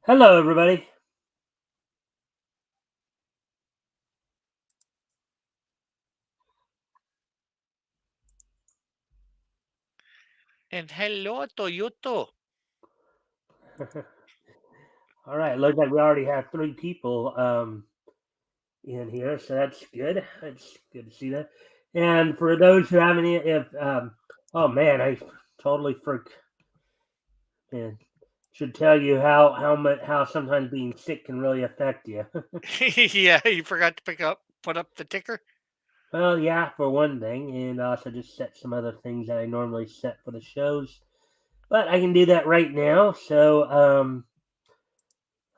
Hello, everybody. And hello, Toyota. All right, looks like we already have three people in here, so that's good. It's good to see that. And for those who haven't, if oh man, I totally forgot. Man, should tell you how sometimes being sick can really affect you. Yeah, you forgot to put up the ticker. Well, yeah, for one thing, and also just set some other things that I normally set for the shows, but I can do that right now. So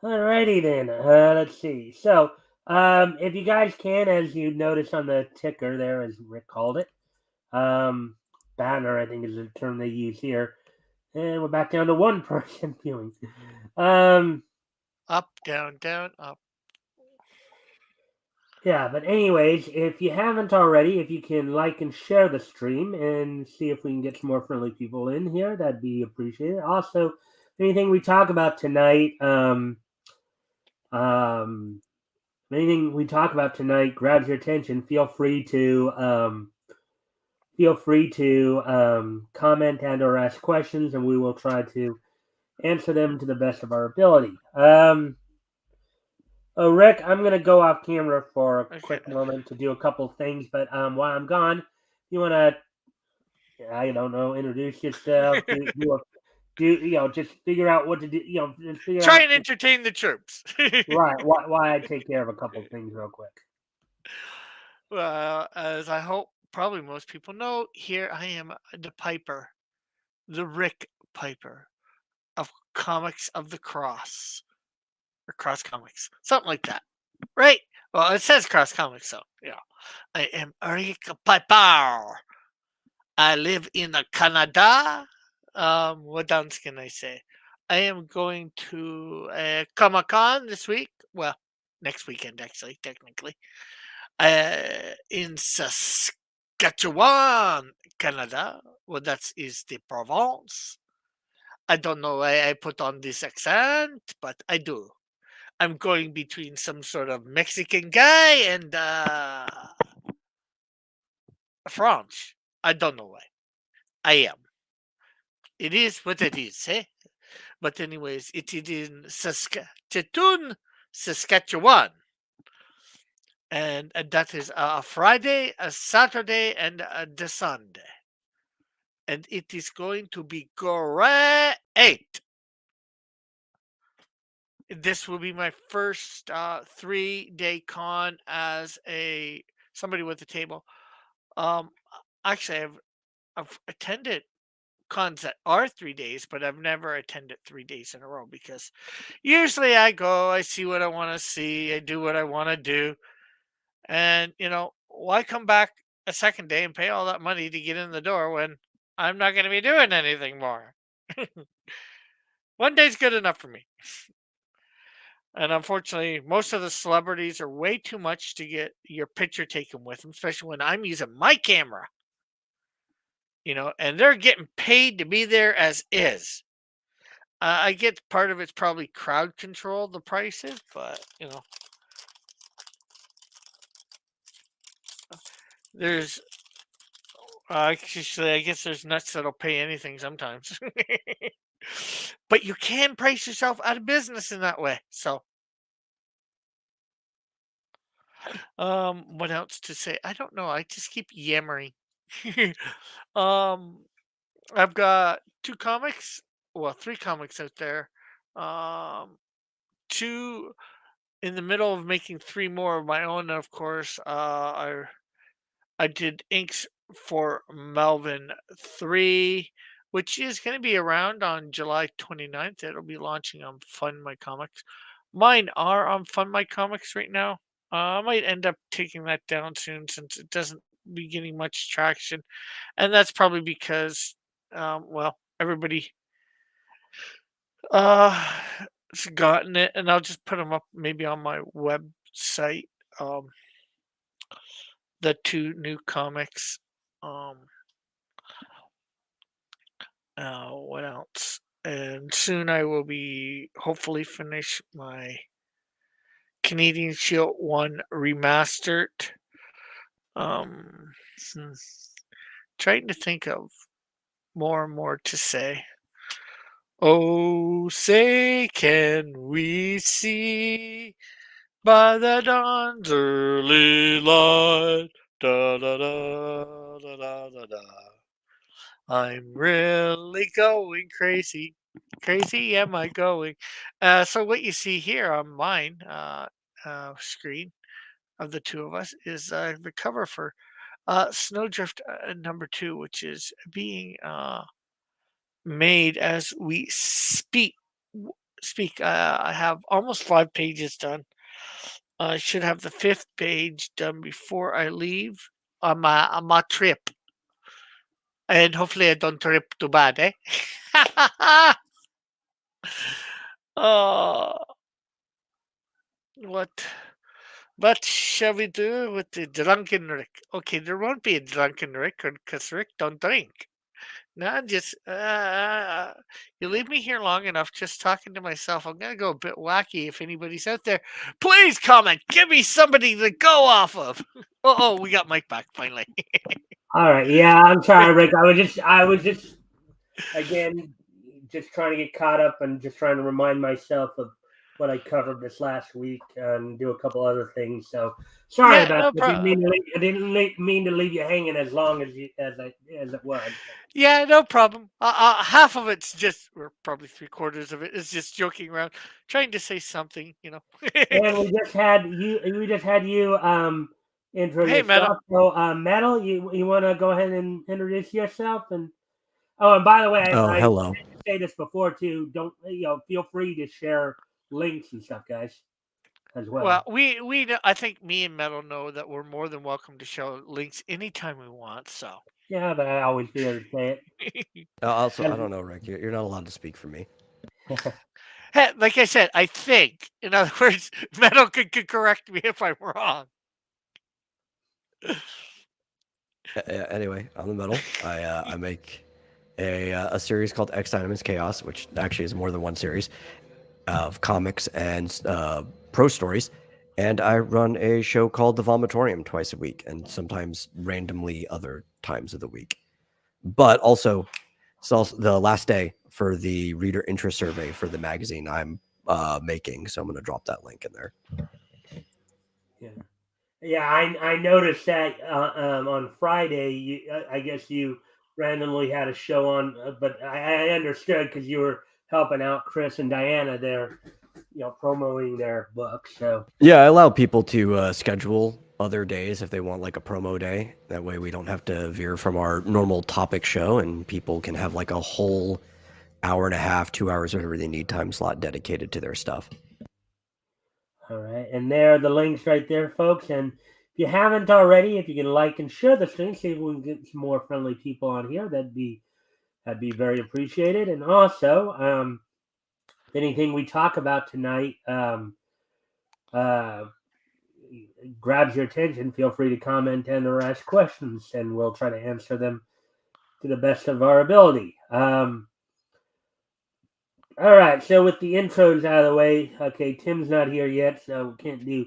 alrighty then. Let's see. So, if you guys can, as you notice on the ticker there, as Rick called it, um, banner, I think is the term they use here. And we're back down to one person viewing. Um, Up, down, down, up. yeah, but anyways, if you haven't already, if you can like and share the stream and see if we can get some more friendly people in here, that'd be appreciated. Also, anything we talk about tonight, um, anything we talk about tonight grabs your attention, feel free to comment and or ask questions, and we will try to answer them to the best of our ability. Oh, Rick, I'm gonna go off camera for a Okay. quick moment to do a couple things, but while I'm gone, you wanna, I don't know, introduce yourself, just figure out what to do, just figure Try out and entertain the troops. why I take care of a couple things real quick. Well, as I hope probably most people know, here I am, the Piper, the Rick Piper of Comics of the Cross or Cross Comics, something like that, right? Well, it says Cross Comics, so yeah. I am Rick Piper. I live in Canada. What else can I say? I am going to Comic Con this week. Well, next weekend, actually, technically. In Saskatchewan, Canada. Well, that is the province. I don't know why I put on this accent, but I do. I'm going between some sort of Mexican guy and French. I don't know why. I am. It is what it is, eh? But anyways, it is in Saskatchewan, Saskatchewan, and that is a Friday, a Saturday, and the Sunday, and it is going to be great. This will be my first 3-day con as a somebody with a table. Um, actually, I've attended cons that are 3 days, but I've never attended 3 days in a row because usually I go, I see what I want to see, I do what I want to do. And, why come back a second day and pay all that money to get in the door when I'm not going to be doing anything more? One day's good enough for me. And unfortunately, most of the celebrities are way too much to get your picture taken with them, especially when I'm using my camera, and they're getting paid to be there as is. I get part of it's probably crowd control, the prices, but there's actually, I guess there's nuts that'll pay anything sometimes. But you can price yourself out of business in that way. So, what else to say? I don't know. I just keep yammering. um, I've got two comics, well, three comics out there. Um, two in the middle of making three more of my own. Of course, I did inks for Melvin 3, which is going to be around on July 29th. It'll be launching on Fund My Comics. Mine are on Fund My Comics right now. I might end up taking that down soon since it doesn't be getting much traction. And that's probably because, well, everybody uh, has gotten it. And I'll just put them up maybe on my website. Um, the two new comics. Um, what else? and soon I will be hopefully finish my Canadian Shield 1 remastered. Um, hmm, trying to think of more and more to say. Oh, say, can we see by the dawn's early light? Da da da da da da da. I'm really going crazy. Crazy am I going? So what you see here on mine screen of the two of us is the cover for Snowdrift number 2, which is being made as we speak. Speak. I have almost 5 pages done. I should have the fifth page done before I leave on my trip, and hopefully I don't trip too bad, eh? Oh, what? What shall we do with the drunken Rick? Okay, there won't be a drunken Rick because Rick don't drink. No, just you leave me here long enough just talking to myself. I'm gonna go a bit wacky. If anybody's out there, please comment. Give me somebody to go off of. Oh, we got Mike back finally. All right. Yeah, I'm sorry, Rick. I was just again just trying to get caught up and just trying to remind myself of what I covered this last week and do a couple other things. So sorry Yeah, about no that. problem. I didn't mean to leave you hanging as long as as it was. Yeah, no problem. Half of it's just, or probably 3/4 of it, is just joking around, trying to say something. And we just had you intro Hey, Metal. yourself. So Metal, you want to go ahead and introduce yourself and oh, and by the way, Oh, I hello. meant to say this before too. Don't feel free to share links and stuff, guys, as Well, well. I think me and Metal know that we're more than welcome to show links anytime we want. So, Yeah, but I always be there to say Also, I it. don't know, Rick. You're not allowed to speak for me. hey, like I said, I think. In other words, Metal could correct me if I'm wrong. Anyway, on the middle, I make a series called X Diamonds Chaos, which actually is more than one series of comics and pro stories. And I run a show called The Vomitorium twice a week, and sometimes randomly other times of the week. But also, it's also the last day for the reader interest survey for the magazine I'm making, so I'm going to drop that link in there. Yeah, yeah. I noticed that on Friday. I guess you randomly had a show on, but I understood because you were helping out Chris and Diana there, promoting their book. So Yeah, I allow people to schedule other days if they want like a promo day. That way we don't have to veer from our normal topic show and people can have like a whole hour and a half, 2 hours, whatever they need time slot dedicated to their stuff. all right, and there are the links right there, folks. And if you haven't already, if you can like and share the stream, see if we can get some more friendly people on here. That'd be very appreciated. And also, if anything we talk about tonight uh, grabs your attention, feel free to comment and or ask questions, and we'll try to answer them to the best of our ability. All right, so with the intros out of the way, okay, Tim's not here yet, so we can't do at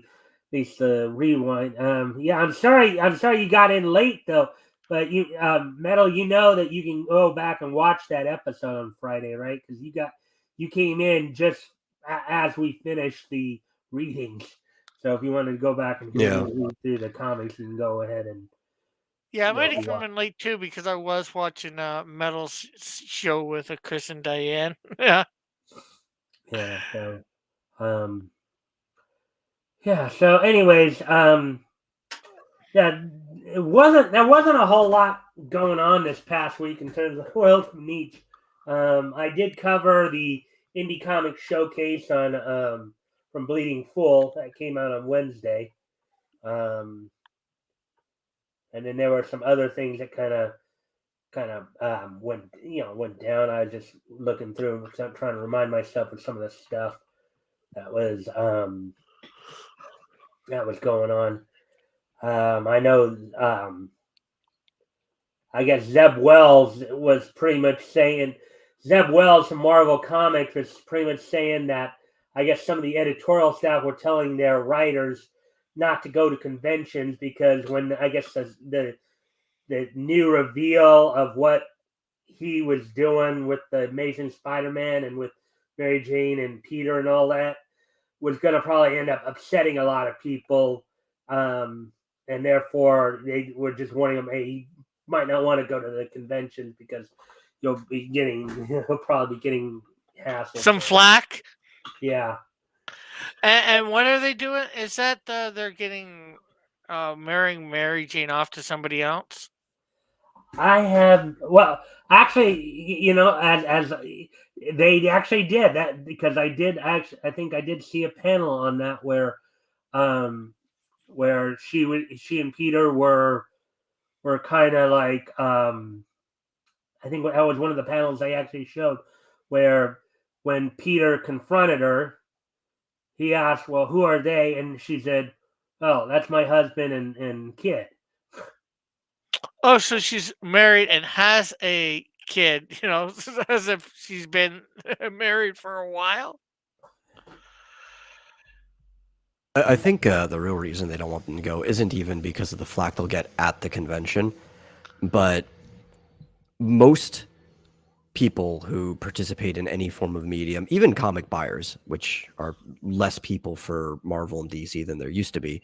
least the rewind. Yeah, I'm sorry. I'm sorry you got in late though. But Metal, you know that you can go back and watch that episode on Friday, right? Because you came in just as we finished the readings. So if you wanted to go back and hear me Yeah. read through the comics, you can go ahead and Yeah, I might have come watch. in late too because I was watching Metal's show with Chris and Diane. Yeah. Yeah. So um, yeah. So anyways, yeah, there wasn't a whole lot going on this past week in terms of World of Neat. I did cover the Indie Comic Showcase on from Bleeding Full that came out on Wednesday, and then there were some other things that kind of went down. I was just looking through, trying to remind myself of some of the stuff that was going on. I know. I guess Zeb Wells was pretty much Zeb Wells from Marvel Comics was pretty much saying that I guess some of the editorial staff were telling their writers not to go to conventions because when I guess the new reveal of what he was doing with the Amazing Spider-Man and with Mary Jane and Peter and all that was going to probably end up upsetting a lot of people, and therefore they were just warning him, hey, you might not want to go to the conventions because you'll probably be getting hassled Some for it. flack. Yeah. And what are they doing? Is that they're getting marrying Mary Jane off to somebody else? I have well, actually, as they actually did that because I think I did see a panel on that um where she and Peter were kind of like I think that was one of the panels they actually showed where when Peter confronted her, he asked, "Well, who are they?" and she said, "Oh, that's my husband and kid." Oh, so she's married and has a kid, as if she's been married for a while. I think the real reason they don't want them to go isn't even because of the flack they'll get at the convention, but most people who participate in any form of medium, even comic buyers, which are less people for Marvel and DC than there used to be,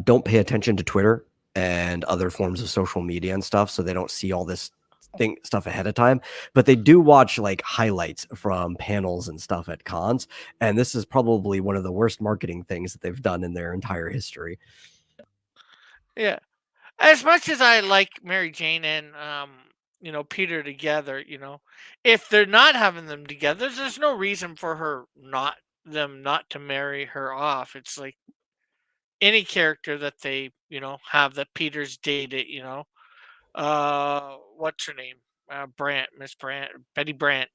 don't pay attention to Twitter and other forms of social media and stuff, so they don't see all this stuff ahead of time. But they do watch like highlights from panels and stuff at cons, and this is probably one of the worst marketing things that they've done in their entire history. Yeah. As much as I like Mary Jane and Peter together, if they're not having them together, there's no reason for not to marry her off. It's like any character that they, have that Peter's dated, what's her name? Miss Brandt, Betty Brandt.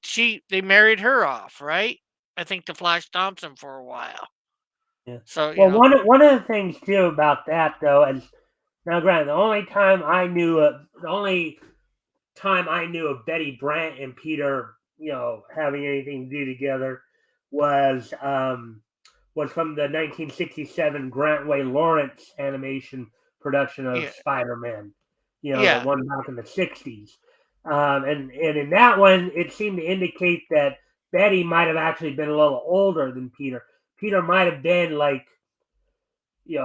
They married her off, right? I think to Flash Thompson for a while. Yeah. So, Well, one of the things too about that though is now, granted, the only time I knew of Betty Brant and Peter, having anything to do together was was from the 1967 Grantway Lawrence animation production of yeah, Spider-Man. The yeah, one back in the 60s. And in that one, it seemed to indicate that Betty might have actually been a little older than Peter. Peter might have been like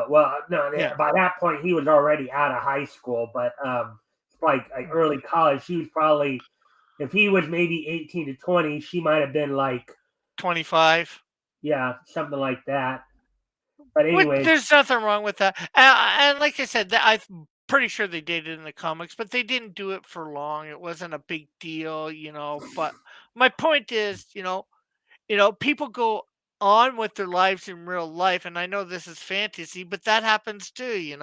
well, no, yeah. by that point he was already out of high school, but like early college, she was probably if he was maybe 18 to 20, she might have been like 25. yeah, something like that. But Which anyways, there's nothing wrong with that. And like I said, I'm pretty sure they dated in the comics, but they didn't do it for long. It wasn't a big deal. But my point is, people go on with their lives in real life, and I know this is fantasy, but that happens too.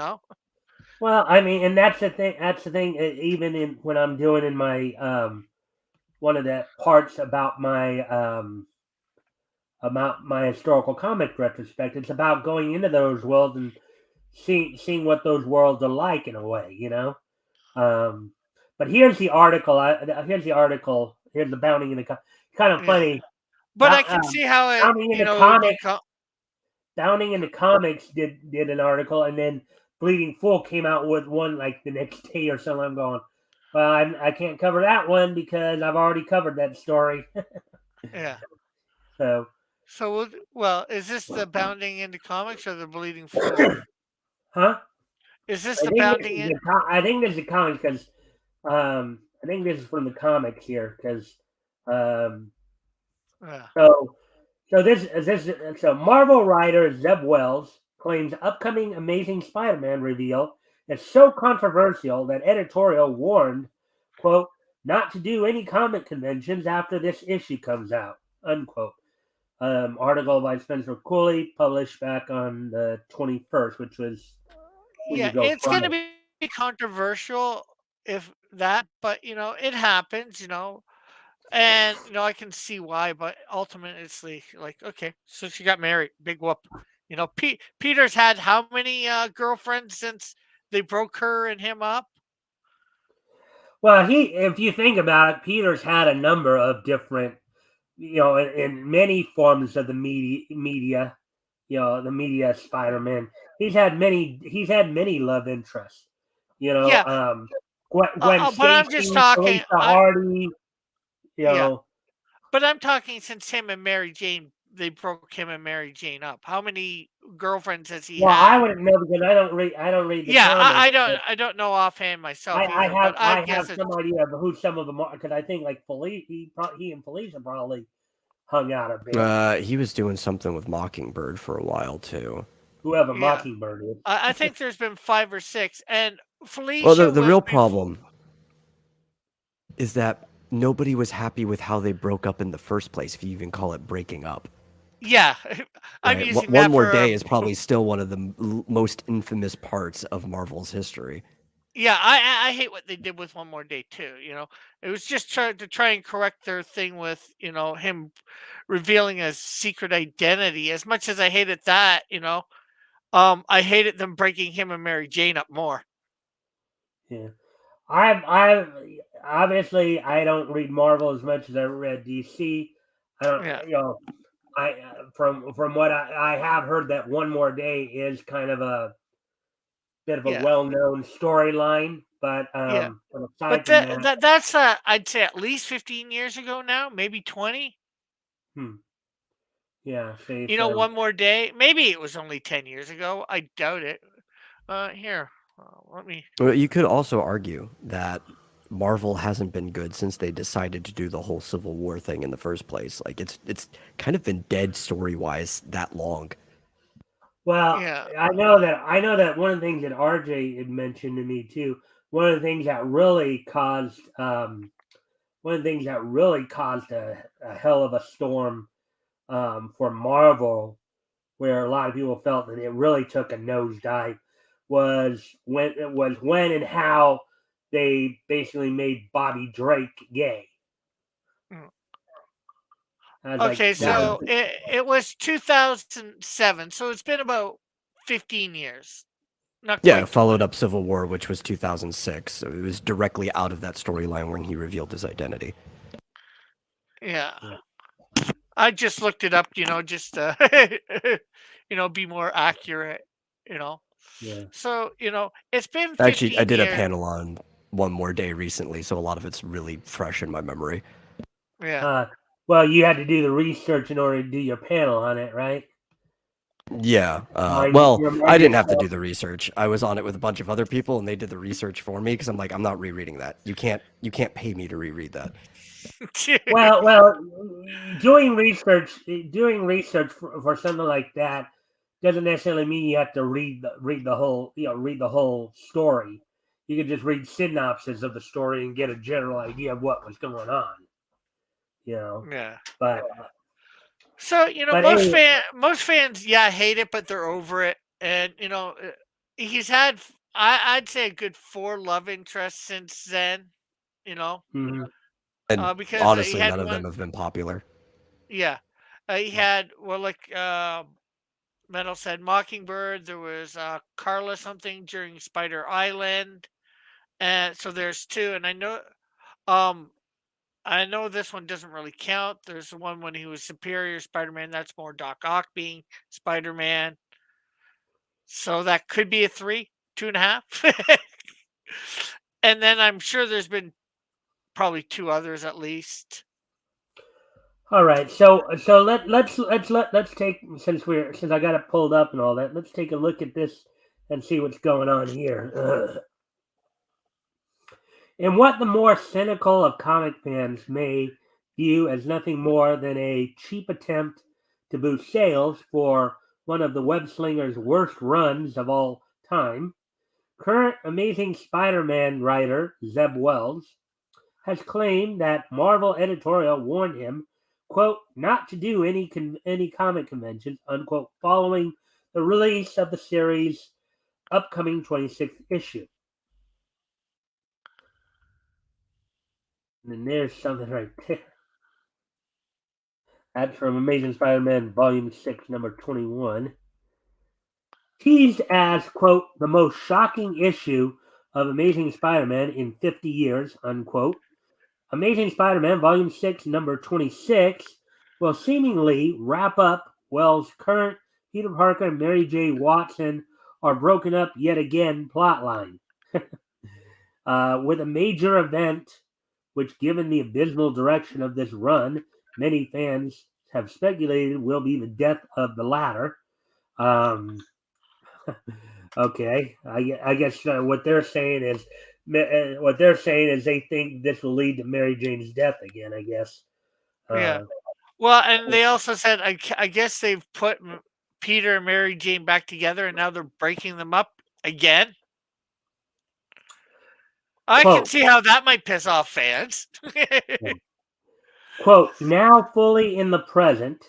well, I mean, and that's the thing. That's the thing. Even in when I'm doing in my one of the parts about my historical comic retrospect, it's about going into those worlds and seeing what those worlds are like in a way. Um, but here's the article. Here's the article. Here's the bounding in the kind of Yeah. funny. But I can see how Bounding in the it would be comics. Bounding in the comics did an article, and then Bleeding Full came out with one like the next day or something. I'm going, well, I can't cover that one because I've already covered that story. yeah. So, So, well, is this the bounding into comics or the bleeding fool? huh? Is this the bounding in? I think this is the comics because I think this is from the comics here because um, Yeah. so so Marvel writer Zeb Wells claims upcoming Amazing Spider-Man reveal is so controversial that editorial warned, quote, not to do any comic conventions after this issue comes out, unquote. Article by Spencer Cooley published back on the 21st, which was a week Yeah, ago it's going to Friday. be controversial if that, but it happens. And I can see why, but ultimately, like, okay, so she got married, big whoop. Peter's had how many girlfriends since they broke her and him up? Well, if you think about it, Peter's had a number of different, in many forms of the media, the media Spider-Man. He's had many love interests. You know, Yeah, um, Gwen but I'm just Stacy, talking. Felicia Hardy. You Yeah, know, but I'm talking since him and Mary Jane, they broke him and Mary Jane up. How many girlfriends has he well, I had? wouldn't know because I don't read the Yeah, comics. I don't know offhand myself I either, but have I I have guess it's some idea of who some of them are because I think like Felicia, he and Felicia probably hung out a bit. He was doing something with Mockingbird for a while too. Whoever yeah. Mockingbird is. I think there's been 5 or 6, and Well, Felicia the was real before. problem is that nobody was happy with how they broke up in the first place, if you even call it breaking up. Yeah, I'm Right? using One that More for. Day is probably still one of the most infamous parts of Marvel's history. Yeah, I hate what they did with One More Day too. It was just to try and correct their thing with him revealing his secret identity. As much as I hated that, I hated them breaking him and Mary Jane up more. Yeah, I've obviously I don't read Marvel as much as I read DC. I don't, Yeah, I from what I have heard that One More Day is kind of a bit of a yeah, well-known storyline, yeah. but But aside from that, that's I'd say at least 15 years ago now, maybe 20. hmm, yeah, see, so One More Day. Maybe it was only 10 years ago. I doubt it. Here, let me. Well, you could also argue that Marvel hasn't been good since they decided to do the whole Civil War thing in the first place. Like it's kind of been dead story-wise that long. well, Yeah, I know that one of the things that RJ had mentioned to me too. One of the things that really caused one of the things that really caused a hell of a storm for Marvel, where a lot of people felt that it really took a nosedive, was when and how they basically made Bobby Drake gay. mm. I was like, Okay, that Yeah. was so it was 2007, so it's been about 15 years. Not Yeah, quite followed 20. up Civil War, which was 2006. So it was directly out of that storyline when he revealed his identity. Yeah. yeah, I just looked it up, just be more accurate, you know. yeah. So, it's been Actually, I 15 did a years. panel on One More Day recently, so a lot of it's really fresh in my memory. Yeah. Uh, well, you had to do the research in order to do your panel on it, right? Yeah. You Well, I remind didn't have to yourself. do the research. I was on it with a bunch of other people, and they did the research for me because I'm like, I'm not rereading that. You can't pay me to reread that. Well, doing research for something like that doesn't necessarily mean you have to read the whole story. You could just read synopses of the story and get a general idea of what was going on. You know, Yeah. but So, anyway, most fans, yeah, hate it, but they're over it. And, he's had I'd say a good 4 love interests since then, you know. mhm, And Because he honestly, had none of them one. have been popular. Yeah. He had, well, like Metal said, Mockingbird. There was Carla something during Spider Island, and so there's two. And um, I know this one doesn't really count. There's the one when he was Superior Spider-Man. That's more Doc Ock being Spider-Man. So that could be a three, 2.5. And then I'm sure there's been probably two others at least. all right. So let's take since I got it pulled up and all that. Let's take a look at this and see what's going on here. And what the more cynical of comic fans may view as nothing more than a cheap attempt to boost sales for one of the web slinger's worst runs of all time, current Amazing Spider-Man writer Zeb Wells has claimed that Marvel editorial warned him, quote, not to do any comic conventions, unquote, following the release of the series' upcoming 26th issue. And then there's something right there. That's from Amazing Spider-Man Volume 6, number 21. Teased as, quote, the most shocking issue of Amazing Spider-Man in 50 years, unquote. Amazing Spider-Man Volume 6, number 26, will seemingly wrap up Wells' current Peter Parker and Mary J. Watson are broken up yet again plotline. With a major event, which, given the abysmal direction of this run, many fans have speculated will be the death of the latter. Okay, I guess what they're saying is they think this will lead to Mary Jane's death again. I guess. Yeah. Uh, Well, and they also said, I guess they've put Peter and Mary Jane back together, and now they're breaking them up again. I can quote, see how that might piss off fans. quote, now fully in the present,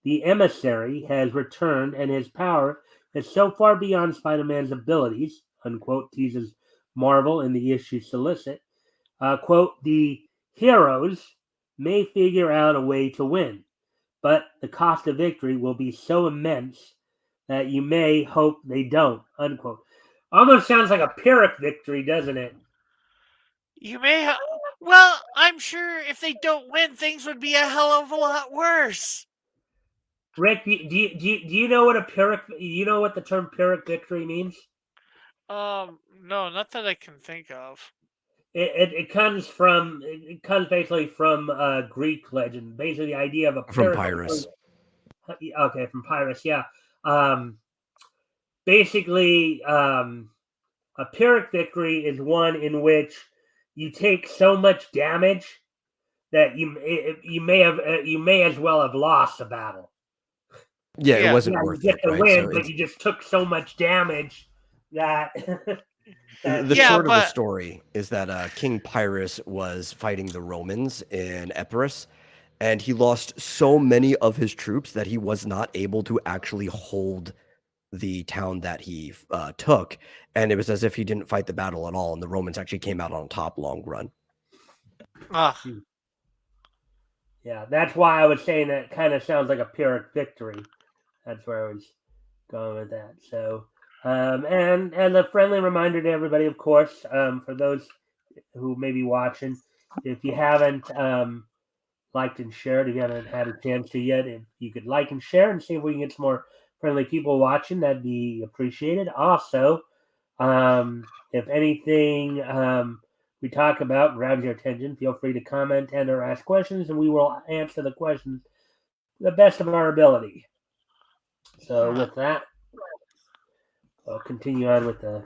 the emissary has returned and his power is so far beyond Spider-Man's abilities, unquote, teases Marvel in the issue solicit. Quote, the heroes may figure out a way to win, but the cost of victory will be so immense that you may hope they don't, unquote. Almost sounds like a Pyrrhic victory, doesn't it? You may well, I'm sure if they don't win, things would be a hell of a lot worse. Rick, do you know what a Pyrrhic? You know what the term Pyrrhic victory means? No, not that I can think of. It comes basically from Greek legend. Basically, the idea of a From Pyrrhic Pyrus. victory. Okay, from Pyrrhus, yeah. Um, basically, a Pyrrhic victory is one in which you take so much damage that you may as well have lost the battle. Yeah, it Yeah. wasn't Yeah, you worth get it, the right? win, So but it's you just took so much damage that the Yeah, short of the but story is that King Pyrrhus was fighting the Romans in Epirus, and he lost so many of his troops that he was not able to actually hold the town that he took, and it was as if he didn't fight the battle at all, and the Romans actually came out on top long run. uh, yeah, that's why I was saying that kind of sounds like a Pyrrhic victory. That's where I was going with that. So, and as a friendly reminder to everybody, of course, for those who may be watching, if you haven't liked and shared, if you haven't had a chance to yet, if you could like and share and see if we can get some more friendly people watching, that'd be appreciated. Also, if anything we talk about grabs your attention, feel free to comment and or ask questions, and we will answer the questions to the best of our ability. So with that, I'll continue on with the.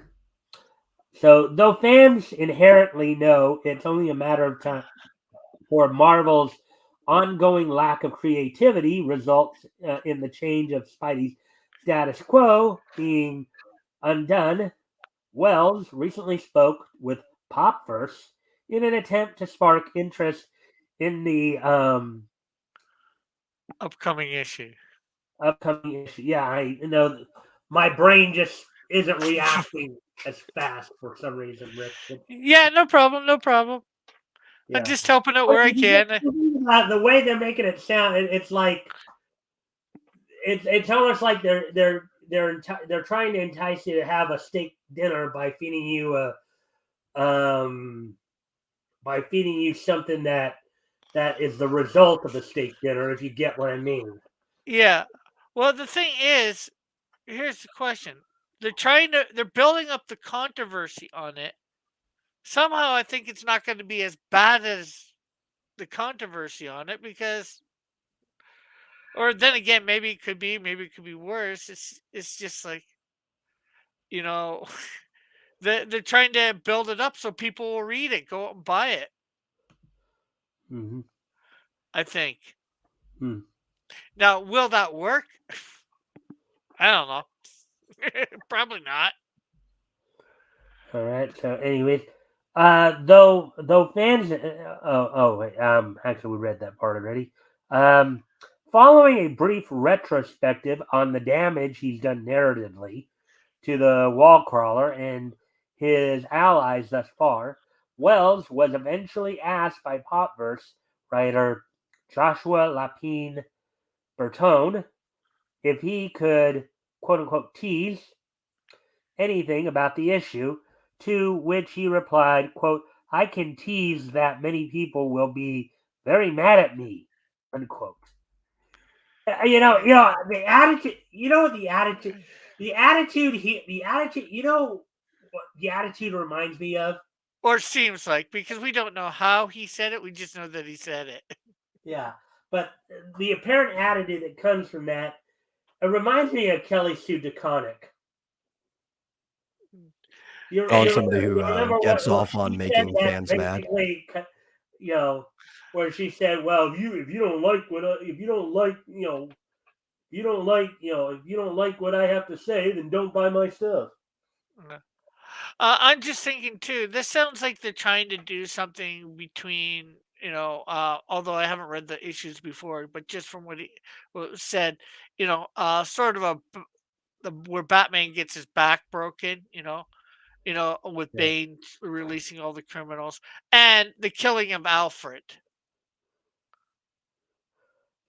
So though fans inherently know it's only a matter of time for Marvel's ongoing lack of creativity results in the change of Spidey's status quo being undone, Wells recently spoke with Popverse in an attempt to spark interest in the upcoming issue. upcoming issue. Yeah, I know my brain just isn't reacting as fast for some reason, Rick. Yeah, no problem, no problem. I'm Yeah. just helping out But where I can. the way they're making it sound, it's like it's almost like they're trying to entice you to have a steak dinner by feeding you something that is the result of the steak dinner, if you get what I mean. Yeah. Well, the thing is, here's the question. They're building up the controversy on it. Somehow I think it's not going to be as bad as the controversy on it because or then again maybe maybe it could be worse. It's just like, you know, they're trying to build it up so people will read it, go out and buy it, Mm-hmm. I think. Hmm. Now, will that work? I don't know. Probably not. All right. So, anyways, though fans, wait, actually we read that part already. Um, following a brief retrospective on the damage he's done narratively to the wall crawler and his allies thus far, Wells was eventually asked by Popverse writer Joshua Lapine Bertone if he could, quote unquote, tease anything about the issue to which he replied, quote, I can tease that many people will be very mad at me, unquote. The attitude. The attitude. You know what the attitude reminds me of? Or seems like, because we don't know how he said it. We just know that he said it. Yeah, but the apparent attitude that comes from that, it reminds me of Kelly Sue DeConnick. You, On you, somebody who you remember gets what off on she said making that fans mad. basically, where she said, "Well, if you don't like if you don't like if you don't like what I have to say, then don't buy my stuff." I'm just thinking too. This sounds like they're trying to do something between, although I haven't read the issues before, but just from what he said, sort of where Batman gets his back broken, with Yeah. Bane releasing all the criminals and the killing of Alfred.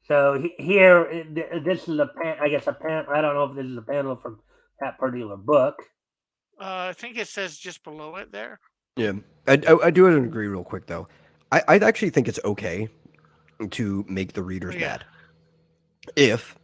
So here, this is I guess a pan. I don't know if this is a panel from that particular book. I think it says just below it there. Yeah, I do agree real quick though. I actually think it's okay to make the readers Yeah. mad if,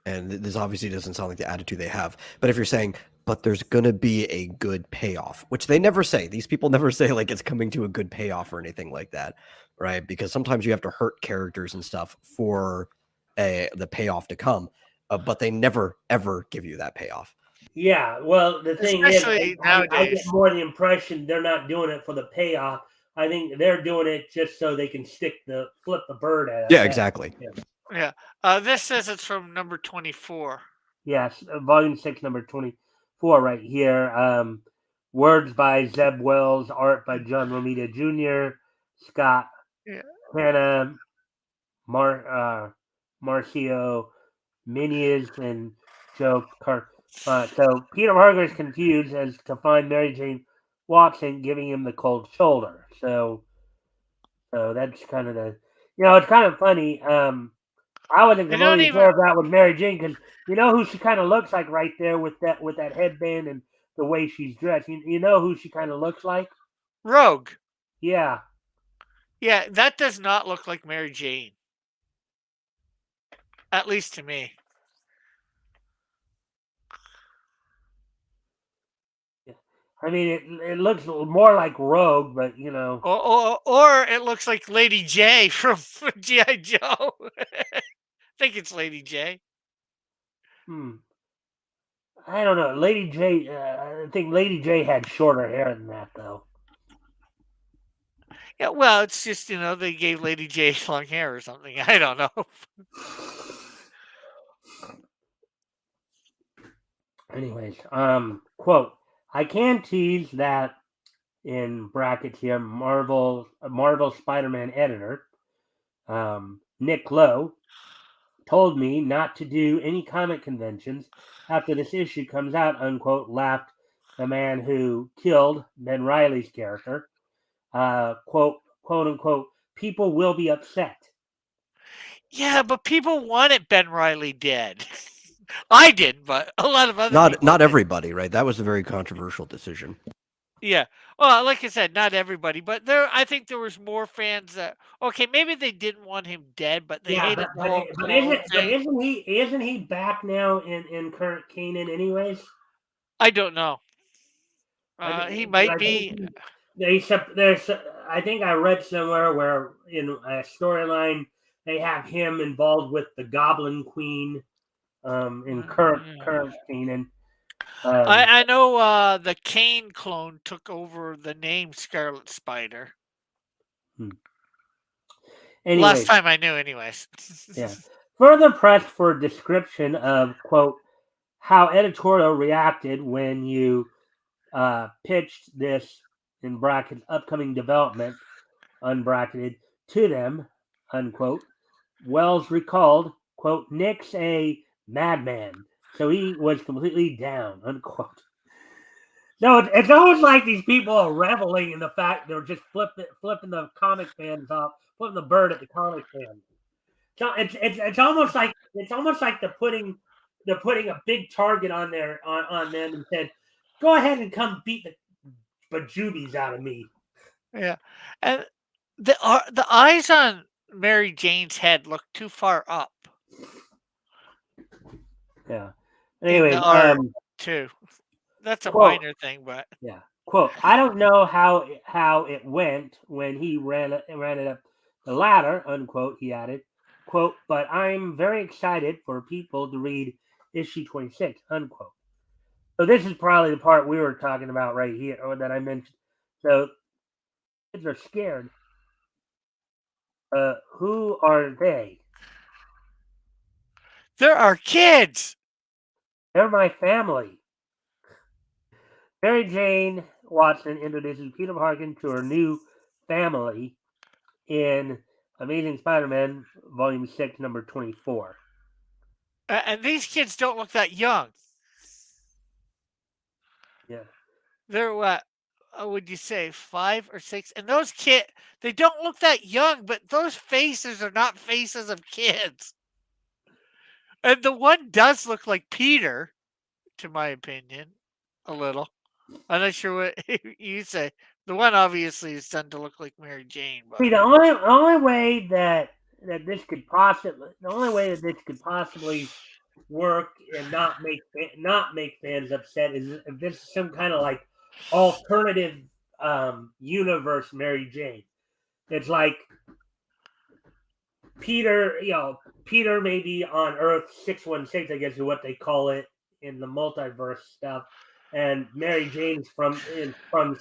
and this obviously doesn't sound like the attitude they have, but if you're saying, but there's gonna be a good payoff, which they never say. These people never say like it's coming to a good payoff or anything like that, right? Because sometimes you have to hurt characters and stuff for the payoff to come, but they never ever give you that payoff. Yeah, well, the thing is, Especially I get nowadays. more the impression they're not doing it for the payoff. I think they're doing it just so they can flip the bird Yeah, at exactly. Yeah. This says it's from number 24. Yes, volume 6, number 24, right here. Words by Zeb Wells, art by John Romita Jr., Scott Yeah. Hanna, Marcio Miniz, and Joe Car. So Peter Parker is confused as to find Mary Jane Watson giving him the cold shoulder. So that's kind of it's kind of funny. I wasn't I don't completely even sure if that was Mary Jane because you know who she kind of looks like right there with that headband and the way she's dressed. You know who she kind of looks like? Rogue. Yeah. Yeah, that does not look like Mary Jane. At least to me. I mean, it looks more like Rogue, but Or it looks like Lady J from G.I. Joe. I think it's Lady J. I don't know. Lady J, I think Lady J had shorter hair than that, though. Yeah, well, it's just, they gave Lady J long hair or something. I don't know. Anyways, quote, I can tease that in brackets here, Marvel Spider-Man editor, Nick Lowe, told me not to do any comic conventions after this issue comes out, unquote, laughed the man who killed Ben Riley's character. Quote unquote, people will be upset. Yeah, but people wanted Ben Riley dead. I did, but a lot of other people Not did. everybody, right? That was a very controversial decision. Yeah. Well, like I said, not everybody, but I think there was more fans that okay, maybe they didn't want him dead, but they hated the whole clone thing. Isn't he back now in current Kanan anyways? I don't know. He might I be. I think I read somewhere where in a storyline they have him involved with the Goblin Queen in current Kanan. I know the Kane clone took over the name Scarlet Spider. Last time I knew, anyways. Yeah. Further pressed for a description of, quote, how editorial reacted when you pitched this, in brackets, upcoming development, unbracketed, to them, unquote, Wells recalled, quote, Nick's a madman, so he was completely down, unquote. No, it's almost like these people are reveling in the fact they're just flipping the comic fans off, flipping the bird at the comic fans. So it's almost like they're putting a big target on them and said, "Go ahead and come beat bejubies out of me. Yeah, and the eyes on Mary Jane's head look too far up Yeah. in the Anyways, art too. That's a quote. minor thing, but Yeah. Quote, I don't know how it went when he ran it up the ladder, unquote, he added. Quote, but I'm very excited for people to read issue 26, unquote. So this is probably the part we were talking about right here, or that I mentioned. So kids are scared. Who are they? there are kids. They're my family. Mary Jane Watson introduces Peter Parker to her new family in Amazing Spider-Man Volume 6, number 24. And these kids don't look that young. Yeah. They're what? Would you say 5 or 6? And those kids, they don't look that young, but those faces are not faces of kids. And the one does look like Peter, to my opinion, a little. I'm not sure what you say. The one obviously is done to look like Mary Jane, See, but the only way that this could possibly work and not make fans upset is if this is some kind of like alternative universe Mary Jane. It's like Peter maybe on Earth 616, I guess is what they call it in the multiverse stuff, and Mary Jane's from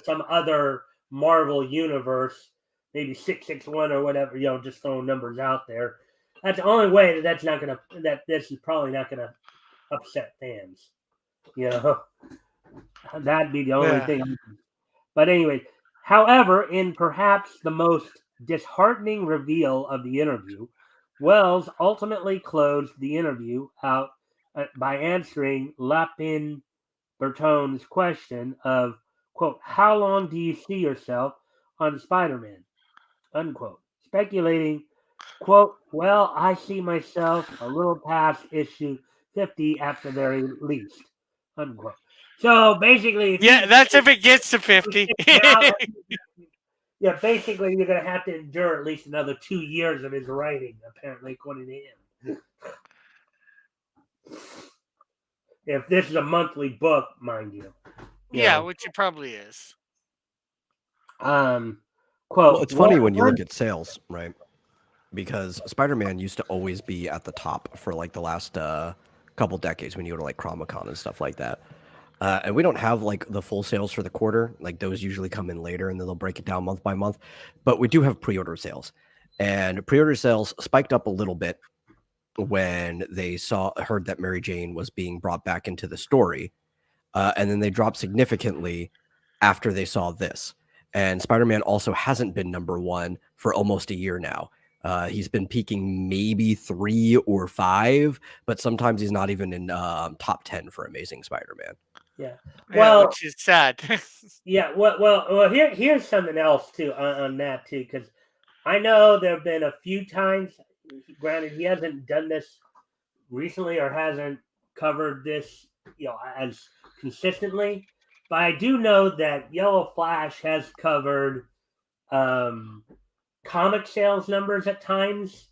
some other Marvel universe, maybe 661 or whatever. Just throwing numbers out there. That's the only way that this is probably not gonna upset fans. You know, that'd be the only yeah. thing. But anyway, however, in perhaps the most disheartening reveal of the interview, Wells ultimately closed the interview out by answering Lapin Bertone's question of, quote, how long do you see yourself on Spider-Man, unquote, speculating, quote, well, I see myself a little past issue 50 at the very least, unquote. So basically, if Yeah, he that's if it gets to 50. now, yeah, basically you're gonna have to endure at least another 2 years of his writing, apparently, according to him. If this is a monthly book, mind you. Yeah, which it probably is. Um, Well, quote, it's funny when you one, look at sales, right? Because Spider-Man used to always be at the top for like the last couple decades when you go to like Comic-Con and stuff like that. And we don't have like the full sales for the quarter. Like those usually come in later and then they'll break it down month by month. But we do have pre-order sales. And pre-order sales spiked up a little bit when they heard that Mary Jane was being brought back into the story. And then they dropped significantly after they saw this. And Spider-Man also hasn't been number one for almost a year now. He's been peaking maybe 3 or 5, but sometimes he's not even in top 10 for Amazing Spider-Man. yeah. Yeah, Well, which is sad. yeah. Well. Here's something else too on that too, because I know there have been a few times. Granted, he hasn't done this recently or hasn't covered this, as consistently. But I do know that Yellow Flash has covered um, comic sales numbers at times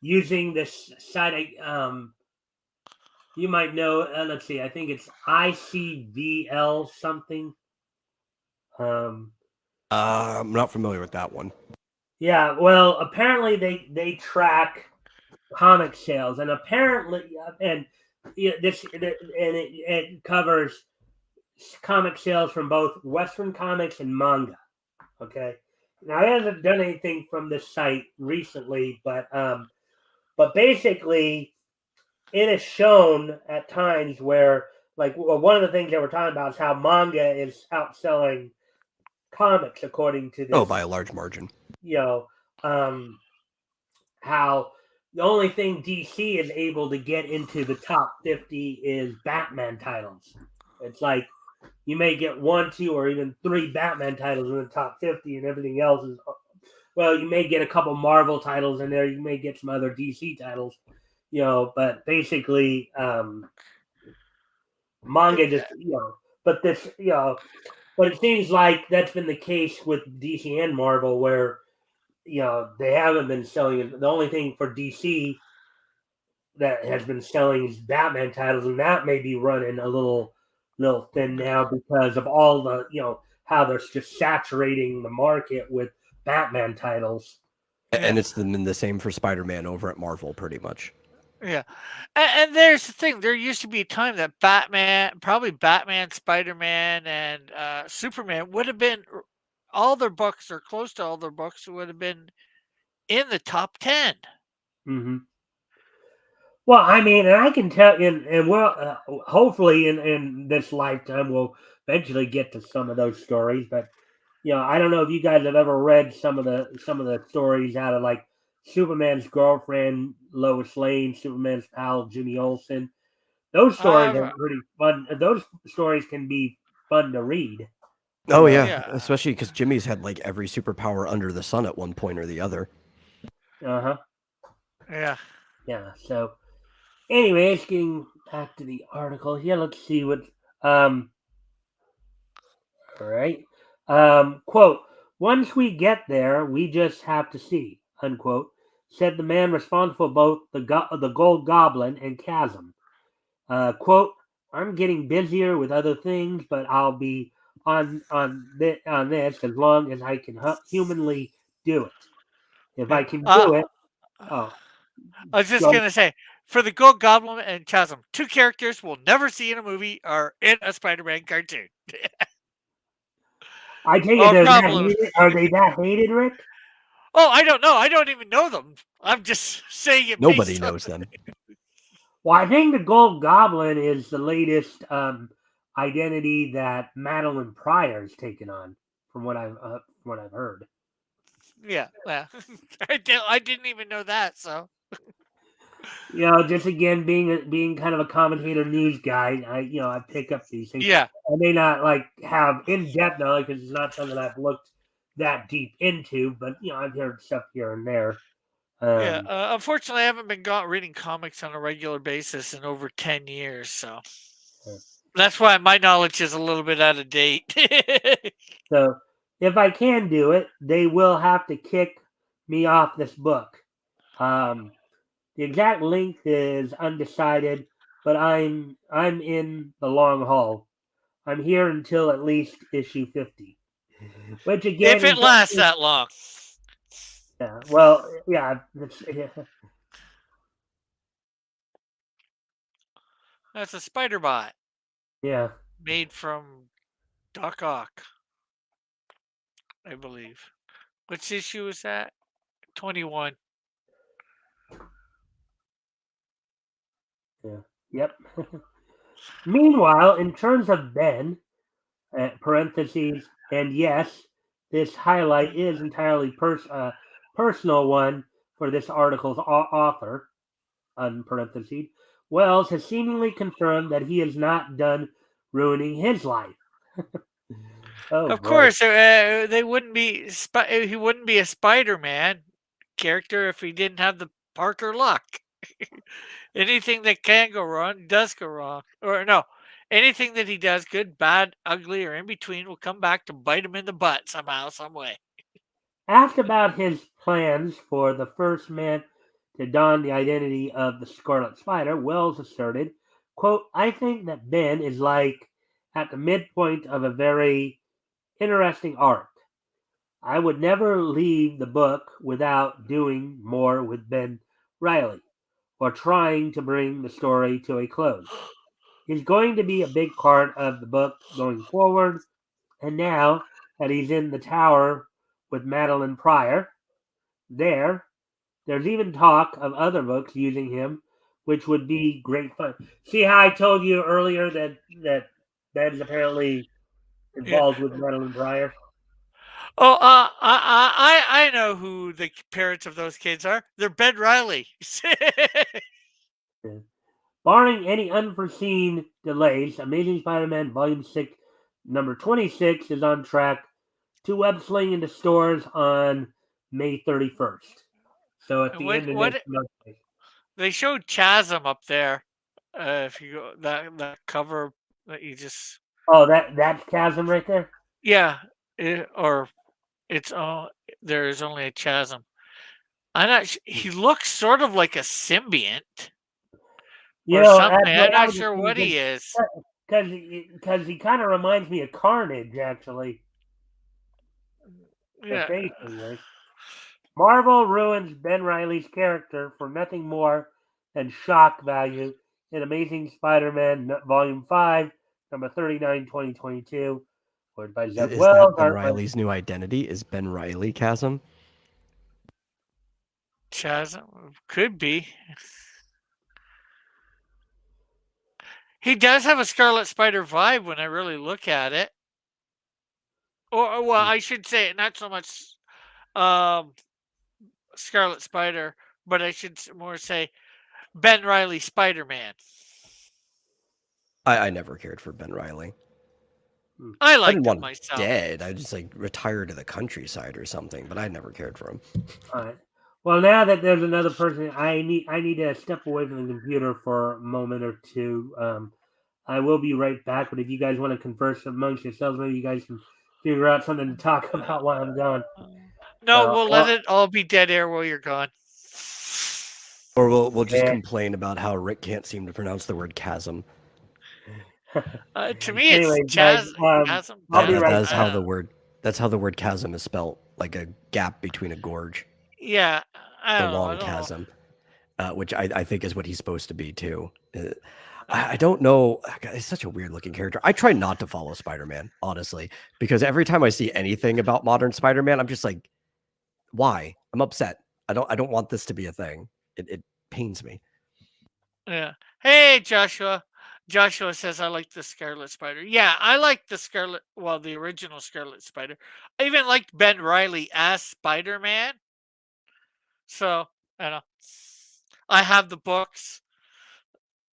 using this site. You might know. Let's see. I think it's ICVL something. Um, I'm not familiar with that one. yeah. Well, apparently they track comic sales, and apparently, and it covers comic sales from both Western comics and manga. Okay, now he hasn't done anything from this site recently, but basically, it is shown at times where, like, one of the things that we're talking about is how manga is outselling comics, according to Oh, this. by a large margin. You know, um, how the only thing DC is able to get into the top 50 is Batman titles. It's like you may get 1, 2, or even 3 Batman titles in the top 50, and everything else is, well, you may get a couple Marvel titles in there, you may get some other DC titles, but basically, manga just, but this, but it seems like that's been the case with DC and Marvel, where they haven't been selling it. The only thing for DC that has been selling is Batman titles, and that may be running a little thin now because of all the how they're just saturating the market with Batman titles. And Yeah. it's been the same for Spider-Man over at Marvel, pretty much. Yeah. And there's the thing. There used to be a time that probably Batman, Spider-Man, and Superman would have been all their books or close to all their books would have been in the top 10. Mm-hmm. Well, I mean, and I can tell, and well, hopefully in this lifetime we'll eventually get to some of those stories. But I don't know if you guys have ever read some of the stories out of like Superman's girlfriend Lois Lane, Superman's pal Jimmy Olsen. Those stories are Uh, pretty fun. Those stories can be fun to read. Oh yeah, yeah. especially because Jimmy's had like every superpower under the sun at one point or the other. Uh huh. Yeah. Yeah. So, anyways, getting back to the article here, let's see what. Um, All right. Quote, once we get there, we just have to see, unquote, said the man responsible for both the Gold Goblin and Chasm. Quote, I'm getting busier with other things, but I'll be on this as long as I can humanly do it. If Yeah. I can do it, oh, I was just go. gonna say, for the Gold Goblin and Chasm, two characters we'll never see in a movie or in a Spider-Man cartoon. I take it Or they're that probably. hated. Are they that hated, Rick? Oh, I don't know. I don't even know them. I'm just saying it Nobody based on. knows them. Well, I think the Gold Goblin is the latest identity that Madeline Pryor's taken on, from what I've heard. Yeah. I didn't even know that. So. Just again being kind of a commentator news guy, I pick up these things. Yeah. I may not like have in depth knowledge because it's not something I've looked that deep into, but I've heard stuff here and there. Yeah. Um, Unfortunately, I haven't been reading comics on a regular basis in over 10 years. So uh, that's why my knowledge is a little bit out of date. so if I can do it, they will have to kick me off this book. Um, The exact length is undecided, but I'm in the long haul. I'm here until at least issue 50, which If again it is lasts that long. yeah. Well, yeah, yeah, That's a spider bot yeah, made from Doc Ock, I believe. Which issue is that? 21. yeah, yep. Meanwhile, in terms of Ben, parentheses, and yes, this highlight is entirely personal one for this article's author, parentheses, Wells has seemingly confirmed that he is not done ruining his life. Oh Of boy. course, they wouldn't be. He wouldn't be a Spider-Man character if he didn't have the Parker luck. Anything that can go wrong does go wrong, or no, anything that he does, good, bad, ugly, or in between, will come back to bite him in the butt somehow, some way. Asked about his plans for the first man to don the identity of the Scarlet Spider, Wells asserted, quote, I think that Ben is like at the midpoint of a very interesting arc. I would never leave the book without doing more with Ben Riley or trying to bring the story to a close. He's going to be a big part of the book going forward, and now that he's in the tower with Madeline Pryor, there's even talk of other books using him, which would be great fun. See how I told you earlier that Ben's apparently Yeah. involved with Madeline Pryor? Oh, I know who the parents of those kids are. They're Ben Riley. Yeah. Barring any unforeseen delays, Amazing Spider-Man Volume 6, number 26 is on track to web sling into stores on May 31st. So at And the end of what next month. they showed Chasm up there. If you go that cover that you just Oh, that's Chasm right there? Yeah, or it's there is only a chasm. I'm not. He looks sort of like a symbiont You or know, something. that's what I'm I not was sure what thinking he is. because he kind of reminds me of Carnage, actually. The Yeah, face anyway. Marvel ruins Ben Riley's character for nothing more than shock value in Amazing Spider-Man Volume 5, number 39, 2022. Word by Zeb Is that Wells, Ben art by... Riley's new identity? Is Ben Riley Chasm? chasm could be. He does have a Scarlet Spider vibe when I really look at it. Or well, I should say not so much um, Scarlet Spider, but I should more say Ben Riley Spider Man. I never cared for Ben Riley. Hmm. I I didn't liked him want him myself. dead. I just like retire to the countryside or something. But I never cared for him. All right. Well, now that there's another person, I need to step away from the computer for a moment or two. I will be right back. But if you guys want to converse amongst yourselves, maybe you guys can figure out something to talk about while I'm gone. No, So, we'll let it all be dead air while you're gone. Or we'll just yeah. complain about how Rick can't seem to pronounce the word chasm. To me, it's Anyways, guys, chasm, I'll be That right chasm. is back. how the word chasm is spelt, like a gap between a gorge, Yeah, I the don't know. I long don't know. chasm, which I think is what he's supposed to be too. I Uh, don't know. God, he's such a weird looking character. I try not to follow Spider-Man, honestly, because every time I see anything about modern Spider-Man, I'm just like, why? I'm upset. I don't want this to be a thing. It pains me. yeah. Hey, Joshua. Joshua says I like the Scarlet Spider. Yeah, I like the Scarlet. Well, the original Scarlet Spider. I even liked Ben Riley as Spider Man. So I know. I have the books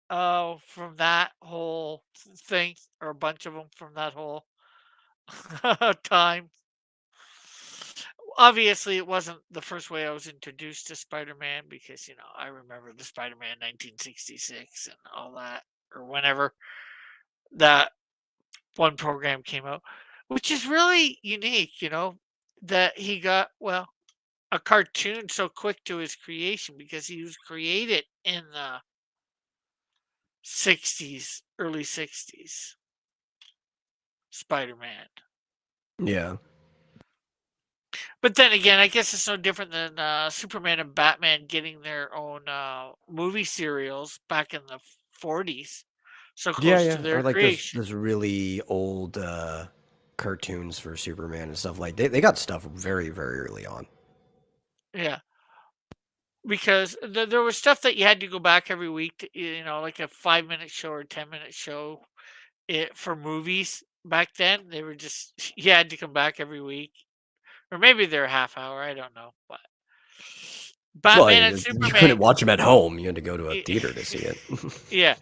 from that whole thing, or a bunch of them from that whole time. Obviously, it wasn't the first way I was introduced to Spider-Man because I remember the Spider-Man 1966 and all that, or whenever that one program came out, which is really unique. That he got a cartoon so quick to his creation because he was created in the 60s, early 60s. Spider-Man. Yeah. But then again, I guess it's no different than Superman and Batman getting their own movie serials back in the 40s, so Yeah, close to yeah. Or their like those creation. those really old cartoons for Superman and stuff. Like they got stuff very, very early on. Yeah, because there was stuff that you had to go back every week, like a 5-minute show or 10-minute show for movies. Back then, they were just you had to come back every week, or maybe they're a half hour. I don't know, but Well, Batman and you Superman. couldn't watch them at home. You had to go to a theater to see it. Yeah,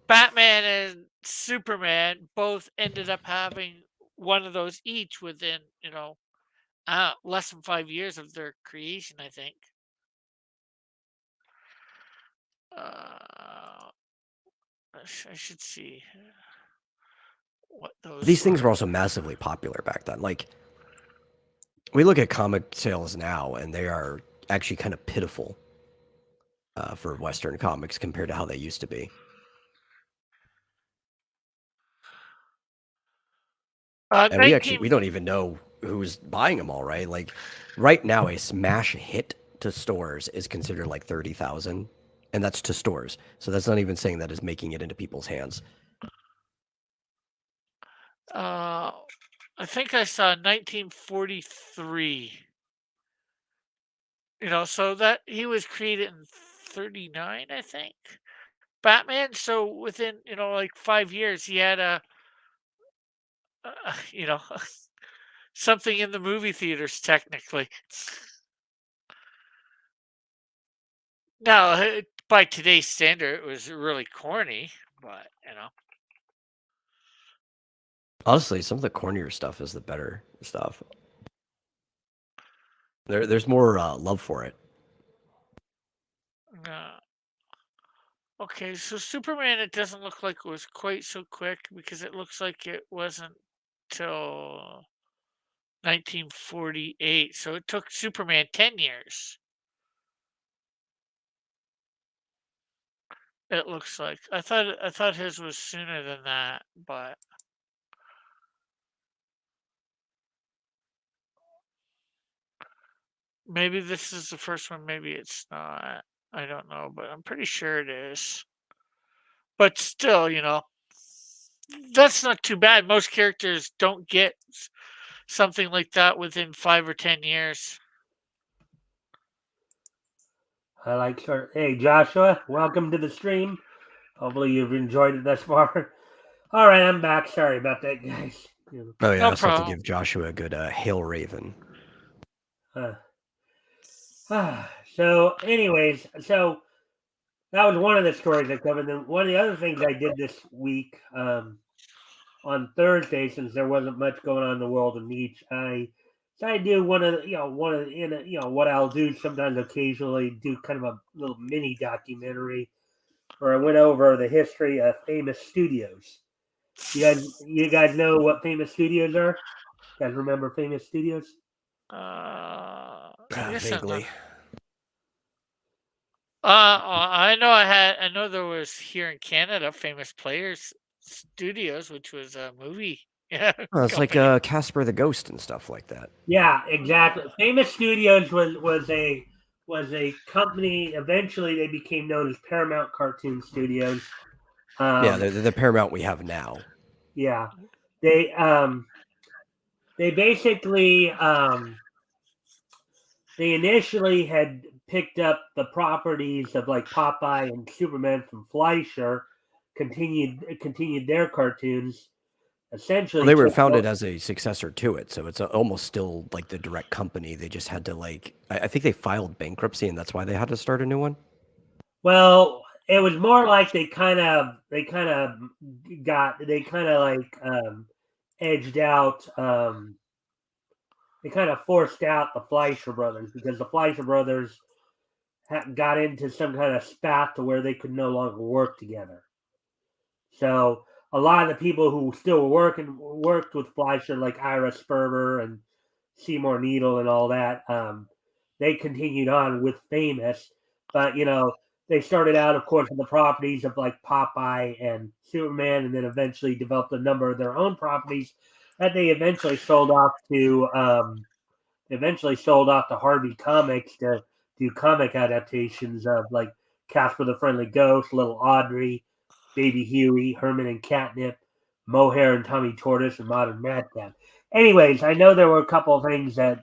Batman and Superman both ended up having one of those each within, less than 5 years of their creation, I think. Uh, I should see what those These things were. were also massively popular back then. Like we look at comic sales now, and they are actually kind of pitiful for Western comics compared to how they used to be. And 19. we don't even know who's buying them all, right? Like right now, a smash hit to stores is considered like 30,000, and that's to stores. So that's not even saying that is making it into people's hands. Uh, I think I saw 1943. So that he was created in 39, I think. Batman. So within like 5 years, he had uh, you know something in the movie theaters technically. Now, by today's standard, it was really corny, but Honestly, some of the cornier stuff is the better stuff. There's more love for it. uh, okay. So Superman, it doesn't look like it was quite so quick because it looks like it wasn't. till 1948. So it took Superman 10 years. It looks like. I thought his was sooner than that, but maybe this is the first one, maybe it's not. I don't know, but I'm pretty sure it is. But still, that's not too bad. Most characters don't get something like that within 5 or 10 years. I like short. Hey, Joshua, welcome to the stream. Hopefully you've enjoyed it thus far. All right, I'm back. Sorry about that, guys. Oh yeah, I No also have to problem. give Joshua a good hail raven. So, anyways, so that was one of the stories I covered. Then one of the other things I did this week, on Thursday, since there wasn't much going on in the world of Nietzsche, I do what I'll do sometimes occasionally do kind of a little mini documentary where I went over the history of famous studios. You guys know what famous studios are? You guys remember famous studios? Yes and no. Vaguely. I know there was here in Canada Famous Players Studios, which was a movie Oh, it's like company. Casper the Ghost and stuff like that. Yeah, exactly. Famous Studios was a company. Eventually, they became known as Paramount Cartoon Studios. Yeah, the Paramount we have now. Yeah, they basically they initially had picked up the properties of like Popeye and Superman from Fleischer, continued their cartoons. Well, Essentially, they were took founded as a successor to it, so it's almost still like the direct company. They just had to I think they filed bankruptcy, and that's why they had to start a new one. Well, it was more like they kind of edged out. They kind of forced out the Fleischer brothers because the Fleischer brothers got into some kind of spat to where they could no longer work together. So a lot of the people who still worked with Fleischer, like Ira Sperber and Seymour Needle and all that, they continued on with Famous. But they started out, of course, with the properties of like Popeye and Superman, and then eventually developed a number of their own properties that they eventually sold off to Harvey Comics to do comic adaptations of like Casper the Friendly Ghost, Little Audrey, Baby Huey, Herman and Catnip, Mohair and Tommy Tortoise, and Modern Madcap. Anyways, I know there were a couple of things that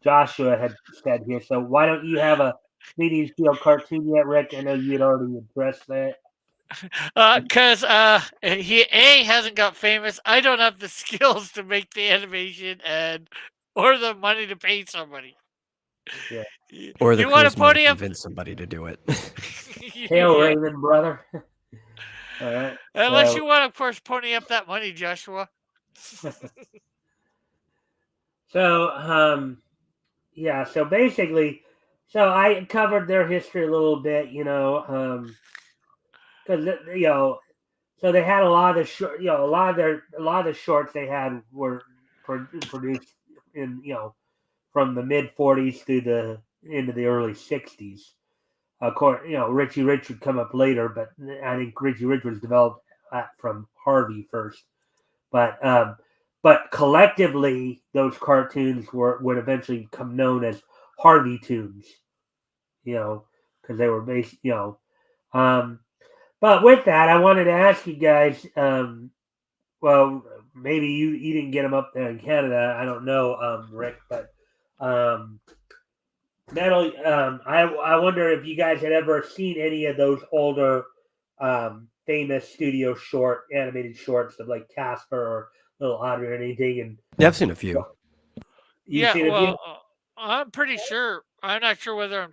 Joshua had said here, so why don't you have a Canadian Field cartoon yet, Rick? I know you had already addressed that. Because he hasn't got famous. I don't have the skills to make the animation or the money to pay somebody. Yeah. Or the You want to charisma to pony up? convince somebody to do it. Hail Yeah. Raven, brother. All right. Unless So, you want to, of course, pony up that money, Joshua. so yeah. So basically, I covered their history a little bit, because so they had a lot of short, a lot of the shorts they had were produced in from the mid '40s through the into the early '60s. Of course, Richie Rich would come up later, but I think Richie Rich was developed from Harvey first. But collectively, those cartoons would eventually become known as Harvey Toons, because they were based, But with that, I wanted to ask you guys. Well, maybe you didn't get them up there in Canada. I don't know, Rick, but Natalie, I wonder if you guys had ever seen any of those older famous studio animated shorts of like Casper or Little Audrey or anything. And Yeah, I've seen a few. you've Yeah, seen a few? well, I'm pretty sure. I'm not sure whether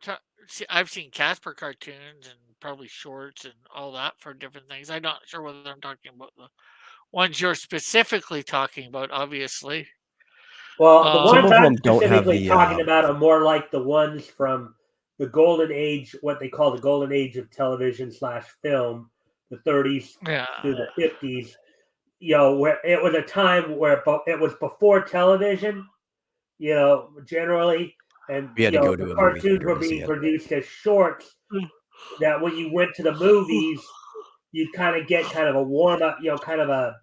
I've seen Casper cartoons and probably shorts and all that for different things. I'm not sure whether I'm talking about the ones you're specifically talking about, obviously. Well, the Some ones Um, of I'm them don't have specifically the. talking about are more like the ones from the golden age, what they call the golden age of television / film, the 30s through yeah. the 50s. where it was a time where it was before television, generally, and You had to go the to a movie cartoons theater were to see being it. produced as shorts. That when you went to the movies, you'd kind of get kind of a warm up, kind of a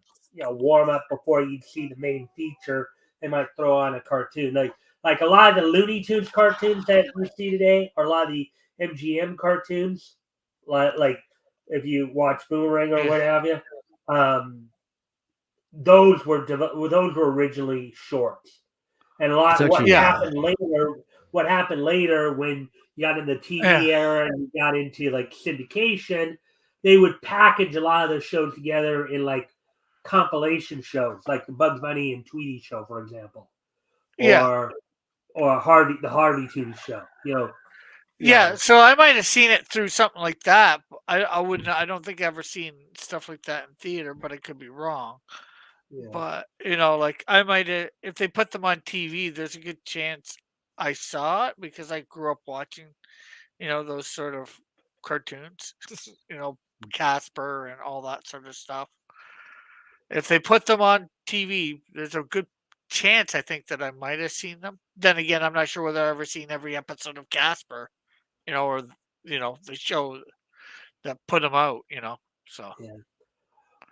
warm up before you'd see the main feature. They might throw on a cartoon, like a lot of the Looney Tunes cartoons that you see today, or a lot of the MGM cartoons, like if you watch Boomerang or Yeah. what have you, um, those were originally shorts, and a It's lot actually what happened later when you got in the Yeah. TV era and you got into like syndication, they would package a lot of those shows together in like compilation shows, like the Bugs Bunny and Tweety show, for example, Yeah. or the Harvey Toons show. Yeah. So I might have seen it through something like that. I wouldn't. I don't think I've ever seen stuff like that in theater, but I could be wrong. yeah, But like I might have, if they put them on TV, there's a good chance I saw it because I grew up watching, those sort of cartoons, you know, Casper and all that sort of stuff. If they put them on TV, there's a good chance I think that I might have seen them. Then again, I'm not sure whether I've ever seen every episode of Casper, or the show that put them out, So yeah.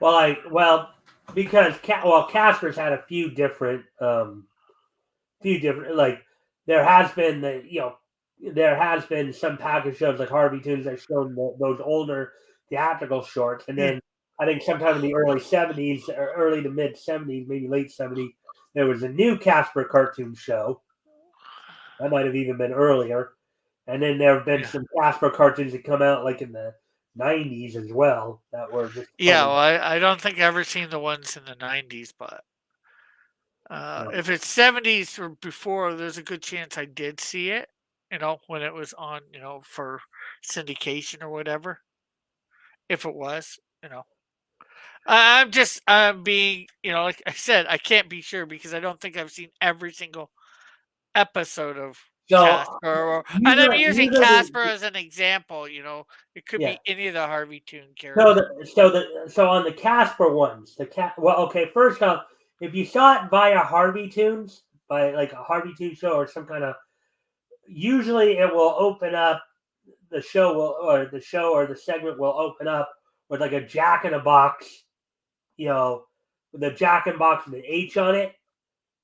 Well, because Casper's had a few different like there has been there has been some package shows like Harvey Tunes that shown those older theatrical shorts, and yeah, then I think sometime in the early '70s or early to mid '70s, maybe late '70s, there was a new Casper cartoon show. That might have even been earlier, and then there have been yeah, some Casper cartoons that come out like in the '90s as well that were just yeah. totally Well, I don't think I've ever seen the ones in the '90s, but if it's '70s or before, there's a good chance I did see it. When it was on, for syndication or whatever. If it was, I'm being, like I said, I can't be sure because I don't think I've seen every single episode of so Casper, and I'm usually, using usually Casper as an example. It could yeah. be any of the Harvey Toon So characters. so on the Casper ones, okay, first off, if you saw it via Harvey Tunes, by like a Harvey Toon show or some kind of, usually it will open up the show or the segment will open up with like a Jack in a Box, you know, with a Jack in a Box with an H on it,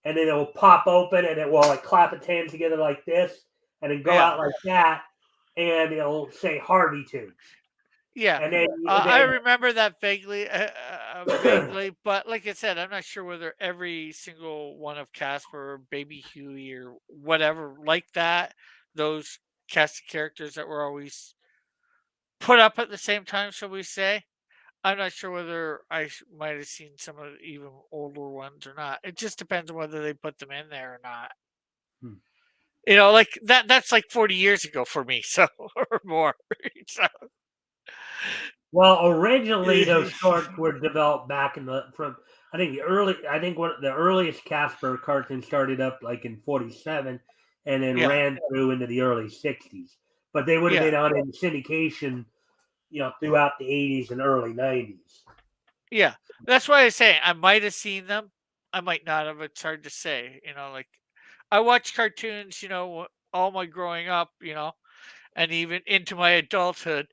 and then it will pop open and it will like clap its hands together like this, and then go Yeah, out like that, and it'll say Harvey Tunes, yeah. and then I remember that vaguely, vaguely, but like I said, I'm not sure whether every single one of Casper, or Baby Huey, or whatever like that, those cast of characters that were always put up at the same time, shall we say? I'm not sure whether might have seen some of the even older ones or not. It just depends on whether they put them in there or not. Hmm. Like that's like 40 years ago for me, so or more. So, Well, originally those shorts were developed back in the from I think one of the earliest Casper cartoons started up like in '47 and then yeah, ran through into the early '60s. But they would have yeah, been on in syndication, throughout the '80s and early '90s. yeah. That's why I say I might have seen them. I might not have. It's hard to say. Like I watch cartoons. All my growing up. And even into my adulthood.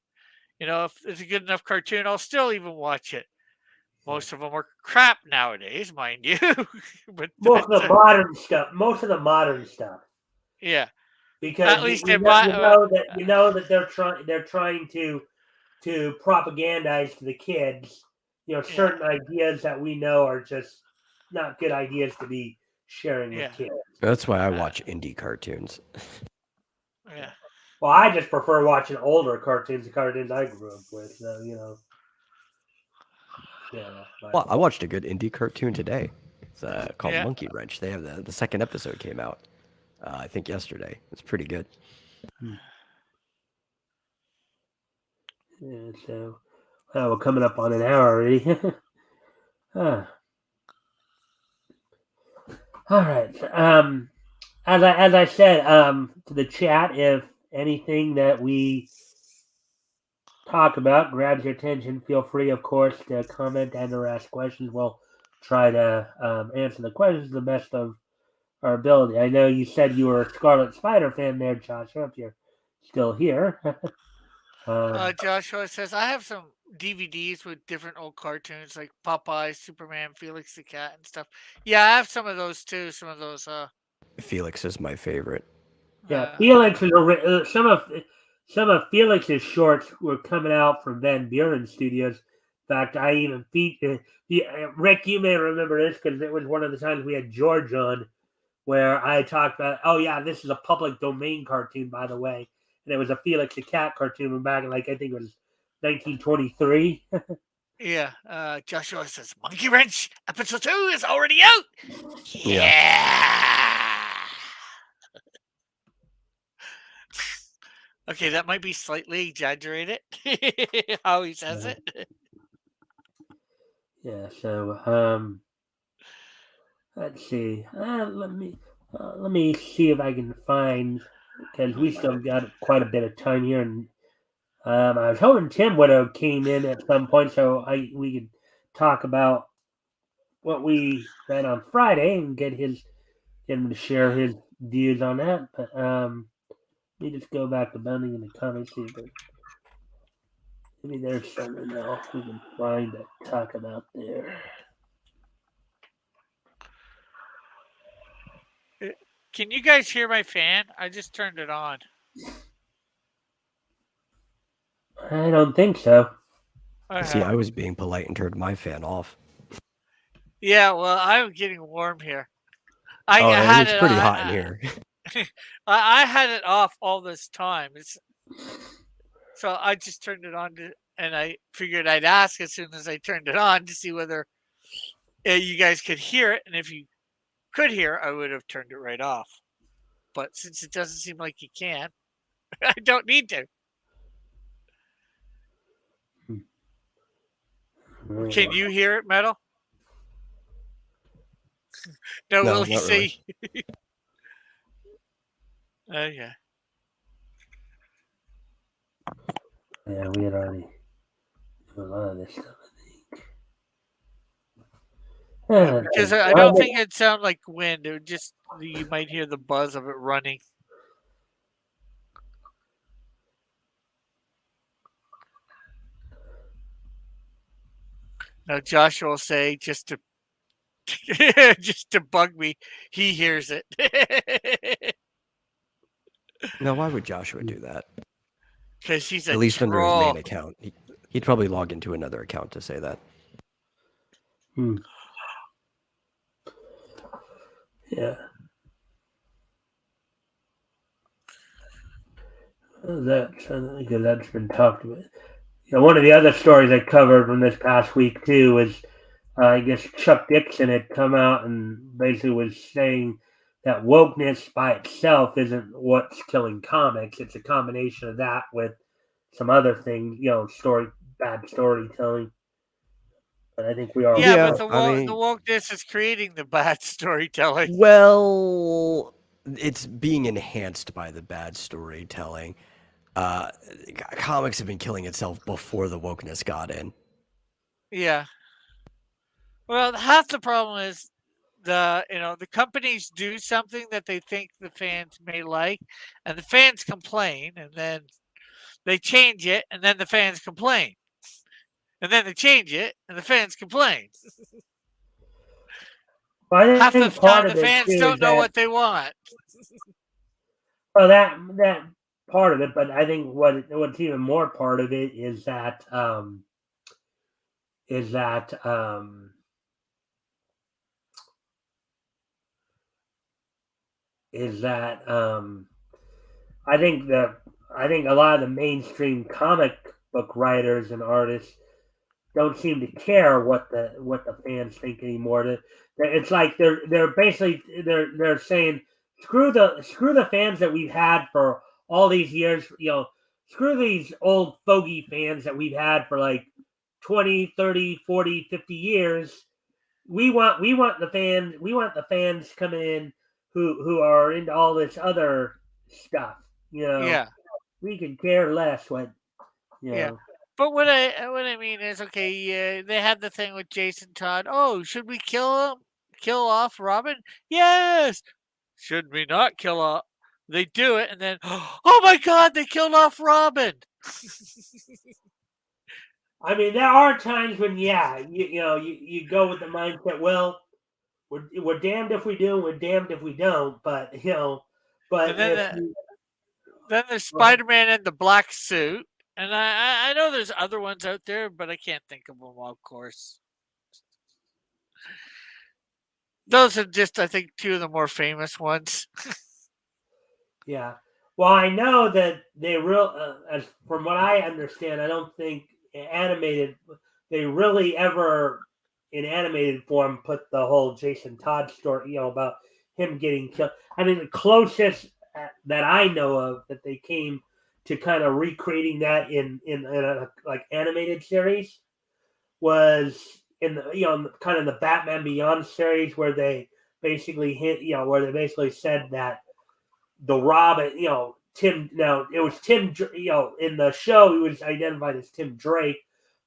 If it's a good enough cartoon, I'll still even watch it. Yeah. Most of them are crap nowadays, mind you. But Most of the modern stuff, yeah, because at least in my you know that they're trying to propagandize to the kids, yeah, certain ideas that we know are just not good ideas to be sharing with yeah, kids. That's why I uh, watch indie cartoons. yeah, Well, I just prefer watching older cartoons, the cartoons I grew up with. So, but Well, I watched a good indie cartoon today. It's called yeah. Monkey Wrench. They have the second episode came out. I think yesterday. It's pretty good. yeah, so we're coming up on an hour already. Huh. All right. As I said to the chat, if anything that we talk about grabs your attention, feel free, of course, to comment and or ask questions. We'll try to answer the questions to the best of our ability. I know you said you were a Scarlet Spider fan there, Joshua, if you're still here. Joshua says, I have some DVDs with different old cartoons like Popeye, Superman, Felix the Cat, and stuff. Yeah, I have some of those too. Some of those. Felix is my favorite. Yeah, Uh, Felix is some of Felix's shorts were coming out from Van Buren Studios. In fact, I even Rick. You may remember this because it was one of the times we had George on, where I talked about. Oh yeah, this is a public domain cartoon, by the way, and it was a Felix the Cat cartoon from back in I think it was 1923. yeah. Joshua says, Monkey Wrench episode 2 is already out. Yeah. Yeah. Okay, that might be slightly exaggerated how he says it. Yeah. So let's see. Let me see if I can find because we still got quite a bit of time here, and I was hoping Tim would have came in at some point so we could talk about what we read on Friday and get him to share his views on that. But let me just go back to Bounding in the comments see if maybe there's something else we can find to talk about there. Can you guys hear my fan? I just turned it on. I don't think so. See, I was being polite and turned my fan off. Yeah, well, I'm getting warm here. I Oh, and had it's it. pretty hot in here. I had it off all this time. So I just turned it on, and I figured I'd ask as soon as I turned it on to see whether you guys could hear it, and if you could hear, I would have turned it right off. But since it doesn't seem like you can, I don't need to. Can you hear it, Metal? No, No, will you not really. see? Okay. Yeah, we had already done a lot of this stuff. Because I don't think it'd sound like wind. It would just you might hear the buzz of it running. Now Joshua will say just to just to bug me, he hears it. Now, why would Joshua do that? Because he's a At least under his troll. main account. He'd probably log into another account to say that. Yeah. Because that's been talked about. One of the other stories I covered from this past week too was, I guess Chuck Dixon had come out and basically was saying that wokeness by itself isn't what's killing comics. It's a combination of that with some other things, bad storytelling. But I think we are. Yeah, but the wokeness is creating the bad storytelling. Well, it's being enhanced by the bad storytelling. Comics have been killing itself before the wokeness got in. Yeah. Well, half the problem is the companies do something that they think the fans may like, and the fans complain, and then they change it, and then the fans complain, and then they change it, and the fans complain. Well, Half the time, the fans don't know what they want. Well, that part of it, but I think what's even more part of it is that is that I think a lot of the mainstream comic book writers and artists don't seem to care what the fans think anymore. It's like they're basically they're saying screw the fans that we've had for all these years. Screw these old fogey fans that we've had for like 20, 30, 40, 50 years. We want the fans coming in who are into all this other stuff. Yeah. We could care less what. Yeah. But what I mean is, okay, yeah, they had the thing with Jason Todd. Oh, should we kill him? Kill off Robin? Yes. Should we not kill off? They do it, and then, oh my God, they killed off Robin. I mean, there are times when, yeah, you go with the mindset, well, we're damned if we do, we're damned if we don't. But And but then if the, you, then there's well, Spider-Man in the black suit, and I know there's other ones out there, but I can't think of them all, of course. Those are just, I think, two of the more famous ones. yeah, well, I know that as from what I understand, I don't think animated they really ever in animated form put the whole Jason Todd story, about him getting killed. I mean, the closest that I know of that they came to kind of recreating that in a like animated series was in the kind of the Batman Beyond series where they basically where they basically said that the Robin, Tim. Now it was Tim. In the show he was identified as Tim Drake,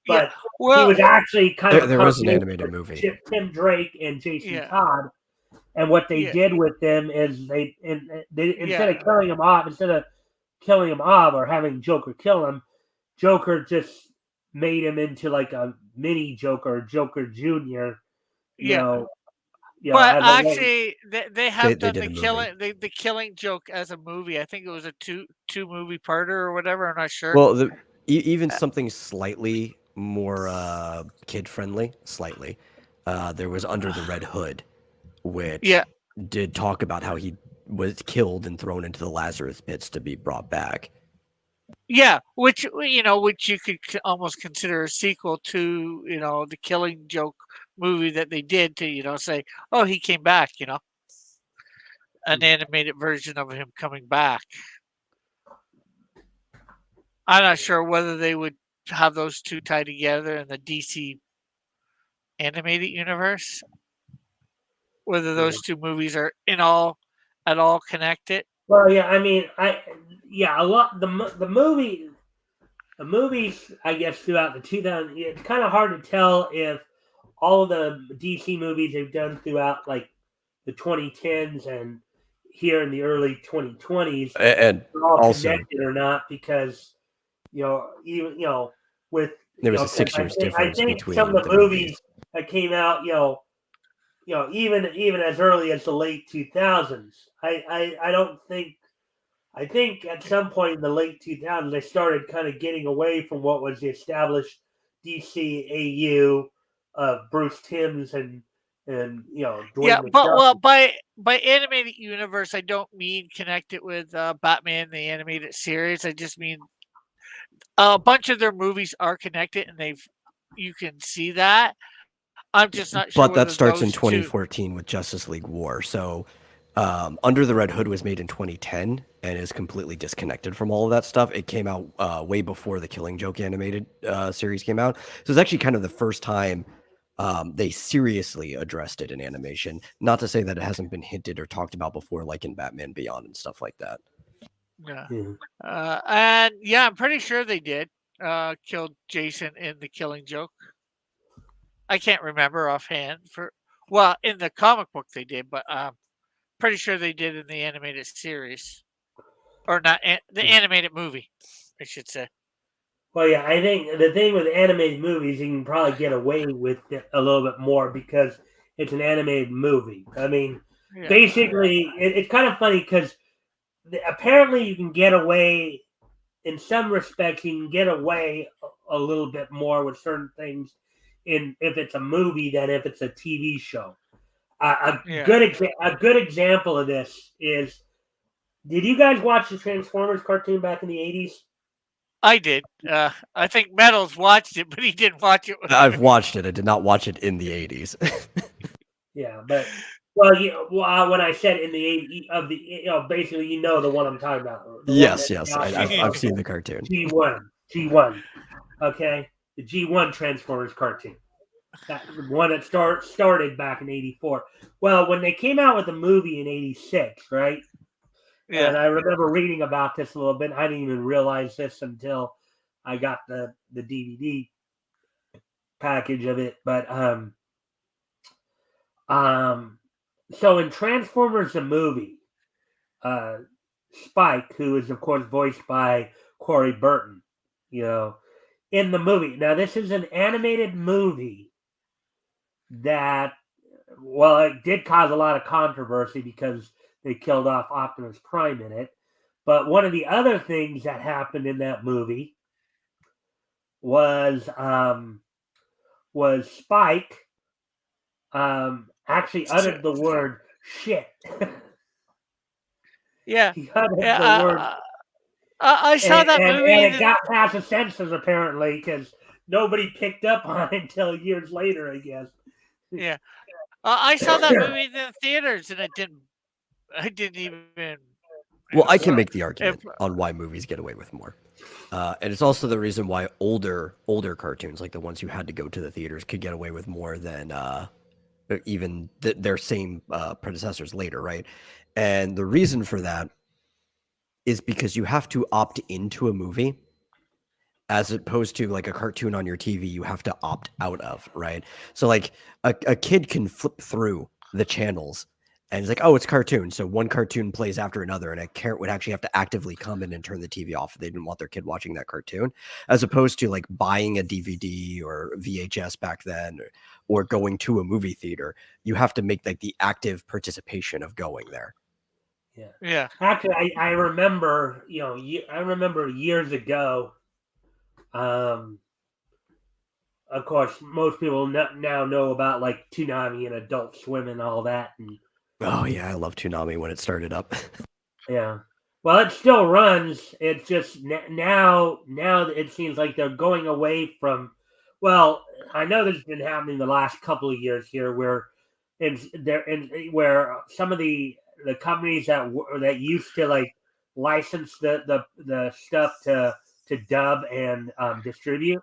Yeah. but he Well, was actually kind of a There was an combination animated of movie. Tim Drake and Jason yeah. Todd. And what they Yeah. did with them is they instead Yeah. of killing him off or having Joker kill him, Joker just made him into like a mini Joker, Joker Junior. You Yeah. know, But as a way. actually, they have They done did the a movie. killing joke as a movie. I think it was a two movie parter or whatever. I'm not sure. Well, even something slightly more kid friendly, slightly. There was Under the Red Hood, Yeah. which did talk about how he was killed and thrown into the Lazarus pits to be brought back. Yeah, which you could almost consider a sequel to the Killing Joke movie that they did to say, oh, he came back, an animated version of him coming back. I'm not sure whether they would have those two tied together in the DC animated universe, whether Yeah. those two movies are at all connected. Well, yeah. I mean, a lot the movies. I guess throughout the 2000, it's kind of hard to tell if all of the DC movies they've done throughout like the 2010s and here in the early 2020s And are all also, connected or not because even with there was a 'cause 6 years I difference think some between of the the movies movies. that came out even as early as the late 2000s. I don't think I think at some point in the late 2000s they started kind of getting away from what was the established DCAU of Bruce Timms and Yeah, Dwayne but well, McDuffie. by animated universe, I don't mean connected with Batman the animated series. I just mean a bunch of their movies are connected, and you can see that. I'm just not sure But that whether starts in those two. 2014 with Justice League War. So, Under the Red Hood was made in 2010 and is completely disconnected from all of that stuff. It came out way before the Killing Joke animated series came out. So it's actually kind of the first time they seriously addressed it in animation. Not to say that it hasn't been hinted or talked about before, like in Batman Beyond and stuff like that. Yeah, Yeah. and yeah, I'm pretty sure they did kill Jason in the Killing Joke. I can't remember offhand. In the comic book they did, but pretty sure they did in the animated series, or not the animated movie, I should say. Well, yeah, I think the thing with animated movies, you can probably get away with it a little bit more because it's an animated movie. I mean, Yeah, basically, it's kind of funny because apparently you can get away in some respects. You can get away a little bit more with certain things in if it's a movie than if it's a TV show. yeah. A good example of this is: did you guys watch the Transformers cartoon back in the 80s? I did. I think Meadows watched it, but he didn't watch it with I've me. watched it. I did not watch it in the 80s. Yeah, but well, when I said in the 80s of the basically the one I'm talking about, the one Yes, that yes. I've okay, seen the cartoon. G1, okay, the G1 Transformers cartoon, that one that started back in '84. Well, when they came out with the movie in '86, right? Yeah, And I remember reading about this a little bit. I didn't even realize this until I got the DVD package of it, but um, so in Transformers the movie, uh, Spike, who is of course voiced by Corey Burton, you know, in the movie. Now this is an animated movie that, well, it did cause a lot of controversy because they killed off Optimus Prime in it. But one of the other things that happened in that movie was Spike actually uttered the word shit. Yeah. He uttered Yeah. the word, I saw that and movie. it got past the censors apparently because nobody picked up on it until years later, I guess. Yeah. I saw that movie in the theaters, and I didn't even. Well, I can So make the if argument on why movies get away with more. And it's also the reason why older cartoons, like the ones you had to go to the theaters, could get away with more than even their same predecessors later, right? And the reason for that is because you have to opt into a movie as opposed to like a cartoon on your TV you have to opt out of, right? So like a kid can flip through the channels and it's like, oh, it's cartoon. So one cartoon plays after another, and a parent would actually have to actively come in and turn the TV off if they didn't want their kid watching that cartoon, as opposed to like buying a DVD or VHS back then, or going to a movie theater. You have to make like the active participation of going there. Yeah. yeah. Actually, I remember, I remember years ago. Of course, most people now know about like Toonami and Adult Swim and all that, and Oh yeah, I love Toonami when it started up. yeah. Well, it still runs. It's just now it seems like they're going away from. Well, I know this has been happening the last couple of years here, where where some of the companies that used to like license the stuff to dub and distribute.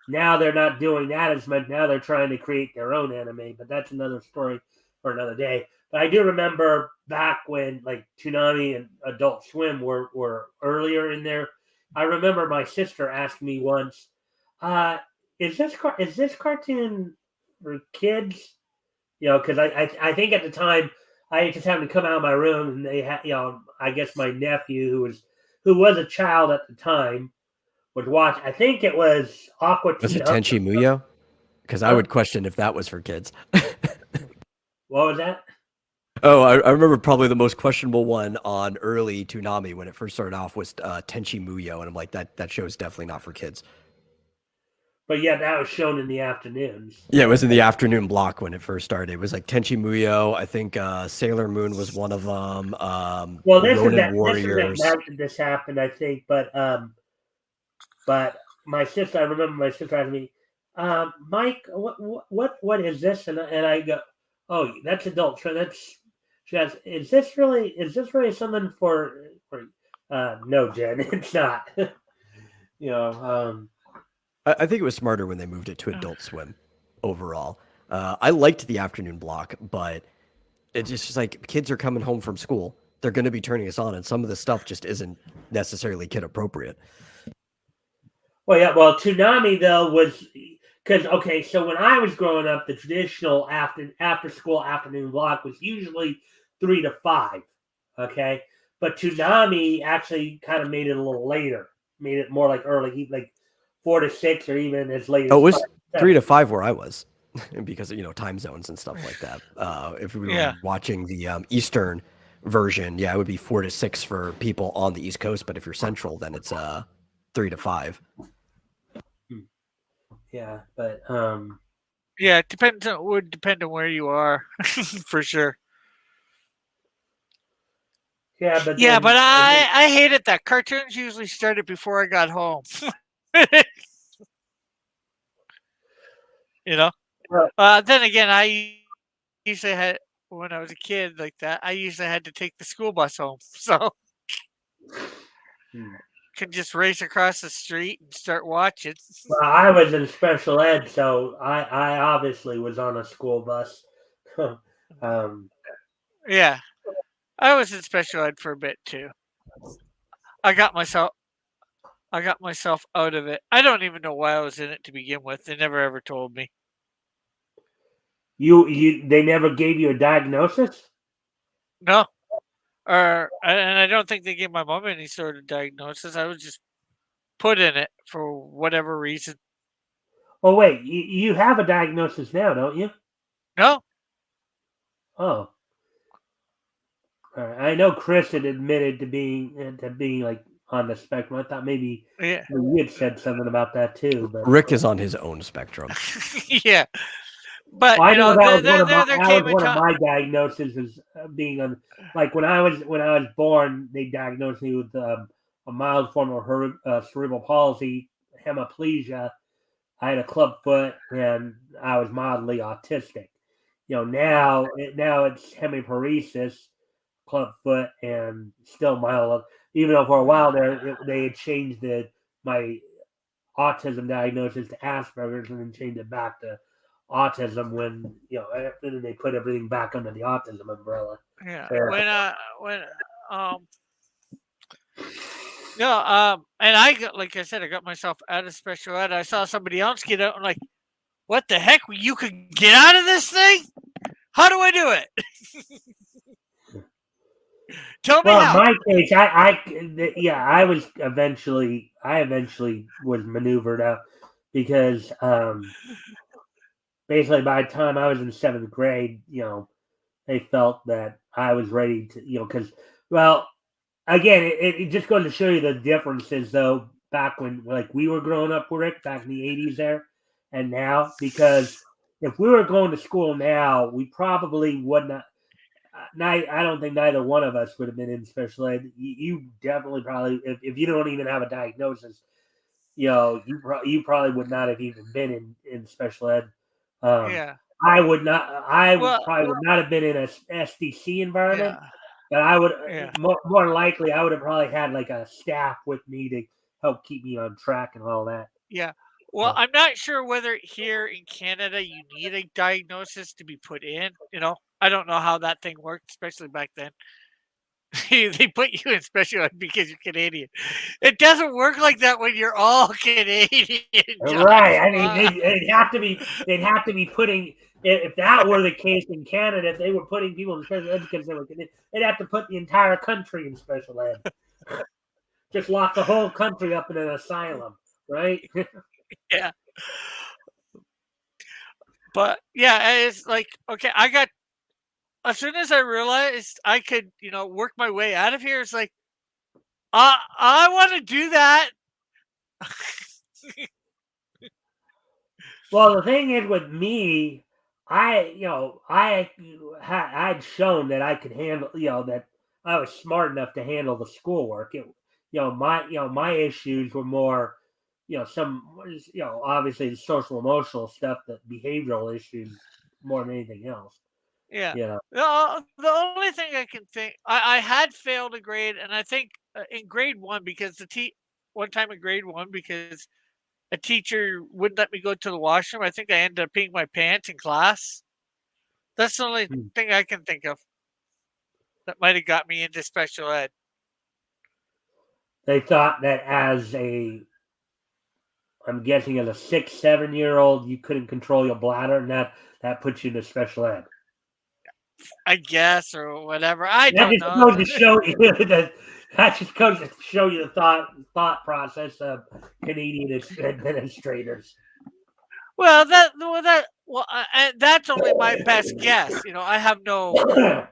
Now they're not doing that as much. Now they're trying to create their own anime, but that's another story for another day. But I do remember back when like Toonami and Adult Swim were earlier in there. I remember my sister asked me once, uh, is this cartoon for kids?" Because I think at the time I just happened to come out of my room and they had, I guess my nephew who was a child at the time would watch. I think it was Aqua Was Teen it Hunger. Tenchi Muyo? Because I would question if that was for kids. What was that? Oh, I remember probably the most questionable one on early Toonami when it first started off was Tenchi Muyo, and I'm like, that show is definitely not for kids. But yeah, that was shown in the afternoons. Yeah, it was in the afternoon block when it first started. It was like Tenchi Muyo. I think Sailor Moon was one of them. Well, Ronin this is at Warriors. night that this happened, I think. But my sister, I remember my sister asked me, Mike, what is this? And I go, oh, that's adult. So she goes, is this really something for no, Jen, it's not. you know, um, I think it was smarter when they moved it to Adult Swim overall. I liked the afternoon block, but it's just like kids are coming home from school. They're going to be turning us on, and some of the stuff just isn't necessarily kid appropriate. Well, yeah. Well, Toonami though was because okay. So when I was growing up, the traditional after school afternoon block was usually 3 to 5. Okay, but Toonami actually kind of made it a little later, made it more like early, like 4 to 6, or even as late Oh, as it was 5 to 7. 3 to 5 where I was, because of time zones and stuff like that. If we were Yeah. watching the Eastern version, yeah, it would be 4 to 6 for people on the East Coast. But if you're Central, then it's 3 to 5. Yeah, but Yeah. Would depend on where you are, for sure. yeah, but Yeah, but then I hated that. Cartoons usually started before I got home. you know. well, Then again, I usually had when I was a kid like that. I usually had to take the school bus home, so hmm. could just race across the street and start watching. Well, I was in special ed, so I obviously was on a school bus. um, Yeah, I was in special ed for a bit too. I got myself I got myself out of it. I don't even know why I was in it to begin with. They never ever told me. They never gave you a diagnosis? No, and I don't think they gave my mom any sort of diagnosis. I was just put in it for whatever reason. Oh wait, you have a diagnosis now, don't you? No, Oh, all right. I know Chris had admitted to being like on the spectrum. I thought maybe yeah, you had said something about that too, but Rick is on his own spectrum. yeah. But well, I know there that was came a one of time. my diagnoses is being on like when I was born, they diagnosed me with a mild form of cerebral palsy, hemiplegia. I had a club foot, and I was mildly autistic. Now it's hemiparesis, club foot, and still mild. Even though for a while there they had changed my autism diagnosis to Asperger's, and then changed it back to autism and then they put everything back under the autism umbrella. Yeah, Yeah. when um no and I got, like I said, I got myself out of special ed. I saw somebody else get out. I'm like, what the heck? You could get out of this thing? How do I do it? Tell me Well, in how. my case, I eventually was maneuvered out because basically by the time I was in seventh grade, they felt that I was ready to, because, well, again, it just goes to show you the differences, though, back when, like, we were growing up, Rick, back in the 80s there, and now, because if we were going to school now, we probably would not. I don't think neither one of us would have been in special ed. You definitely probably, if you don't even have a diagnosis, you probably would not have even been in special ed. Um, Yeah. I would not. I Well, probably would not have been in a SDC environment, yeah. but I would Yeah. more likely I would have probably had like a staff with me to help keep me on track and all that. Yeah. Well, I'm not sure whether here in Canada you need a diagnosis to be put in. I don't know how that thing worked, especially back then. They put you in special ed because you're Canadian. It doesn't work like that when you're all Canadian, Right. I mean, Joshua. they'd have to be putting. If that were the case in Canada, if they were putting people in special ed because they'd have to put the entire country in special ed. Just lock the whole country up in an asylum, right? Yeah. But yeah, it's like, okay, as soon as I realized I could, work my way out of here, it's like, I want to do that. Well, the thing is with me, I'd shown that I could handle, that I was smart enough to handle the schoolwork. My issues were more, obviously the social emotional stuff, the behavioral issues more than anything else. Yeah. You know, The only thing I can think, I had failed a grade, and I think in grade one, because one time in grade one, because a teacher wouldn't let me go to the washroom. I think I ended up peeing my pants in class. That's the only Hmm. thing I can think of that might have got me into special ed. They thought that I'm guessing as a 6, 7 year old, you couldn't control your bladder, and that puts you into special ed. I guess, or whatever. I That don't just know. goes to show you that just goes to show you the thought process of Canadian administrators. That's only my best guess. I have no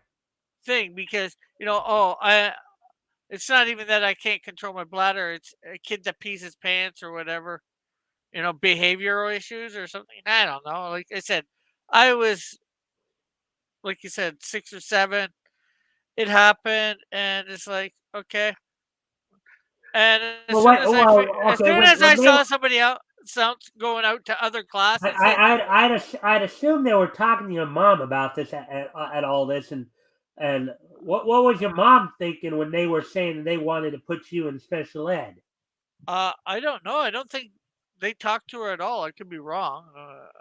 thing because it's not even that I can't control my bladder. It's a kid that pees his pants or whatever. Behavioral issues or something. I don't know. Like I said, I was, like you said, 6 or 7. It happened, and it's like, okay. And Well, what? Well, as okay. soon When as I when they, saw somebody else going out to other I, classes, I'd assume they were talking to your mom about this at all this, and what was your mom thinking when they were saying they wanted to put you in special ed? I don't know. I don't think they talked to her at all. I could be wrong.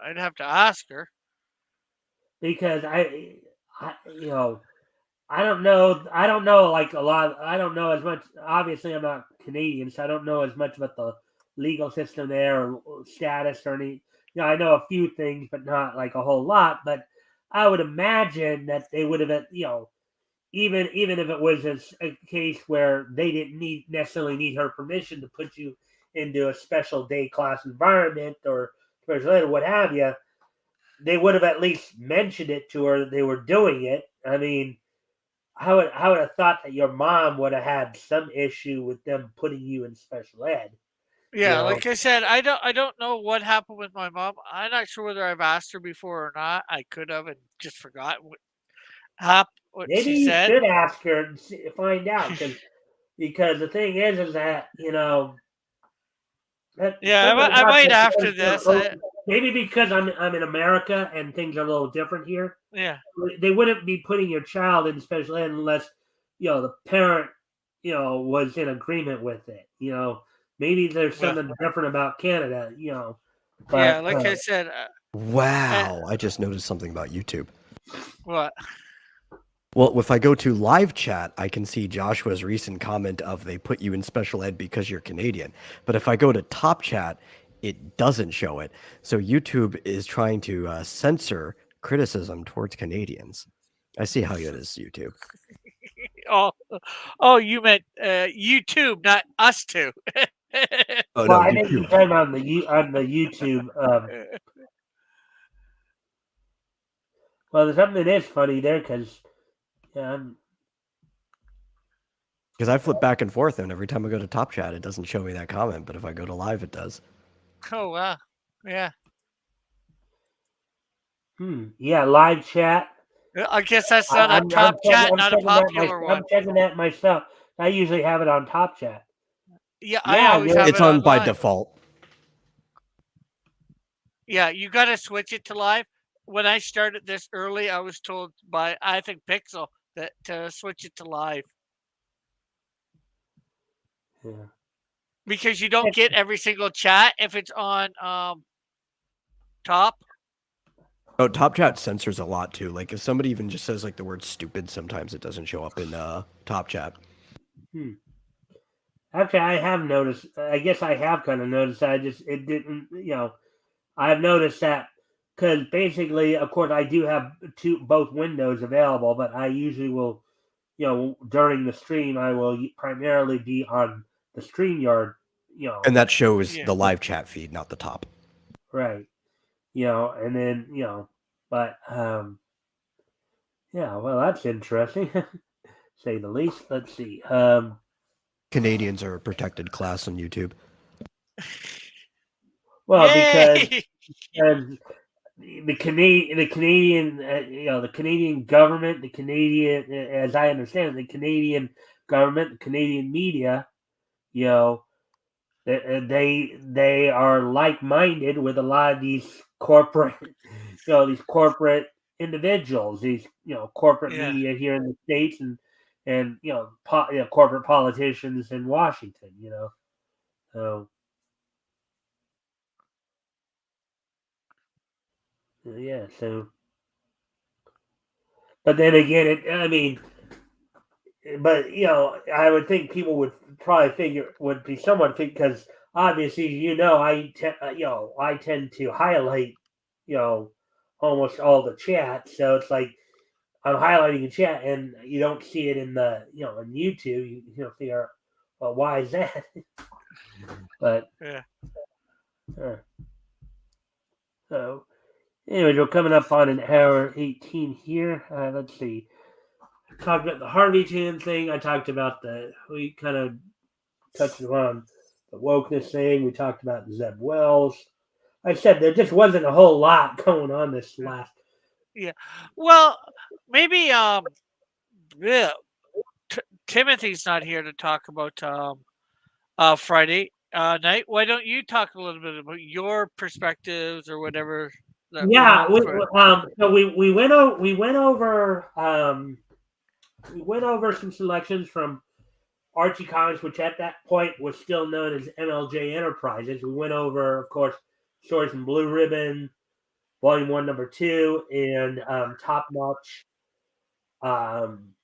I'd have to ask her. Because I don't know. I don't know like a lot. I don't know as much. Obviously, I'm not Canadian, so I don't know as much about the legal system there or status or any. I know a few things, but not like a whole lot. But I would imagine that they would have, even if it was a case where they didn't necessarily need her permission to put you into a special day class environment or special ed or what have you, they would have at least mentioned it to her that they were doing it. I mean, I would have thought that your mom would have had some issue with them putting you in special ed. Yeah, like I said, I don't know what happened with my mom. I'm not sure whether I've asked her before or not. I could have and just forgot what Maybe she you said. should ask her and find out because the thing is that that Yeah, some of the I might concepts after this. maybe because I'm in America and things are a little different here. Yeah, They wouldn't be putting your child in special ed unless the parent was in agreement with it. Maybe there's well, something different about Canada. yeah, But like I said, Wow, I just noticed something about YouTube. what? Well, if I go to live chat, I can see Joshua's recent comment of they put you in special ed because you're Canadian. But if I go to top chat, it doesn't show it. So YouTube is trying to censor criticism towards Canadians. I see how it is, YouTube. Oh, oh, you meant YouTube, not us two. Oh well, no, I think you're YouTube. talking on the YouTube. Well, there's something that is funny there because Because I flip back and forth, and every time I go to top chat, it doesn't show me that comment. But if I go to live, it does. Oh wow, yeah. Yeah, live chat. I guess that's not a top chat, not a popular one. I'm checking that myself. I usually have it on top chat. Yeah, I Yeah, always have It's it on by online. default. Yeah, you got to switch it to live. When I started this early, I was told by I think Pixel that to switch it to live yeah. because you don't get every single chat if it's on top. Oh, top chat censors a lot too. Like if somebody even just says like the word stupid, sometimes it doesn't show up in top chat. Actually, I have noticed. I guess I have kind of noticed. It didn't. I've noticed that because basically, of course, I do have both windows available, but I usually will, during the stream, I will primarily be on the StreamYard. And that shows Yeah. the live chat feed, not the top. Right. And then but yeah. Well, that's interesting, say the least. Let's see. Canadians are a protected class on YouTube. Well, because Yay! the Canadian, the Canadian government, as I understand, the Canadian government, the Canadian media, they are like minded with a lot of these corporate, these corporate individuals, these corporate Yeah. media here in the States, and corporate politicians in Washington. So yeah, so. But then again, I mean, but I would think people would probably would be somewhat because obviously I tend to highlight almost all the chat, so it's like I'm highlighting a chat and you don't see it in the on YouTube. Figure out, well, why is that? But Yeah. So anyways, we're coming up on an hour 18 here. Let's see. Talked about the Harvey Chan thing. I talked about we kind of touched on the wokeness thing. We talked about Zeb Wells. I said there just wasn't a whole lot going on this last. Yeah. Well, maybe yeah, Timothy's not here to talk about Friday night. Why don't you talk a little bit about your perspectives or whatever that went Yeah, on for so we went over some selections from Archie Comics, which at that point was still known as MLJ Enterprises. We went over, of course, stories from Blue Ribbon, Volume 1, Number 2, and Top Notch, Volume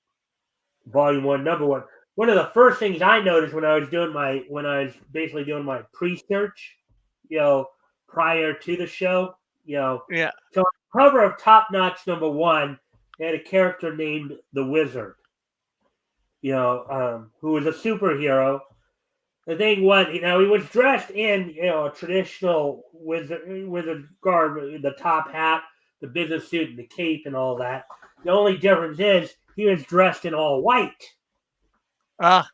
1, Number 1. one of the first things I noticed when I was basically doing my pre-search, you know, prior to the show, you know, Yeah. so on the cover of Top Notch #1, they had a character named the Wizard, who was a superhero. The thing was, he was dressed in, a traditional wizard garb, the top hat, the business suit, and the cape, and all that. The only difference is he was dressed in all white, Ah,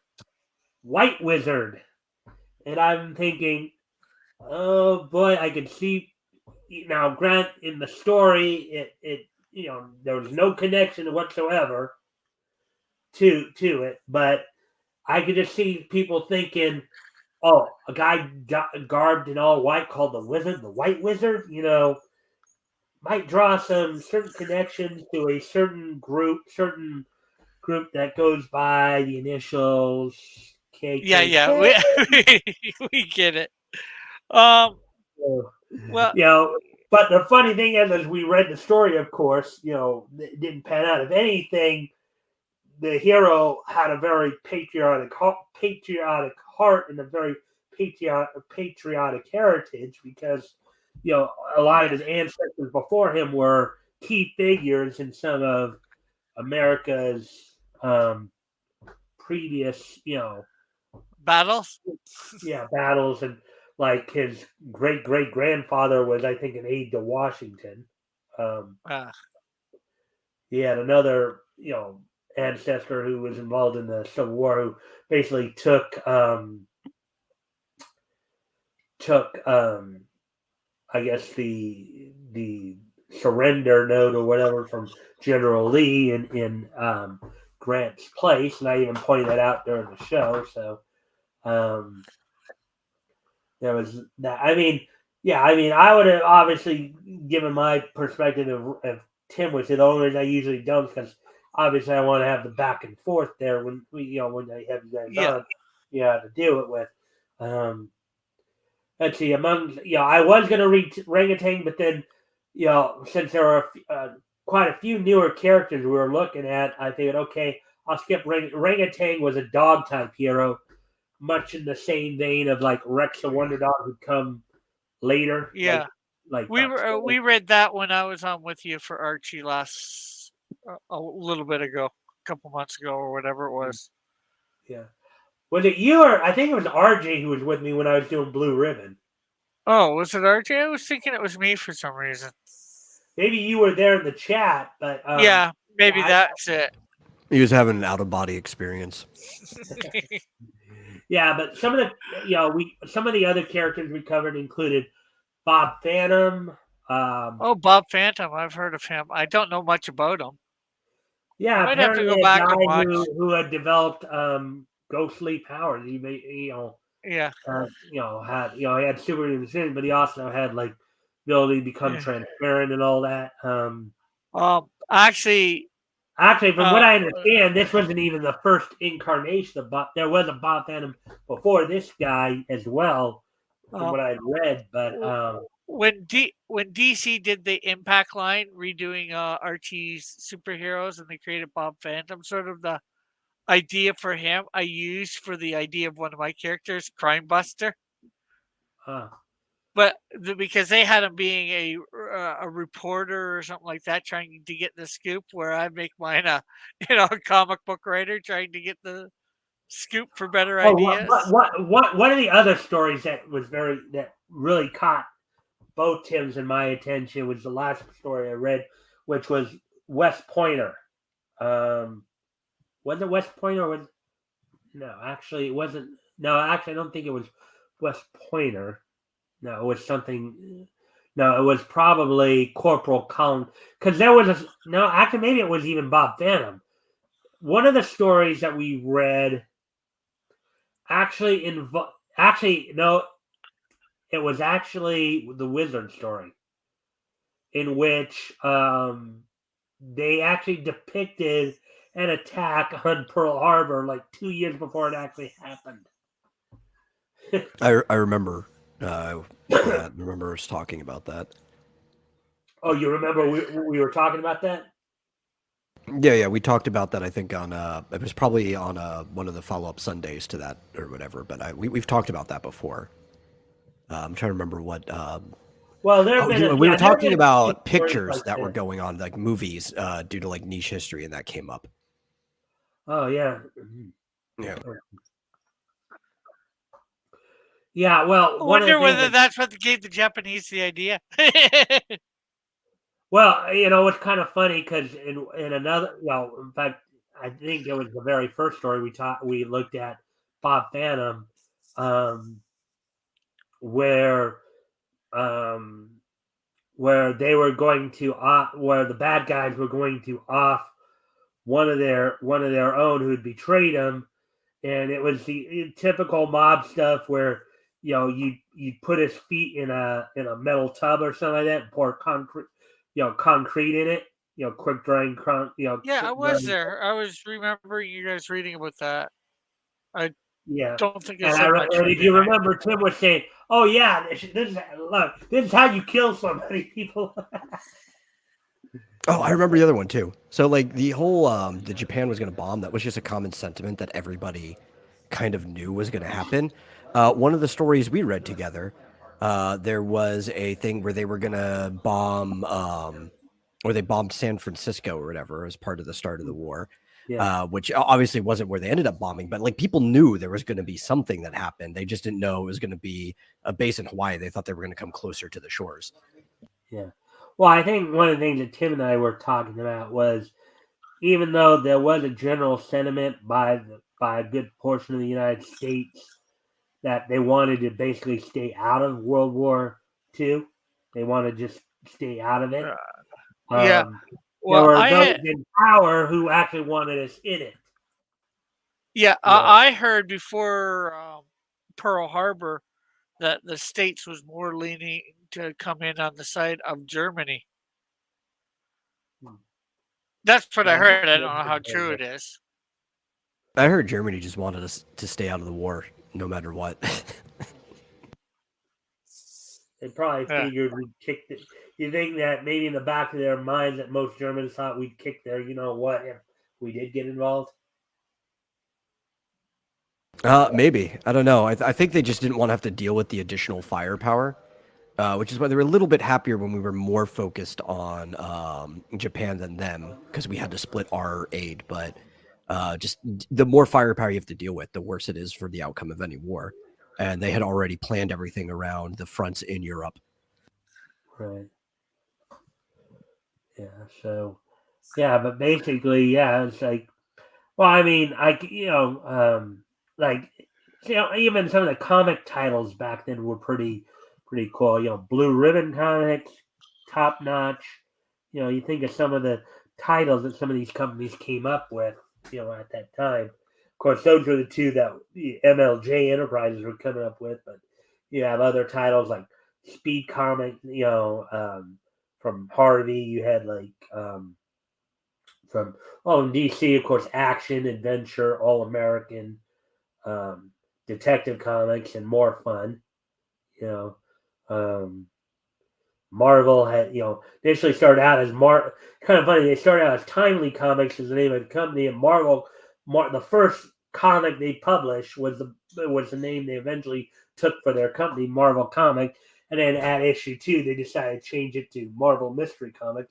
white wizard. And I'm thinking, oh boy, I could see now. Grant, in the story, there was no connection whatsoever to it, but I could just see people thinking, oh, a guy garbed in all white called the Wizard, the White Wizard, might draw some certain connections to a certain group that goes by the initials yeah, yeah. KKK. We get it. Um. So, Well, you know, but the funny thing is, as we read the story, of course, it didn't pan out. If anything, the hero had a very patriotic heart and a very patriotic heritage because a lot of yeah. his ancestors before him were key figures in some of America's previous Battles. battles, and like his great great grandfather was, I think, an aide to Washington. Um, Ah, he had another ancestor who was involved in the Civil War, who basically took I guess the surrender note or whatever from General Lee in Grant's place, and I even pointed that out during the show. So um, there was that. I would have obviously given my perspective of Tim, which is the only reason I usually don't, because obviously I want to have the back and forth there when when I have you guys yeah. on, to do it with. Let's see, I was going to read Orangutan, but then, since there are quite a few newer characters we were looking at, I figured, okay, I'll skip Orangutan. Was a dog type hero, much in the same vein of like Rex the Wonder Dog, who'd come later, Yeah. like We read that when I was on with you for Archie last a little bit ago, a couple months ago or whatever it was. yeah. Was it you, or I think it was RJ who was with me when I was doing Blue Ribbon? Oh, was it Archie? I was thinking it was me for some reason. Maybe you were there in the chat, but Yeah, maybe I, that's it. He was having an out of body experience. yeah. But some of some of the other characters we covered included Bob Phantom. Oh, Bob Phantom. I've heard of him. I don't know much about him. I Yeah, might have to apparently go a back and guy watch. who had developed ghostly powers. He may, Yeah. he had superhuman strength, but he also had like ability to become Yeah. transparent and all that. Actually, Actually, from what uh, I understand, this wasn't even the first incarnation of Bob. There was a Bob Phantom before this guy as well, from what um, I'd read. But when DC did the Impact line, redoing Archie's superheroes, and they created Bob Phantom, sort of the idea for him I used for the idea of one of my characters, Crime Buster. uh, But because they had him being a reporter or something like that, trying to get the scoop, where I make mine a a comic book writer trying to get the scoop for better oh, ideas. one of the other stories that really caught both Tim's and my attention was the last story I read, which was West Pointer. Was it West Pointer? Or was no? Actually, it wasn't. No, actually, I don't think it was West Pointer. No, it was something. No, it was probably Corporal Collins, because there was no. Actually, maybe it was even Bob Phantom. One of the stories that we read actually no, it was actually the Wizard story, in which they actually depicted an attack on Pearl Harbor like 2 years before it actually happened. I remember. I remember us talking about that. Oh, you remember we were talking about that? Yeah, we talked about that. I think on it was probably on one of the follow-up Sundays to that or whatever. But we've talked about that before. I'm trying to remember what. Well, there have Oh, been we were there have talking been a few about stories pictures like that were that. going on, like movies, due to like niche history, and that came up. Oh yeah, Yeah. yeah. Well, I one of the wonder things whether that that's what gave the Japanese the idea. well, it's kind of funny because in another in fact, I think it was the very first story we looked at Bob Phantom, um, where um, where they were going to where the bad guys were going to off one of their own who had betrayed them, and it was the typical mob stuff where you put his feet in a metal tub or something like that and pour concrete in it, quick drying Yeah, I quick was drying. there. I was remembering you guys reading about that. I Yeah. don't think I And said much and right if in you there. remember, Tim was saying, "Oh yeah, this is how you kill somebody." People. Oh, I remember the other one too. So like the whole the Japan was going to bomb, that was just a common sentiment that everybody kind of knew was going to happen. One of the stories we read together, there was a thing where they were going to bomb, or they bombed San Francisco or whatever as part of the start of the war. Yeah. Which obviously wasn't where they ended up bombing, but like people knew there was going to be something that happened. They just didn't know it was going to be a base in Hawaii. They thought they were going to come closer to the shores. Yeah. Well, I think one of the things that Tim and I were talking about was even though there was a general sentiment by a good portion of the United States that they wanted to basically stay out of World War II, they want to just stay out of it. Uh, yeah. Um, there Well, were I those had in power who actually wanted us in it. yeah, Yeah, I heard before Pearl Harbor that the states was more leaning to come in on the side of Germany. That's what I yeah, heard. I don't know how true it is. I heard Germany just wanted us to stay out of the war no matter what. they probably Yeah. figured we'd kick the. You think that maybe in the back of their minds that most Germans thought we'd kick their, what, if we did get involved? Maybe. I don't know. I think they just didn't want to have to deal with the additional firepower, which is why they were a little bit happier when we were more focused on Japan than them because we had to split our aid. But just the more firepower you have to deal with, the worse it is for the outcome of any war. And they had already planned everything around the fronts in Europe. Right. Yeah. So, yeah, but basically, yeah, it's like, well, I mean, like, even some of the comic titles back then were pretty cool. Blue Ribbon Comics, top notch. You think of some of the titles that some of these companies came up with, at that time. Of course, those were the two that the MLJ Enterprises were coming up with, but you have other titles like Speed Comic, from Harvey. You had like, from in DC, of course, action, adventure, all American, um, detective comics, and more fun. You know, um, Marvel had, initially started out as Kind of funny. They started out as Timely Comics as the name of the company, and the first comic they published was the name they eventually took for their company, Marvel Comic. And then at issue 2, they decided to change it to Marvel Mystery Comics.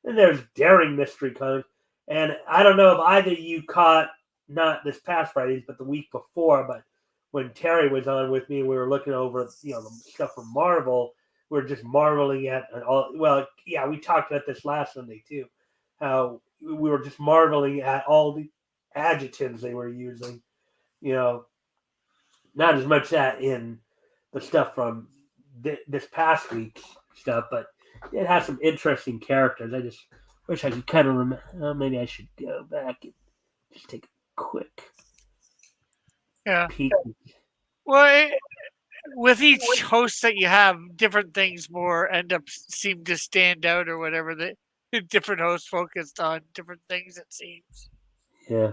And there's Daring Mystery Comics. And I don't know if either of you caught, not this past Fridays, but the week before, but when Terry was on with me, we were looking over, the stuff from Marvel. We're just marveling at all. Well, yeah, we talked about this last Sunday too. How we were just marveling at all the adjectives they were using. You know, not as much that in the stuff from this past week's stuff, but it has some interesting characters. I just wish I could kind of remember. Maybe I should go back and just take a quick Yeah. peek. Well, with each host that you have, different things more end up seem to stand out or whatever. The different hosts focused on different things. It seems. Yeah.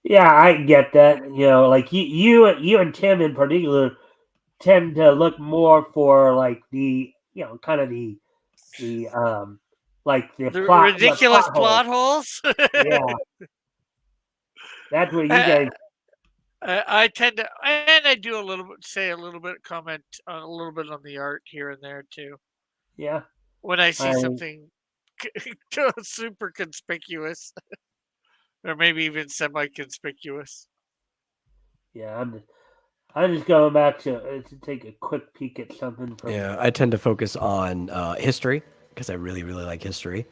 Yeah, I get that. Like you and Tim in particular tend to look more for like the kind of the like the The plot ridiculous hole. plot holes. Yeah, that's what you I, guys. I tend to, and I do a little bit, say a little bit, comment a little bit on the art here and there too. Yeah, When I see I something super conspicuous, or maybe even semi-conspicuous. yeah. I'm just going back to take a quick peek at something from. Yeah, I tend to focus on history because I really, really like history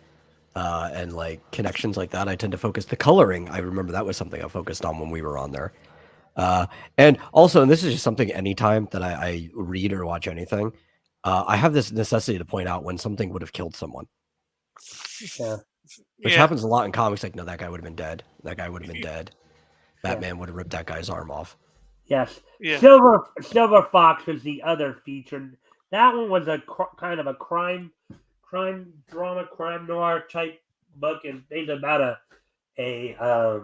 and like connections like that. I tend to focus the coloring. I remember that was something I focused on when we were on there. And also, and this is just something anytime that I read or watch anything, I have this necessity to point out when something would have killed someone, Yeah, which Yeah, happens a lot in comics. Like, no, that guy would have been dead. That guy would have been dead. yeah. Batman would have ripped that guy's arm off. Yes, yeah. Silver Fox was the other feature. That one was a kind of a crime drama, crime noir type book, and basically a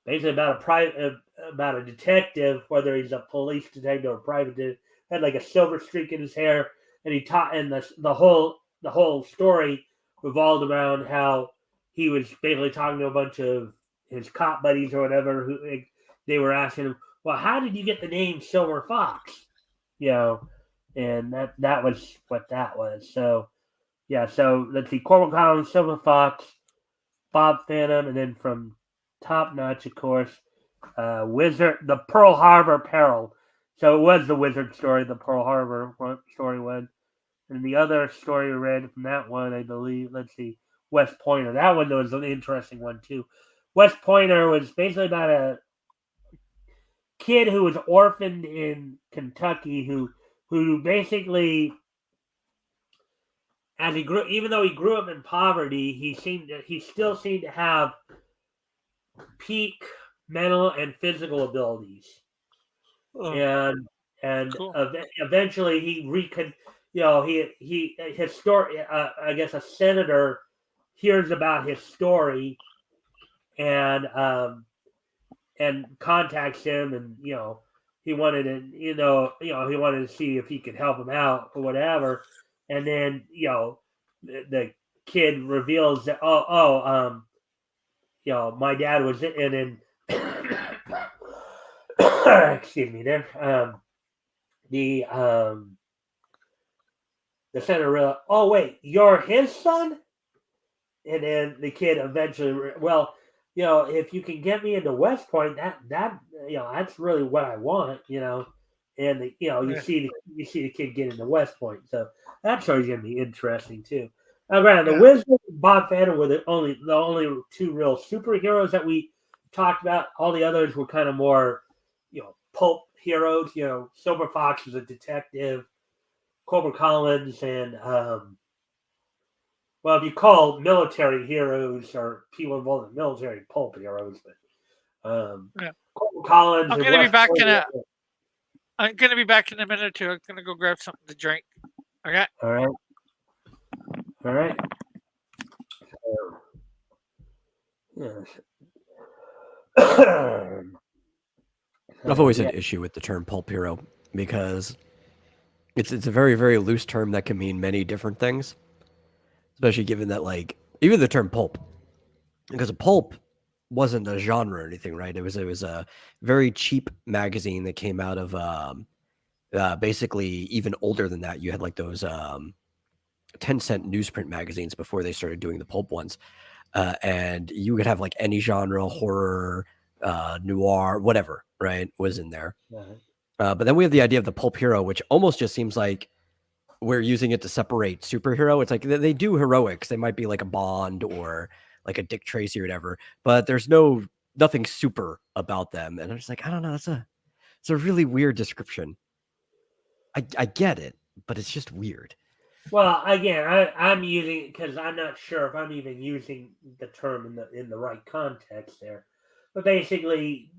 basically about a private about a detective, whether he's a police detective or private detective, had like a silver streak in his hair, and he taught, and the whole story revolved around how he was basically talking to a bunch of his cop buddies or whatever, who they were asking him, "Well, how did you get the name Silver Fox?" You know, and that was what that was. So yeah, so let's see, Corporal Collins, Silver Fox, Bob Phantom, and then from Top Notch, of course, Wizard, the Pearl Harbor Peril. So it was the Wizard story, the Pearl Harbor story one. And the other story we read from that one, I believe, let's see, West Pointer. That one was an interesting one, too. West Pointer was basically about a kid who was orphaned in Kentucky who basically, as he grew, even though he grew up in poverty, he still seemed to have peak mental and physical abilities, Oh, and cool. eventually he recon, he his story. I guess a senator hears about his story and contacts him, and he wanted to he wanted to see if he could help him out or whatever, and then the kid reveals that my dad was in excuse me there. The the senator realized, oh wait, you're his son? And then the kid eventually, well, if you can get me into West Point, that that's really what I want. And Yeah, you see the kid get into West Point, so that show's gonna be interesting too. Now, granted, the yeah, Wizard and Bob Phantom were the only two real superheroes that we talked about. All the others were kind of more, pulp heroes. Silver Fox was a detective. Corporal Collins and well, if you call military heroes or people involved in the military pulp heroes, but yeah. Corporal Collins I'm and gonna be West back Point. in a. I'm gonna be back in a minute or two. I'm gonna go grab something to drink. Okay. All right, all right. Yes. I've always Yeah, had issue with the term pulp hero because it's a very, very loose term that can mean many different things, especially given that like even the term pulp, because a pulp wasn't a genre or anything, right? It was a very cheap magazine that came out of basically even older than that. You had like those 10-cent newsprint magazines before they started doing the pulp ones, and you could have like any genre, horror, noir, whatever, right, was in there. right. But then we have the idea of the pulp hero, which almost just seems like we're using it to separate superhero. It's like they do heroics. They might be like a Bond or like a Dick Tracy or whatever, but there's nothing super about them. And I'm just like, I don't know. It's a really weird description. I get it, but it's just weird. Well, again, I'm using it because I'm not sure if I'm even using the term in the right context there. But basically,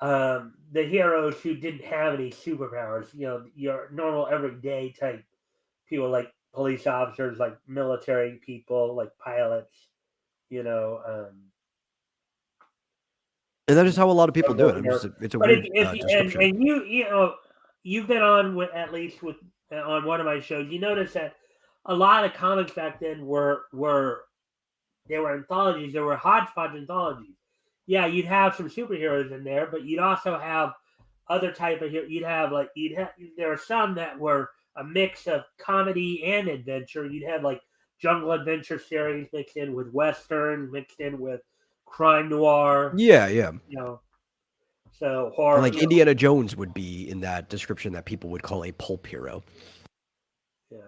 the heroes who didn't have any superpowers, your normal everyday type people like police officers, like military people, like pilots, you know. And that is how a lot of people do it. You know. It's a But weird if description. you've been on with at least with on one of my shows, you notice that a lot of comics back then were they were anthologies. They were hodgepodge anthologies. Yeah, you'd have some superheroes in there, but you'd also have other type of you'd have like you'd have there are some that were a mix of comedy and adventure. You'd have like jungle adventure series mixed in with western, mixed in with crime noir. Yeah, yeah. You know, so horror. Like Indiana Jones would be in that description that people would call a pulp hero. Yeah.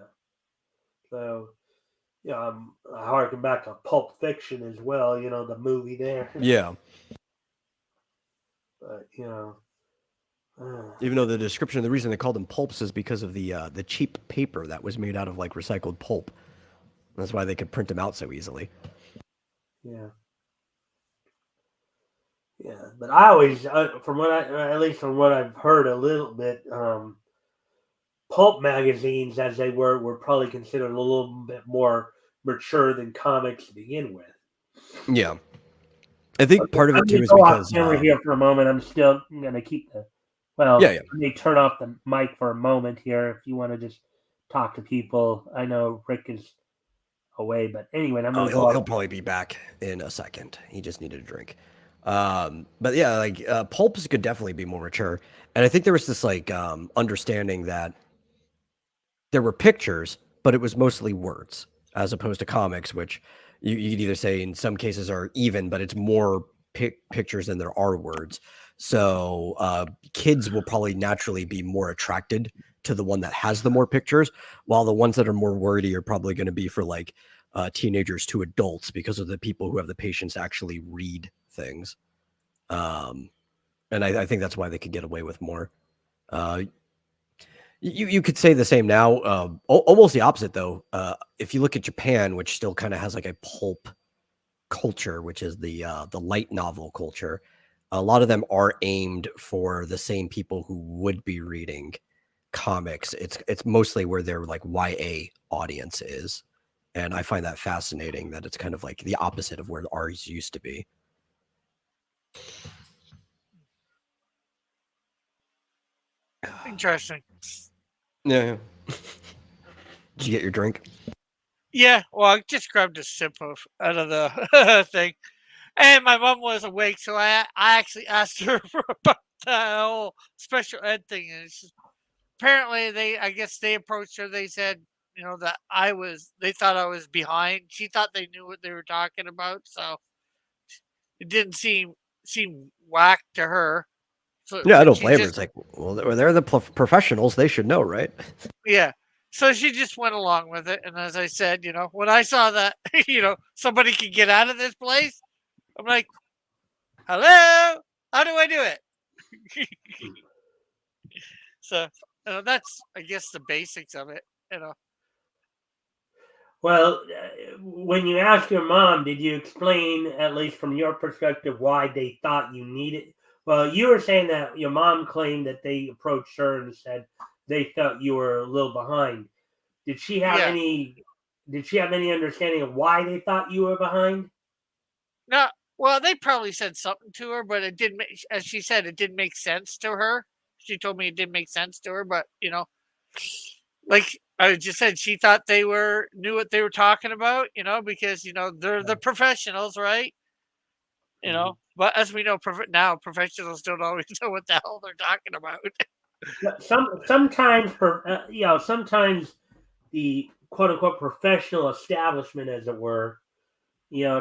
So I harken back to Pulp Fiction as well. You know, the movie there. Yeah. But Even though the description, the reason they called them pulps is because of the cheap paper that was made out of like recycled pulp. That's why they could print them out so easily. yeah. Yeah, but I always, from what at least from what I've heard a little bit, pulp magazines, as they were probably considered a little bit more mature than comics to begin with. Yeah. I think part of I'm it going too to is go off because camera here for a moment. I'm still going to keep the. Well, yeah, yeah. let me turn off the mic for a moment here. If you want to just talk to people, I know Rick is away, but anyway, I'm going to go he'll off. probably be back in a second. He just needed a drink. But yeah, like pulps could definitely be more mature, and I think there was this like understanding that there were pictures, but it was mostly words as opposed to comics, which you could either say in some cases are even, but it's more pictures than there are words. So kids will probably naturally be more attracted to the one that has the more pictures, while the ones that are more wordy are probably going to be for like teenagers to adults because of the people who have the patience to actually read things. And I think that's why they could get away with more. You could say the same now. Almost the opposite, though. If you look at Japan, which still kind of has like a pulp culture, which is the light novel culture, a lot of them are aimed for the same people who would be reading comics. It's mostly where their like YA audience is, and I find that fascinating. That it's kind of like the opposite of where ours used to be. Interesting. Yeah. Did you get your drink? Yeah, well, I just grabbed a sip of out of the thing, and my mom was awake, so I actually asked her about the whole special ed thing, and apparently I guess they approached her. They said, that they thought I was behind. She thought they knew what they were talking about, so it didn't seem whack to her. So, Yeah, I but don't she blame her. just It's like, well, they're the professionals. They should know, right? yeah. So she just went along with it, and as I said, when I saw that, somebody could get out of this place, I'm like, hello, how do I do it? So that's, I guess, the basics of it. Well, when you asked your mom, did you explain, at least from your perspective, why they thought you needed? Well, you were saying that your mom claimed that they approached her and said they felt you were a little behind. Did she have Yeah. any? Did she have any understanding of why they thought you were behind? No, well, they probably said something to her, but it didn't. As she said, it didn't make sense to her. She told me it didn't make sense to her, but like I just said, she thought they knew what they were talking about. Because they're the professionals, right? But as we know, now professionals don't always know what the hell they're talking about. Sometimes, sometimes the quote unquote professional establishment, as it were,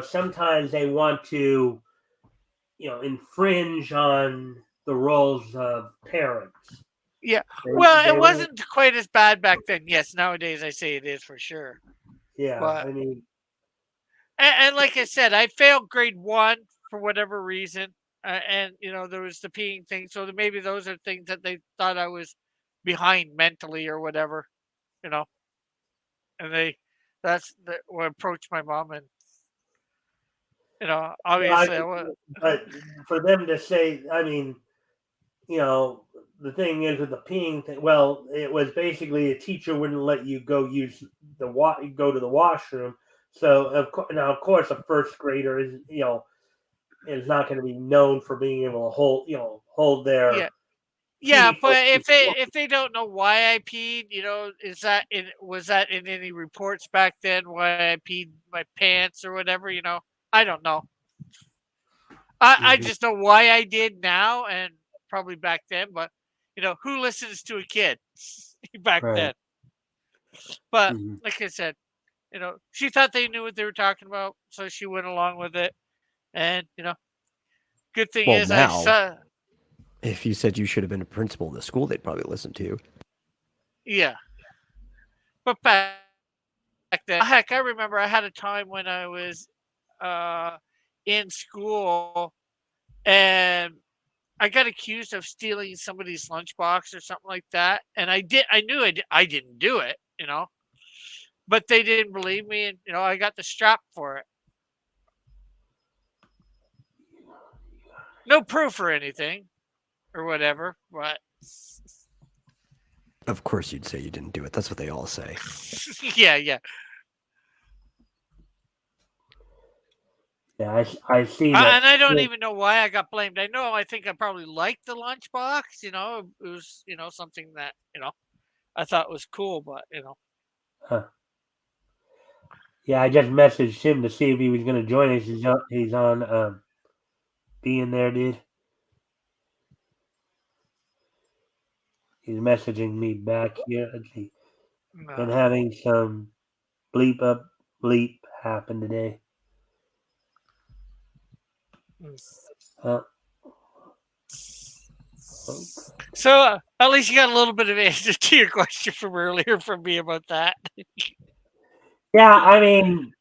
sometimes they want to, infringe on the roles of parents. Yeah. They, Well, it they want, wasn't quite as bad back then. Yes, nowadays I say it is for sure. yeah. But I mean, and like I said, I failed grade 1 for whatever reason, and there was the peeing thing. So maybe those are things that they thought I was behind mentally or whatever, you know. And that's what approached my mom, and I, obviously I was. but for them to say, I mean, the thing is with the peeing thing. Well, it was basically a teacher wouldn't let you go use go to the washroom. So of course, a first grader is not going to be known for being able to hold Yeah. Yeah, pee for but if they don't know why I peed, was that in any reports back then why I peed my pants or whatever, I don't know. I Mhm, just know why I did now and probably back then, but who listens to a kid back right. then? But Mhm. like I said, she thought they knew what they were talking about, so she went along with it. And good thing Well, is I now, saw, if you said you should have been a principal in the school, they'd probably listen to you. yeah. But back then, heck, I remember I had a time when I was uh, in school and I got accused of stealing somebody's lunchbox or something like that, and I knew I didn't do it, but they didn't believe me, and I got the strap for it. No proof or anything or whatever, but Of course, you'd say you didn't do it. That's what they all say. yeah, yeah. Yeah, I see And that. I don't even know why I got blamed. I think I probably liked the lunchbox. It was something that I thought was cool, but Huh. Yeah, I just messaged him to see if he was going to join us. He's on being there, dude. He's messaging me back here. Let's see. Been no. having some bleep up bleep happen today. Mm. Uh, oh, So at least you got a little bit of answer to your question from earlier from me about that. yeah, I mean,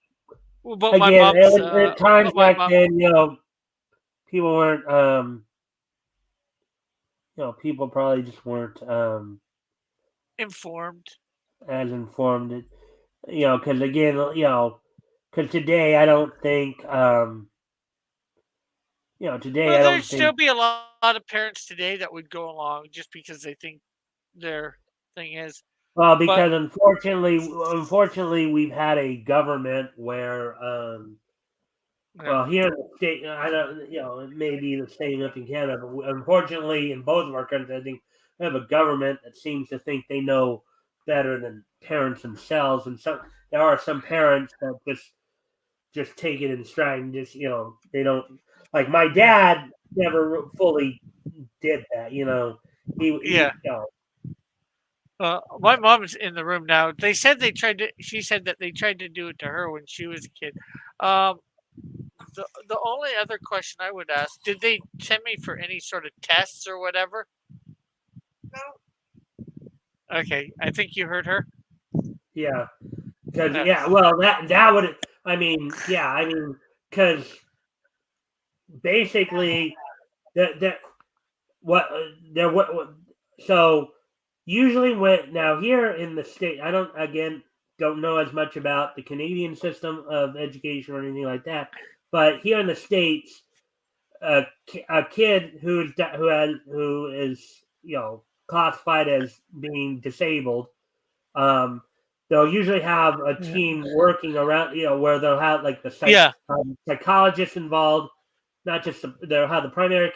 About my again, mom's, at times about my back mom then, people weren't, people probably just weren't informed. as informed. Because again, because today I don't think, today Well, I there'd don't still think. be a lot of parents today that would go along just because they think their thing is. Well, But because unfortunately, we've had a government where, yeah, well, here in the state, I don't, it may be the same up in Canada, but unfortunately, in both of our countries, I think we have a government that seems to think they know better than parents themselves, and there are some parents that just take it in stride and just, they don't, like my yeah, dad never fully did that, yeah. My mom's in the room now. They said they tried to. She said that they tried to do it to her when she was a kid. Um, the only other question I would ask: did they send me for any sort of tests or whatever? Okay, I think you heard her. yeah, because Uh, yeah, well, that would, I mean, because basically that what there what so usually when now here in the state, I don't know as much about the Canadian system of education or anything like that, but here in the states, a kid who is classified as being disabled, um, they'll usually have a yeah, team working around, where they'll have like the yeah, psychologist involved, not just they'll have the primary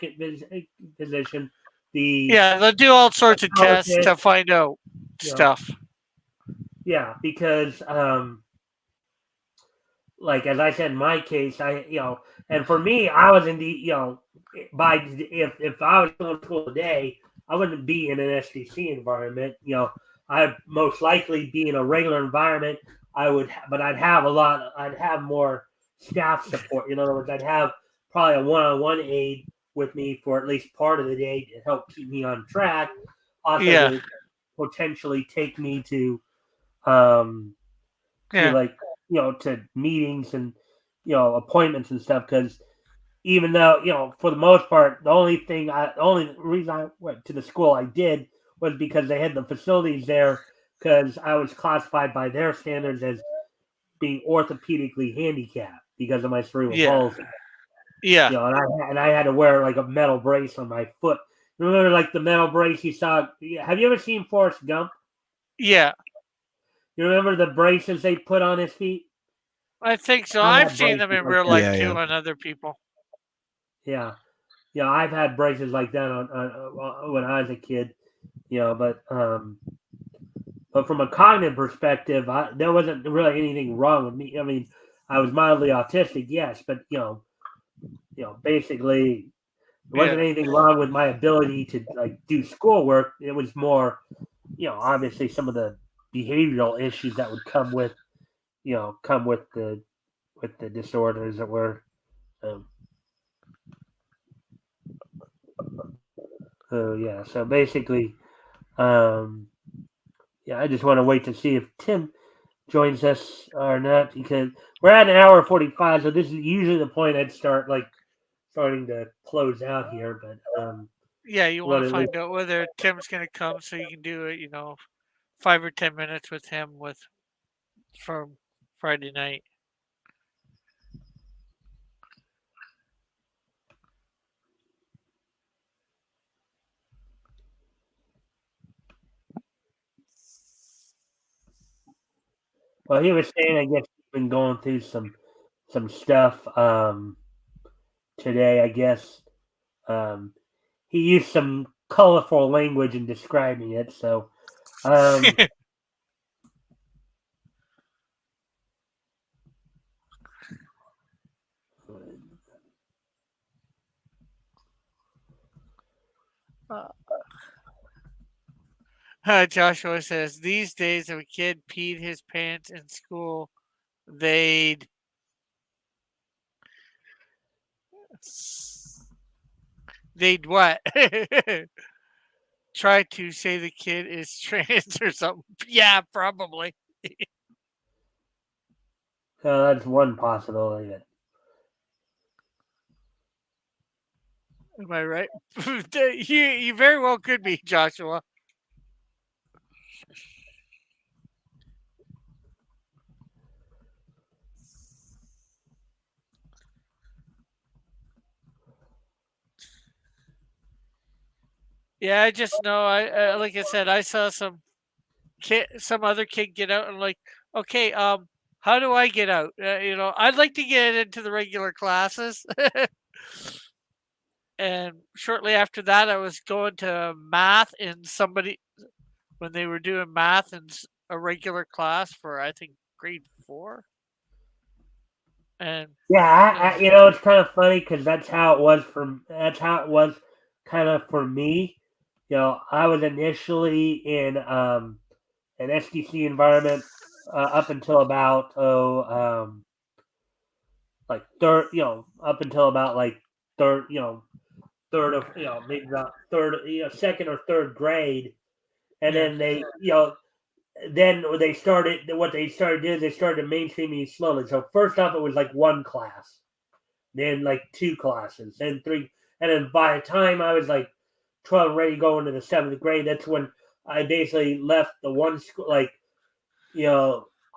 physician, the yeah. They'll do all sorts of tests psychologist, to find out you know, stuff. yeah, because like as I said in my case, and for me, I was in the by if I was going to school today, I wouldn't be in an SDC environment. I'd most likely be in a regular environment. But I'd have more staff support. In other words, I'd have probably a one-on-one aide with me for at least part of the day to help keep me on track. Also, Yeah, to potentially take me um, to yeah, like to meetings and appointments and stuff, because even though for the most part the only reason I went to the school I did was because they had the facilities there, because I was classified by their standards as being orthopedically handicapped because of my cerebral yeah, palsy. yeah, And I had to wear like a metal brace on my foot. Remember, like the metal brace you saw? Have you ever seen Forrest Gump? yeah. You remember the braces they put on his feet? I think so. I I've had seen braces them in like real that. life Yeah, too yeah. on other people. Yeah. I've had braces like that when I was a kid. But from a cognitive perspective, there wasn't really anything wrong with me. I mean, I was mildly autistic, yes, but basically, there wasn't Yeah. anything wrong with my ability to like do schoolwork. It was more, obviously some of the behavioral issues that would come with the disorders that were. Um, so yeah, so basically, um, yeah, I just want to wait to see if Tim joins us or not because we're at an hour 45, so this is usually the point I'd starting to close out here. But Yeah, you want what to at least, find out whether Tim's going to come so you can do it, 5 or 10 minutes with him from Friday night. well, he was saying, I guess he's been going through some stuff today. I guess um, he used some colorful language in describing it. So um, Joshua says these days, if a kid peed his pants in school, they'd they'd what? Try to say the kid is trans or something. Yeah, probably. that's one possibility. Am I right? You very well could be, Joshua. Yeah, I just know. I like I said, I saw some other kid get out, and like, okay, how do I get out? I'd like to get into the regular classes. And shortly after that, I was going to math in somebody when they were doing math in a regular class for I think grade 4, and Yeah, it was it's kind of funny because that's how it was kind of for me. I was initially in an SDC environment up until about like third, up until about like third, third of maybe about third, second or third grade, and yeah, then then they started what they started doing. They started mainstreaming slowly. So first off, it was like one class, then like two classes, then three, and then by the time I was like 12, ready to go into the seventh grade, that's when I basically left the one school. Like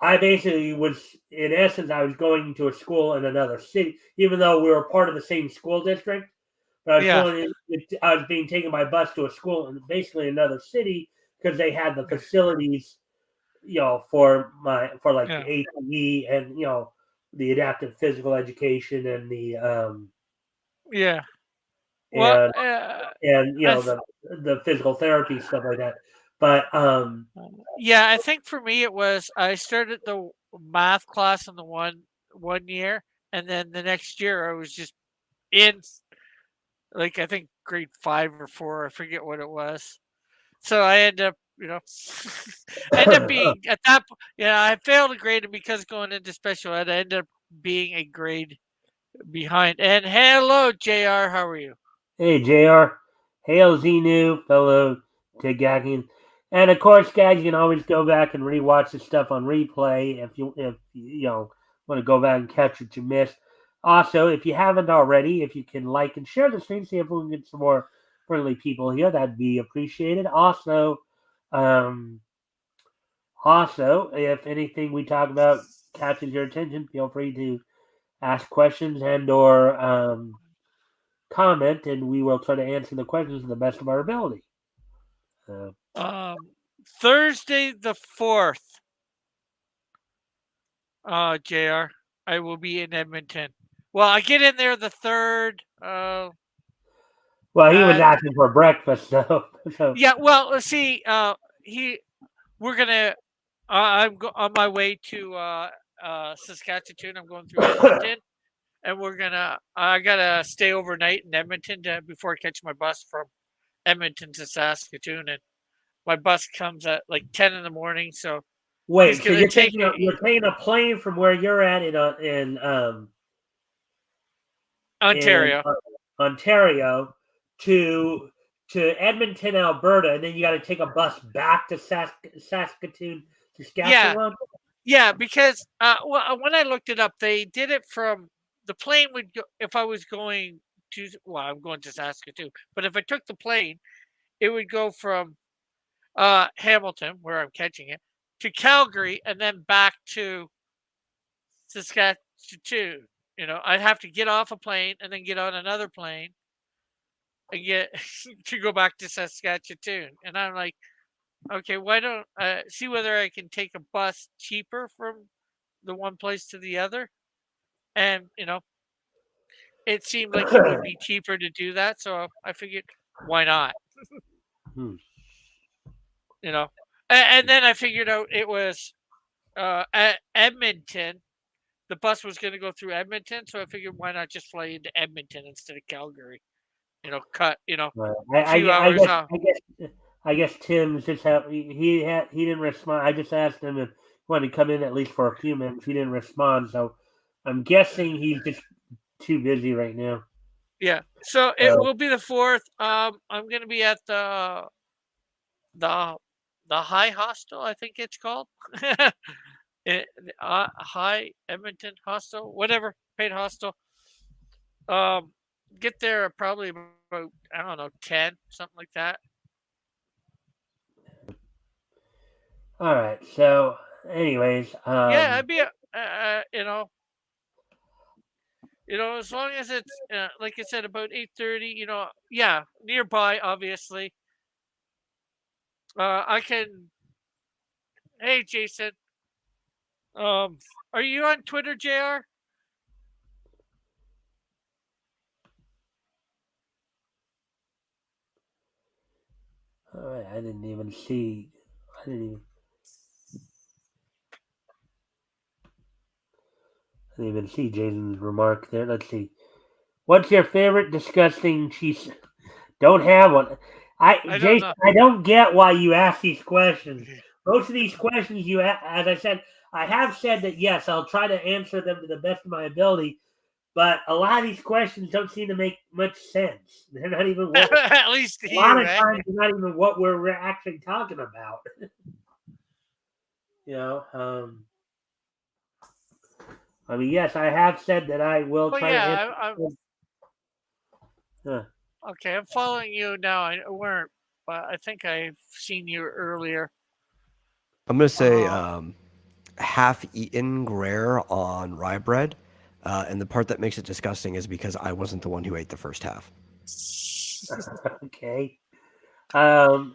I basically was, in essence, I was going to a school in another city, even though we were part of the same school district. But I was yeah, I was being taken by bus to a school in basically another city because they had the facilities, for like the yeah, APE and the adaptive physical education and the yeah. Well, and I th- the physical therapy stuff like that. But yeah, I think for me it was I started the math class in the one year, and then the next year I was just in like I think grade 5 or 4. I forget what it was. So I end up, I end up being at that. Yeah, I failed a grade, and because going into special ed, I ended up being a grade behind. And hello, Jr. How are you? hey, JR. Hail Xenu, fellow Tigakian. And of course, guys, you can always go back and rewatch the stuff on replay if you want to go back and catch what you missed. Also, if you haven't already, if you can like and share the stream, see if we can get some more friendly people here, that'd be appreciated. Um, also, if anything we talk about catches your attention, feel free to ask questions and/or comment, and we will try to answer the questions to the best of our ability. Uh, Um, Thursday the 4th, Jr. I will be in Edmonton. Well, I get in there the 3rd. Well, he was And asking for breakfast, so yeah, well, let's see. We're gonna. On my way to Saskatchewan. I'm going through Edmonton, and we're gonna. I gotta stay overnight in Edmonton before I catch my bus from Edmonton to Saskatoon, and my bus comes at like 10 in the morning. So he's wait. So gonna take you're me taking a plane from where you're at in Ontario. Ontario to Edmonton, Alberta, and then you got to take a bus back to Saskatoon, Yeah, Saskatchewan. yeah, because when I looked it up, they did it from the plane would go if I was going to. Well, I'm going to Saskatoon, but if I took the plane, it would go from Hamilton, where I'm catching it, to Calgary, and then back to Saskatchewan. I'd have to get off a plane and then get on another plane and get to go back to Saskatchewan. And I'm like, okay, why don't see whether I can take a bus cheaper from the one place to the other? And it seemed like it would be cheaper to do that, so I figured, why not? Hmm. You know, and then I figured out it was at Edmonton. The bus was going to go through Edmonton, so I figured why not just fly into Edmonton instead of Calgary? Cut Right. a few hours off. I guess Tim's just he didn't respond. I just asked him if he wanted to come in at least for a few minutes. He didn't respond, so I'm guessing he's just too busy right now. Yeah, so it So will be the 4th. I'm going to be at the the High Hostel, I think it's called. it, High Edmonton Hostel, whatever, paid hostel. Um, get there probably about, I don't know, 10, something like that. all right. So, anyways, Yeah, I'd be as long as it's like I said, about 8:30. Yeah, nearby, obviously. I can. Hey, Jason. Are you on Twitter, Jr? all right. I didn't even see. I didn't even. I didn't even see Jason's remark there. Let's see. What's your favorite disgusting cheese? Don't have one. I don't Jason, know. I don't get why you ask these questions. Most of these questions as I said, I have said that yes, I'll try to answer them to the best of my ability. But a lot of these questions don't seem to make much sense. They're not even what. At least to A lot you, of eh? times, they're not even what we're actually talking about. you know. I mean, yes, I have said that I will Well, try to yeah, answer. Huh. okay. I'm following you now. I weren't, but I think I've seen you earlier. I'm gonna say Uh, half-eaten Gruyere on rye bread, and the part that makes it disgusting is because I wasn't the one who ate the first half. Okay. Um,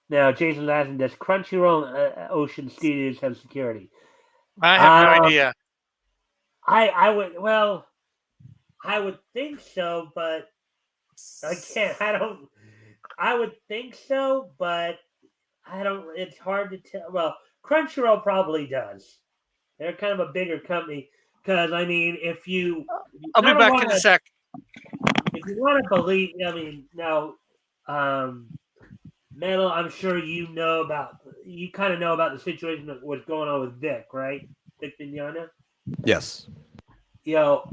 Now, Jason asking, does Crunchyroll and Ocean Studios have security? I have no Um, idea. I would think so, but I can't. I don't. I would think so, but I don't. It's hard to tell. Well, Crunchyroll probably does. They're kind of a bigger company because I mean, if you I'll be kind of back want in a to, sec. if you want to believe, I mean, now, um, Metal, I'm sure you kind of know about the situation that was going on with Vic, right? Vic Mignogna. Yes. Now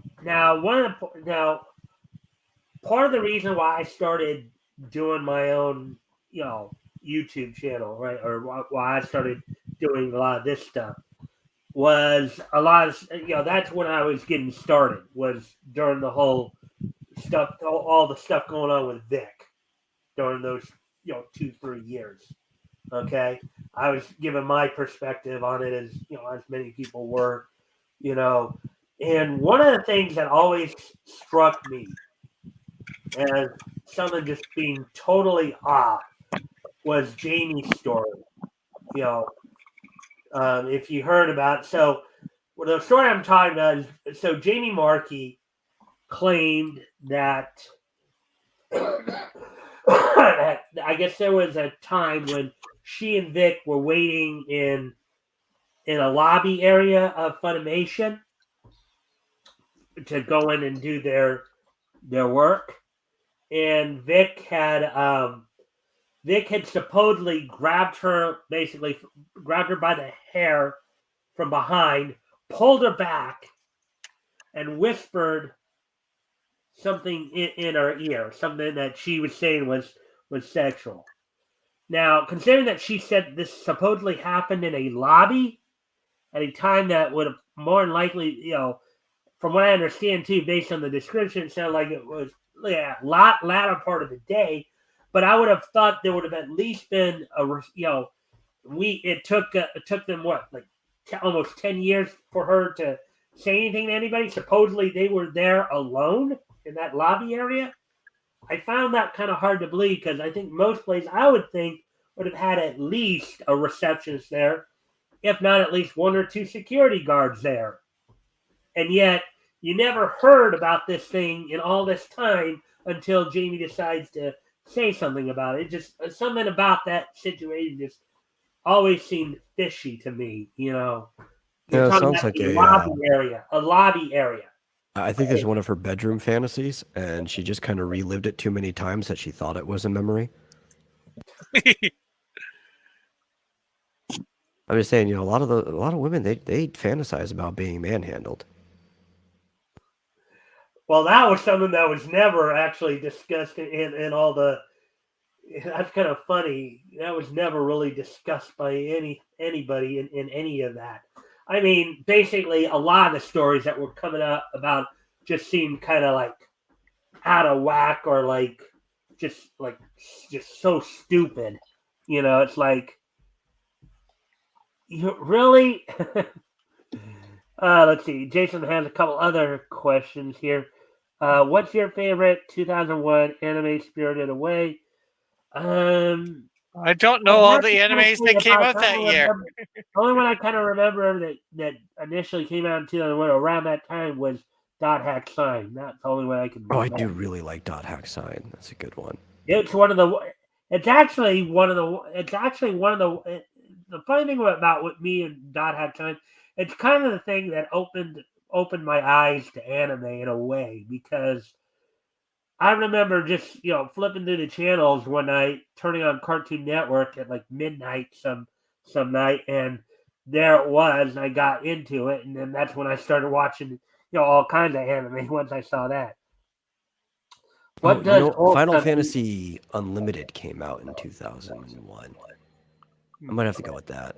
part of the reason why I started doing my own, YouTube channel, right, or why I started doing a lot of this stuff was a lot of, that's when I was getting started. Was during the whole stuff, all the stuff going on with Vic during those, 2-3 years. Okay, I was giving my perspective on it as as many people were, you know, and one of the things that always struck me as something just being totally off was Jamie's story. You know, if you heard about the story I'm talking about is Jamie Markey claimed that I guess there was a time when she and Vic were waiting in a lobby area of Funimation to go in and do their work, and Vic had supposedly grabbed her by the hair from behind, pulled her back, and whispered something in her ear, something that she was saying was sexual. Now, considering that she said this supposedly happened in a lobby at a time that would have more than likely, from what I understand too, based on the description, it sounded like it was latter part of the day. But I would have thought there would have at least been it took them what, like almost 10 years for her to say anything to anybody. Supposedly they were there alone in that lobby area. I found that kind of hard to believe because I think most places I would think would have had at least a receptionist there, if not at least one or two security guards there. And yet you never heard about this thing in all this time until Jamie decides to say something about it. Just something about that situation just always seemed fishy to me. You're Yeah, it talking sounds about like a lobby area. I think there's one of her bedroom fantasies, and she just kind of relived it too many times that she thought it was a memory. I'm just saying, a lot of women they fantasize about being manhandled. Well, that was something that was never actually discussed in all the. That's kind of funny. That was never really discussed by anybody in any of that. I mean, basically, a lot of the stories that were coming out about just seemed kind of like out of whack or just so stupid. It's like, you really. Let's see. Jason has a couple other questions here. What's your favorite 2001 anime, Spirited Away? I don't know I'd all have the to kinda animes say that came about out that year. the only one I kind of remember that initially came out in 2001 around that time was Dot Hack Sign. That's the only one I can Oh, I remember. do really like Dot Hack Sign. That's a good one. It's one of the. It's actually one of the. It's actually one of the. The funny thing about with me and Dot Hack Sign, it's kind of the thing that opened my eyes to anime in a way because I remember just flipping through the channels one night, turning on Cartoon Network at like midnight some night, and there it was. I got into it, and then that's when I started watching all kinds of anime. Once I saw that, Oh, what does Final Wholesome? Fantasy Unlimited came out in 2001. I might have to go with that.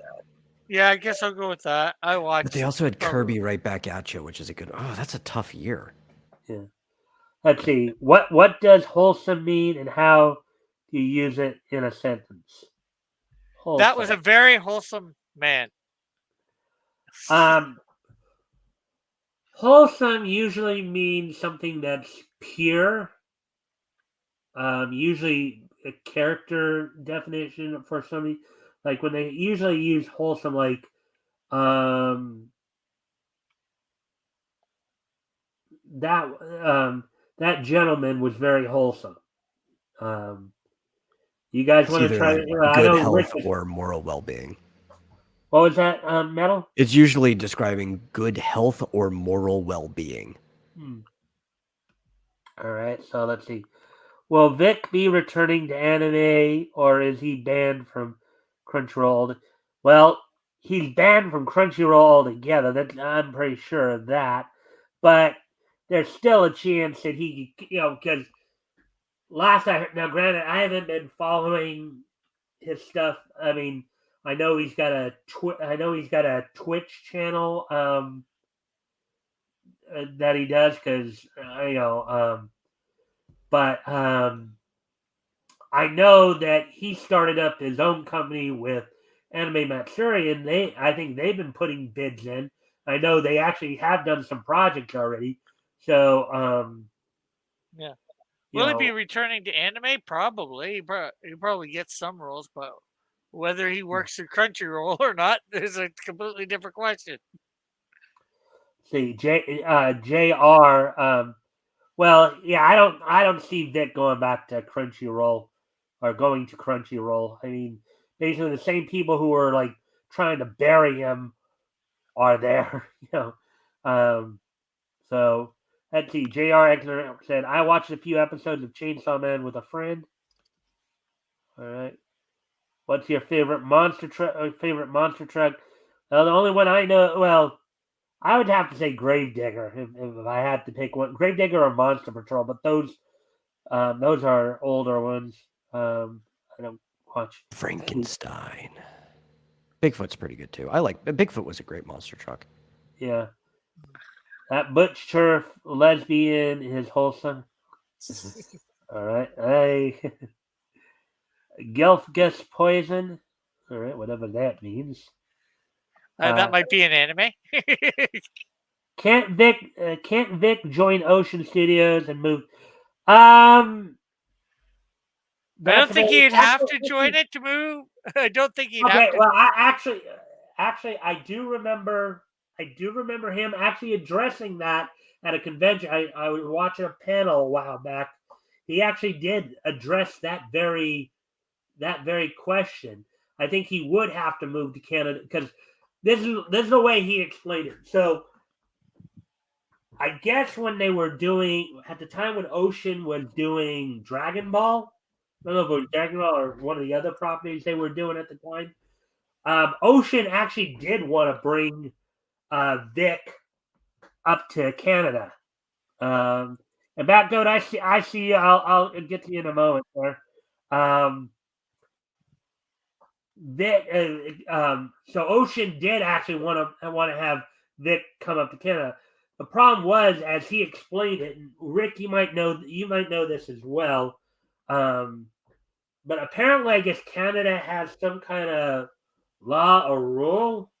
Yeah, I guess I'll go with that. I watched. But they also had probably- Kirby Right Back at You, which is a good. Oh, that's a tough year. Yeah. Let's see. What does wholesome mean, and how do you use it in a sentence? That was a Wholesome. very wholesome man. Wholesome usually means something that's pure. Usually a character definition for somebody, like when they usually use wholesome, like um, that that gentleman was very wholesome. You guys It's want to either try? like I good know health Rick. or moral well-being. What was that, Metal? It's usually describing good health or moral well-being. All right, so let's see. Will Vic be returning to anime, or is he banned from Crunchyroll? Well, he's banned from Crunchyroll altogether. I'm pretty sure of that. But there's still a chance that he, because last I heard, now granted, I haven't been following his stuff. I mean, I know he's got a Twitch channel that he does because but I know that he started up his own company with Anime Matsuri, and I think they've been putting bids in. I know they actually have done some projects already. So, Yeah. Will he be returning to anime? Probably. He probably gets some roles, but whether he works through Crunchyroll or not is a completely different question. see, JR, Well, yeah, I don't see Vic going back to Crunchyroll or going to Crunchyroll. I mean, basically the same people who were like trying to bury him are there, you know. Um, so let's see. Jr. Exner said, "I watched a few episodes of Chainsaw Man with a friend." All right. What's your favorite monster truck? Favorite monster truck? The only one I know. Well, I would have to say Gravedigger if I had to pick one. Gravedigger or Monster Patrol, but those are older ones. I don't watch. Frankenstein. Bigfoot's pretty good too. I like Bigfoot was a great monster truck. Yeah, that butch turf lesbian is wholesome. All right, I Gelfgus poison. All right, whatever that means. That might be an anime. Can't Vic join Ocean Studios and move? Um, I don't that's think very he'd have to actually. join it to move. I don't think he'd have Okay, to. well, actually, I do remember. I do remember him actually addressing that at a convention. I was watching a panel a while back. He actually did address that very question. I think he would have to move to Canada because this is the way he explained it. So I guess when they were doing at the time when Ocean was doing Dragon Ball, I don't know if it was Dragon Ball or one of the other properties they were doing at the time. Ocean actually did want to bring Vic up to Canada. And back goat, I see. I'll get to you in a moment, sir. Um, Vic, so Ocean did actually want to have Vic come up to Canada. The problem was, as he explained it, and Rick, you might know this as well. Um, but apparently, I guess Canada has some kind of law or rule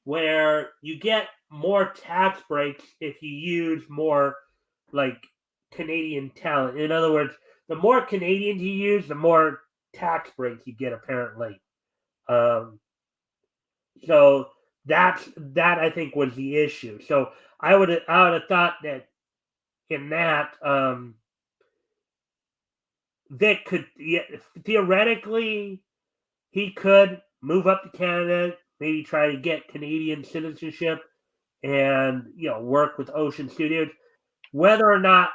where you get more tax breaks if you use more like Canadian talent. In other words, the more Canadians you use, the more tax breaks you get apparently. Um, so that I think was the issue. So I would have thought that in that Vic could theoretically he could move up to Canada, maybe try to get Canadian citizenship and work with Ocean Studios. Whether or not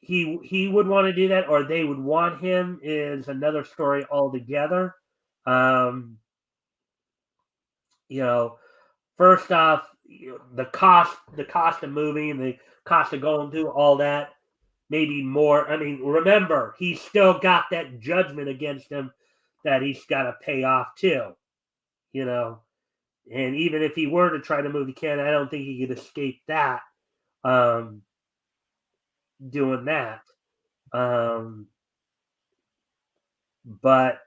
he would want to do that or they would want him is another story altogether. Um, you know, first off, the cost of moving, the cost of going through all that, maybe more. I mean, remember, he's still got that judgment against him that he's got to pay off too. You know, and even if he were to try to move to Canada, I don't think he could escape that. Um, doing that. Um, but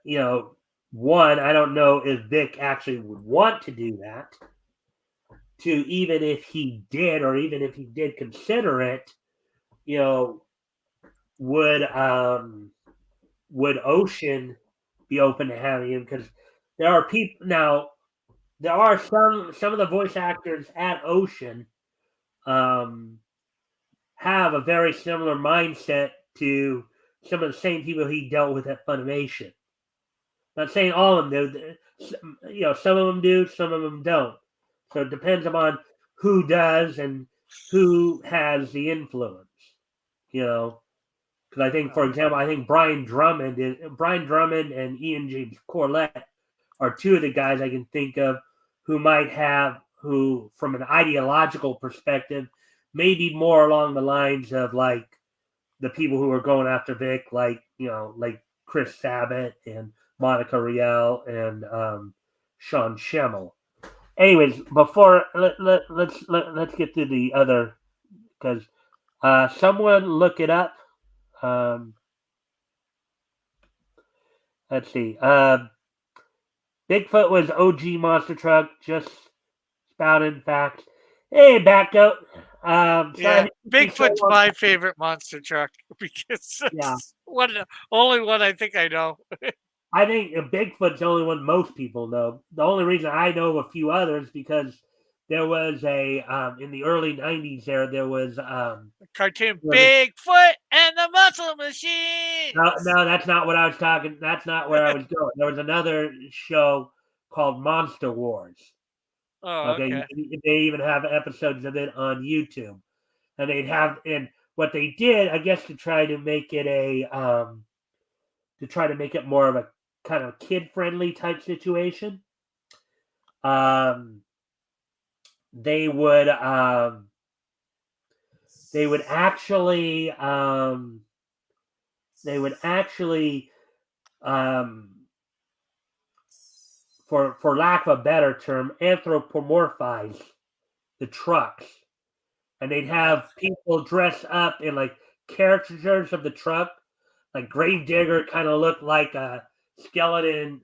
one, I don't know if Vic actually would want to do that. Two, even if he did, or even if he did consider it, you know, would would Ocean be open to having him? Because there are people now. There are some of the voice actors at Ocean um, have a very similar mindset to some of the same people he dealt with at Funimation. Not saying all of them do. Some of them do, some of them don't. So it depends upon who does and who has the influence. Because I think, for example, I think Brian Drummond and Ian James Corlett are two of the guys I can think of who might have who, from an ideological perspective, maybe more along the lines of like the people who are going after Vic, like Chris Sabat and Monica Riel and Sean Schemmel. Anyways, before let's get to the other because someone look it up. Um, let's see. Bigfoot was OG monster truck. Just spouting facts. Hey, back goat. Yeah, Sorry, Bigfoot's my favorite monster truck because yeah. it's only one I think I know. I think Bigfoot's the only one most people know. The only reason I know of a few others because there was a in the early '90s. There was Cartoon there was Bigfoot and the Muscle no, Machines. no, that's not what I was talking. That's not where I was going. There was another show called Monster Wars. Oh, Okay, okay. they even have episodes of it on YouTube, and and what they did, I guess, to try to make it more of a kind of kid friendly type situation. Um, they would um, they would actually they would actually um, for lack of a better term, anthropomorphize the trucks, and they'd Uh-huh. have people dress up in like caricatures of the truck. Like Gravedigger kind of looked like a skeleton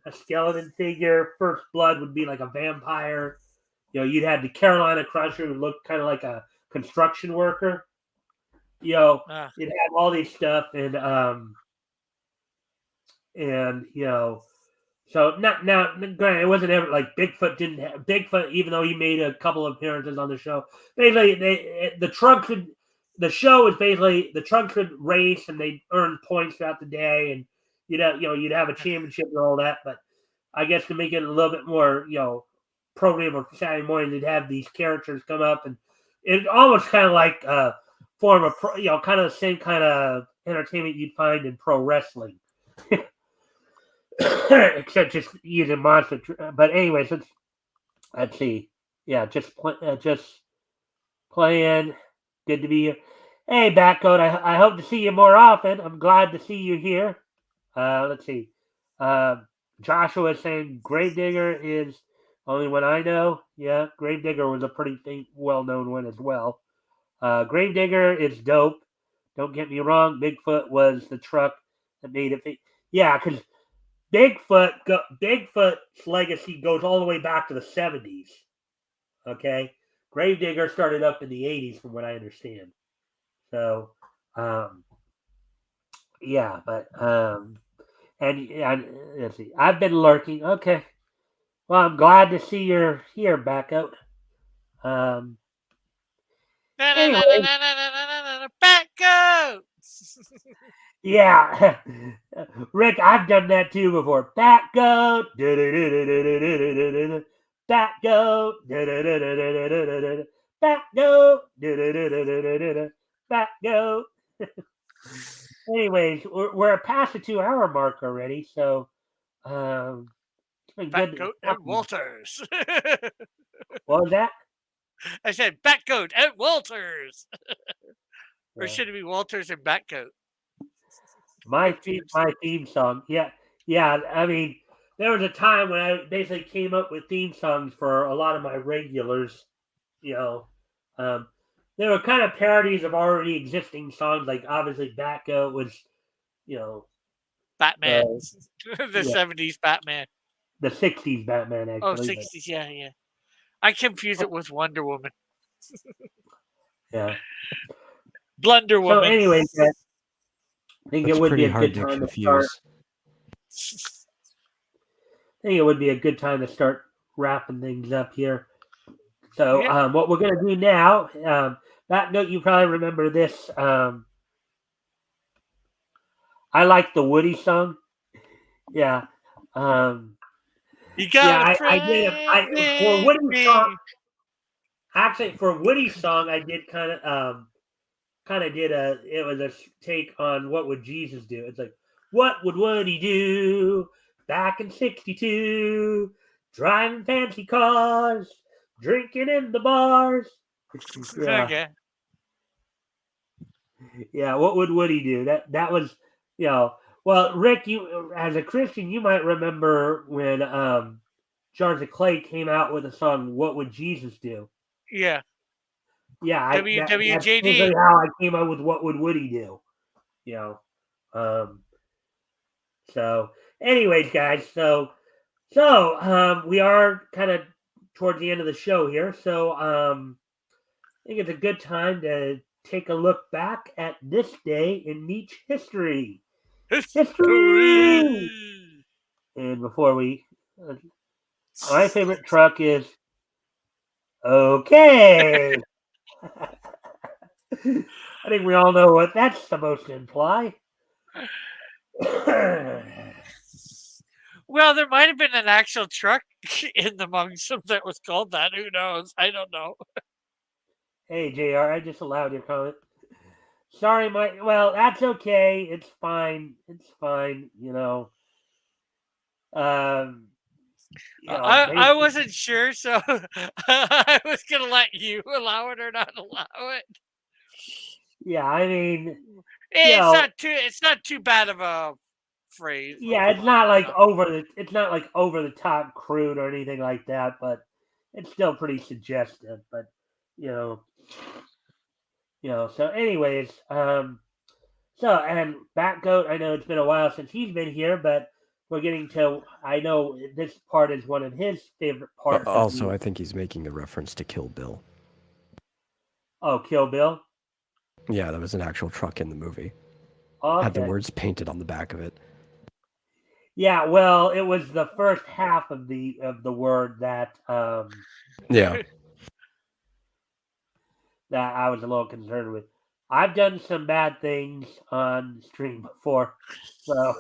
figure. First Blood would be like a vampire. You'd have the Carolina Crusher who looked kind of like a construction worker. You know, Uh, you'd have all these stuff, and so not now. Granted, it wasn't ever like Bigfoot didn't have Bigfoot, even though he made a couple of appearances on the show. Basically, the trunks would. The show is basically the trunks would race and they earn points throughout the day, and you'd have a championship and all that. But I guess to make it a little bit more program for Saturday morning, they'd have these characters come up, and it almost kind of like form of kind of the same kind of entertainment you'd find in pro wrestling. Except just using monster. But anyways, let's see. Yeah, just playing. Good to be here. Hey, Backcoat. I hope to see you more often. I'm glad to see you here. Let's see. Joshua is saying Gravedigger is only one I know. Yeah, Gravedigger was a pretty well-known one as well. Gravedigger is dope. Don't get me wrong. Bigfoot was the truck that made it. Yeah, because Bigfoot's legacy goes all the way back to the 70s. Okay, Gravedigger started up in the 80s, from what I understand. So, yeah, but and let's see. I've been lurking. Okay, well, I'm glad to see you're here, Backout. Um, anyway, Back go. yeah, Rick, I've done that too before. Backgoat, backgoat, backgoat, backgoat. Anyways, we're past the 2 hour mark already, so it's been good Batgoat and talking. Walters. What was that? I said Batgoat and Walters. Or Yeah. should it be Walters and Batgoat? My Confused. my theme song. Yeah, yeah. I mean, there was a time when I basically came up with theme songs for a lot of my regulars. You know, um, they were kind of parodies of already existing songs. Like obviously, Batgo was, you know, Batman. uh, The yeah, 70s Batman. the '60s Batman Oh, actually. But 60s. Yeah, yeah. I confuse it with Wonder Woman. yeah. Blunder So, Woman. anyway, I think it That's would be pretty a good hard to time to start. confuse. I think it would be a good time to start wrapping things up here. So, Yeah. what we're going to do now, that note, you probably remember this. I like the Woody song. Yeah. You Yeah, got a I did. friend For in Woody's song, me. actually, for Woody's song, I did it was a take on what would Jesus do. It's like, what would Woody do back in '62? Driving fancy cars, drinking in the bars. Yeah, Okay. yeah. What would Woody do? That was, you know. Well, Rick, you as a Christian, you might remember when Jars of Clay came out with a song, "What Would Jesus Do?" Yeah. Yeah, that's WWJD. basically how I came up with "What Would Woody Do?" You know. Um, So, anyways, guys, we are kind of towards the end of the show here. So, I think it's a good time to take a look back at this day in Nietzsche history. History. History. And before we, my favorite truck is Okay. I think we all know what that's supposed to imply. Well, there might have been an actual truck in the Mungsum that was called that. Who knows? I don't know. Hey, JR, I just allowed your comment. Sorry, Mike. Well, that's okay. It's fine. It's fine. Um, I wasn't sure, so I was gonna let you allow it or not allow it. yeah. I mean, It's not too bad of a phrase. yeah. It's not like over the top crude or anything like that, but it's still pretty suggestive. But you know, So, anyways, and Batgoat. I know it's been a while since he's been here, but we're getting to. I know this part is one of his favorite parts. Also, I think he's making a reference to Kill Bill. Oh, Kill Bill. Yeah, that was an actual truck in the movie. Okay. Had the words painted on the back of it. Yeah, well, it was the first half of the word that Yeah. that I was a little concerned with. I've done some bad things on stream before, so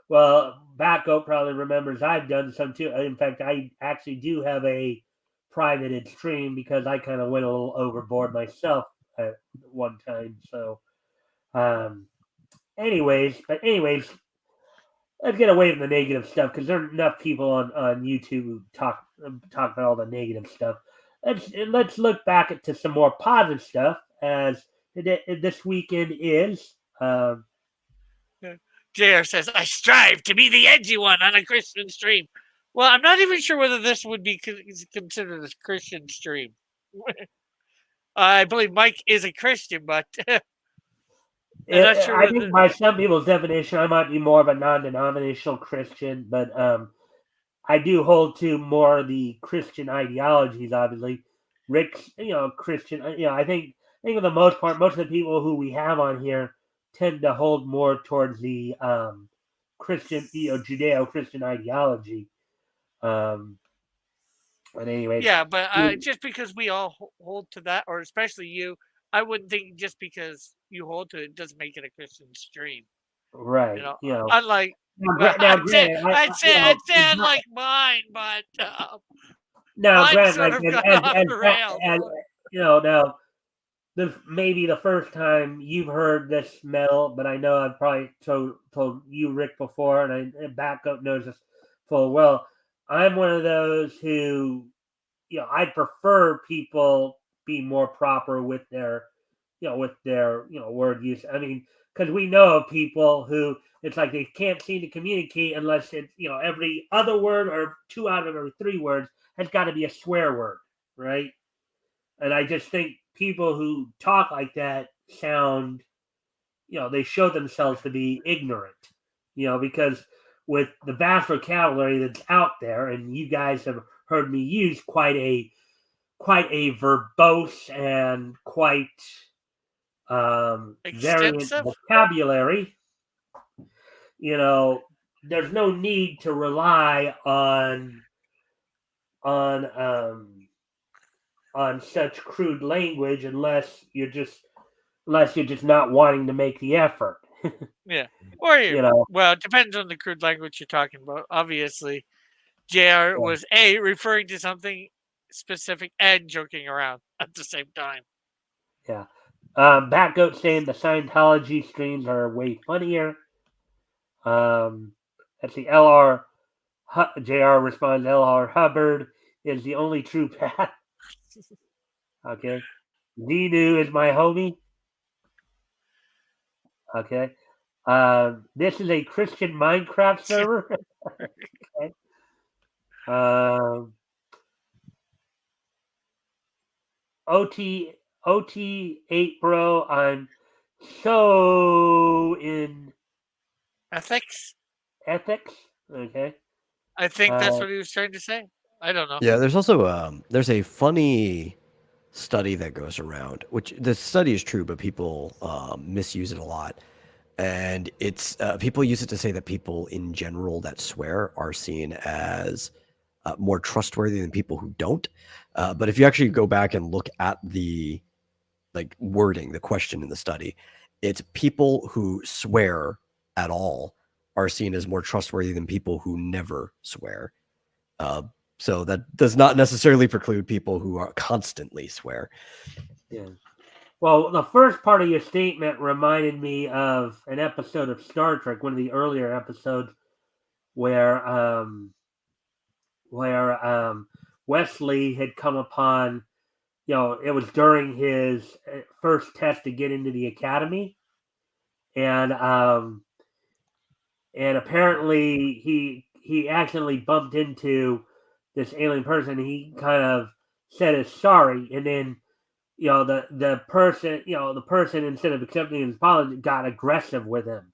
well, Backo probably remembers I've done some too. In fact, I actually do have a privated stream because I kind of went a little overboard myself at one time. So, anyways, let's get away from the negative stuff because there are enough people on YouTube who talk about all the negative stuff. Let's look back to some more positive stuff as this weekend is. JR says, I strive to be the edgy one on a Christian stream. Well, I'm not even sure whether this would be considered a Christian stream. I believe Mike is a Christian, but I'm not sure. I think by some people's definition, I might be more of a non-denominational Christian, but I do hold to more of the Christian ideologies. Obviously, Rick's, Christian. I think for the most part, most of the people who we have on here tend to hold more towards the Christian, Judeo-Christian ideology. But anyway, yeah, but just because we all hold to that, or especially you, I wouldn't think just because you hold to it doesn't make it a Christian stream. Right. Unlike I'd say unlike mine, but mine's sort of gone off the rails. Now maybe the first time you've heard this metal, but I know I've probably told you, Rick, before, and Backup knows this full well. I'm one of those who, I'd prefer people be more proper with their word use. I mean, because we know of people who it's like they can't seem to communicate unless it's, every other word or 2 out of every 3 words has got to be a swear word, right? And I just think people who talk like that sound, they show themselves to be ignorant, because with the vast vocabulary that's out there, and you guys have heard me use quite a verbose and quite variant vocabulary, there's no need to rely on such crude language unless you're just not wanting to make the effort. Yeah. Or well, it depends on the crude language you're talking about. Obviously, JR was referring to something specific and joking around at the same time. Yeah. Batgoat saying the Scientology streams are way funnier. That's the LR. JR responds, LR Hubbard is the only true path. Okay. Zenu is my homie. Okay. This is a Christian Minecraft server. Okay. OT8 bro, I'm so in ethics. Okay. I think that's what he was trying to say. I don't know. Yeah, there's also there's a funny study that goes around, which the study is true, but people misuse it a lot. And it's people use it to say that people in general that swear are seen as more trustworthy than people who don't. But if you actually go back and look at the wording, the question in the study, it's people who swear at all are seen as more trustworthy than people who never swear. So that does not necessarily preclude people who are constantly swear. Yeah. Well, the first part of your statement reminded me of an episode of Star Trek, one of the earlier episodes, where Wesley had come upon, it was during his first test to get into the academy, and apparently he accidentally bumped into this alien person. He kind of said is sorry, and then the person instead of accepting his apology got aggressive with him,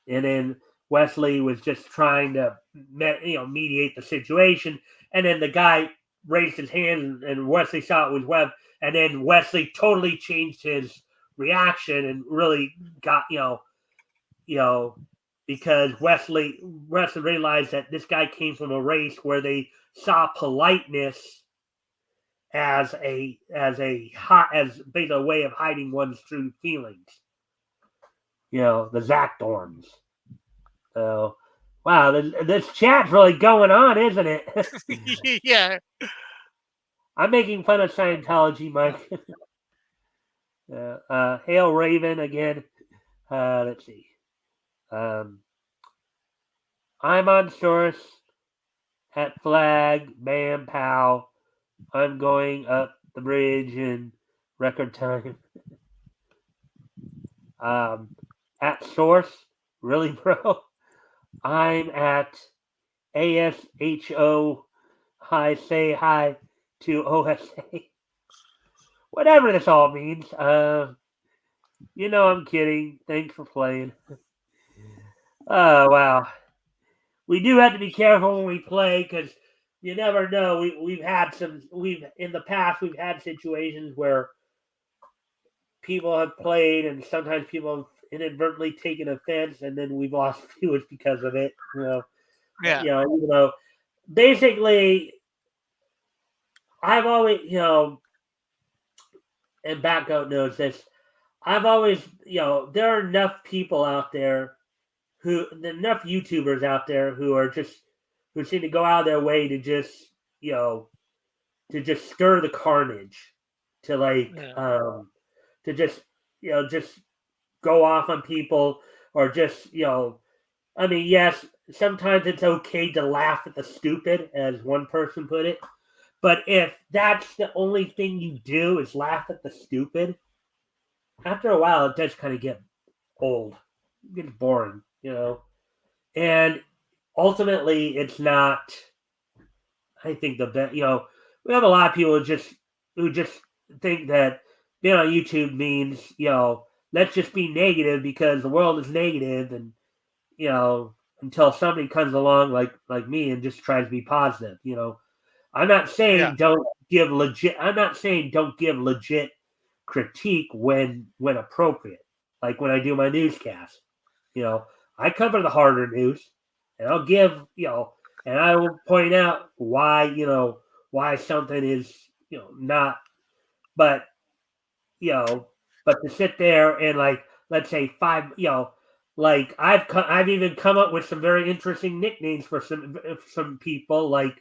and then Wesley was just trying to mediate the situation, and then the guy raised his hand, and Wesley saw it was Webb, and then Wesley totally changed his reaction and really got because Wesley realized that this guy came from a race where they saw politeness as basically a way of hiding one's true feelings. The Zacdorns. So, wow, this chat's really going on, isn't it? Yeah. I'm making fun of Scientology, Mike. Hail Raven again. Let's see. I'm on source at flag, bam, pow. I'm going up the bridge in record time. At source, really, bro? I'm at ASHO. Hi, say hi to OSA. Whatever this all means. I'm kidding. Thanks for playing. Oh, wow. We do have to be careful when we play because you never know. In the past we've had situations where people have played and sometimes people have inadvertently taken offense and then we've lost viewers because of it. Yeah. Even though basically I've always, and Backgoat knows this, I've always, there are enough people out there enough YouTubers out there who seem to go out of their way to just, stir the carnage, to to just go off on people, or just, I mean, yes, sometimes it's okay to laugh at the stupid, as one person put it. But if that's the only thing you do is laugh at the stupid, after a while it does kind of get old. It gets boring, And ultimately, it's not. I think the best. We have a lot of people who just think that being on YouTube means let's just be negative because the world is negative, and until somebody comes along like me and just tries to be positive. I'm not saying don't give legit. I'm not saying don't give legit critique when appropriate, like when I do my newscast. I cover the harder news, and I'll give and I will point out why something is not, but but to sit there and let's say five I've even come up with some very interesting nicknames for some people like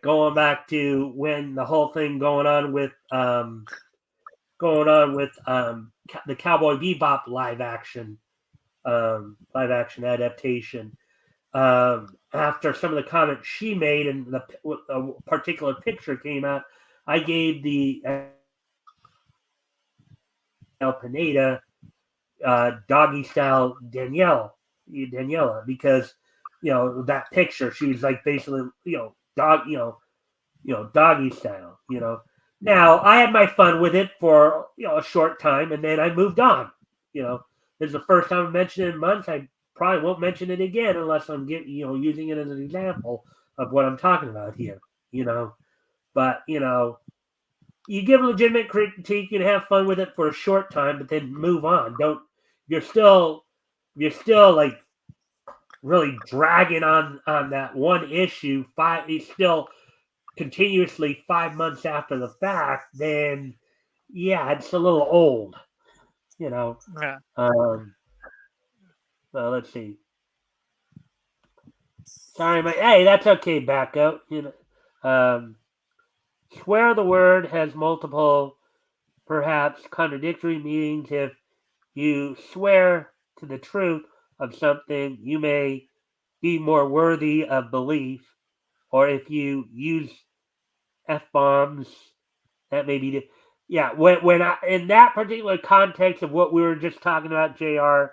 going back to when the whole thing going on with the Cowboy Bebop live action adaptation. After some of the comments she made and a particular picture came out, I gave the El Pineda doggy style Daniela, because that picture, she was like basically doggy style. Now I had my fun with it for a short time, and then I moved on. This is the first time I mentioned it in months. I probably won't mention it again unless I'm using it as an example of what I'm talking about here. But you give legitimate critique and have fun with it for a short time, but then move on. Don't you're still like really dragging on that one issue, it's still continuously 5 months after the fact, then yeah, it's a little old, you know. Yeah. Well, let's see. Sorry, hey, that's okay, Backo. Swear the word has multiple, perhaps contradictory meanings. If you swear to the truth of something, you may be more worthy of belief. Or if you use f bombs, that may be. Yeah, when I in that particular context of what we were just talking about, Jr.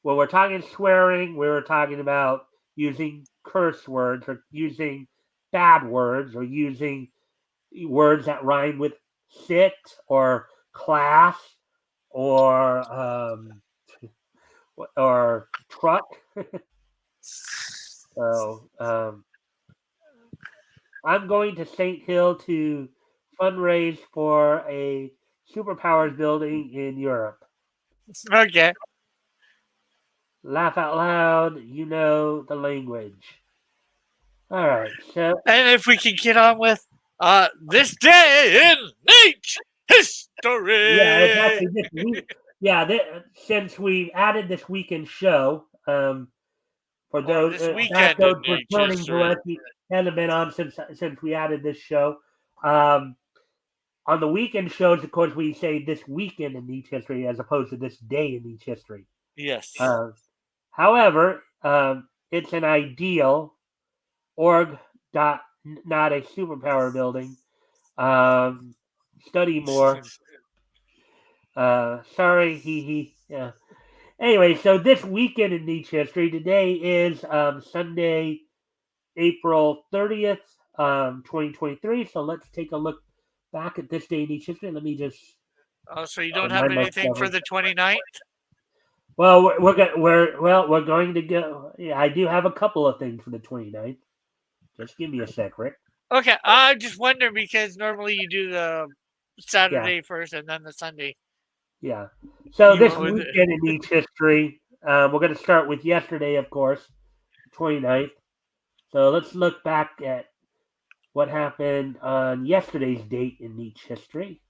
When we're talking swearing, we were talking about using curse words or using bad words or using words that rhyme with sit or class or truck. So I'm going to St. Hill to fundraise for a superpowers building in Europe. Okay. Laugh out loud, you know the language. All right, so And if we can get on with this day in Nate yeah, it's history. actually this week. Yeah, since we added this weekend show, for Or those this weekend in those Nate returning to history. us, he hasn't been on since we added this show. Um, on the weekend shows, of course, we say this weekend in Nietzsche history as opposed to this day in Nietzsche history. Yes. However, it's an ideal org dot not a superpower building. Study more. Sorry, he. Yeah. Anyway, so this weekend in Nietzsche history, today is Sunday, April 30th, 2023. So let's take a look back at this day in Nietzsche history. Let me just Oh, so you don't have remind anything for myself. the 29th? Well, we're going to go. Yeah, I do have a couple of things for the 29th. Just give me a sec, Rick. Okay, I just wonder because normally you do the Yeah, Saturday first and then the Sunday. yeah. So You this went with it. weekend in Nietzsche history, we're going to start with yesterday, of course, 29th. So let's look back at what happened on yesterday's date in Nietzsche history.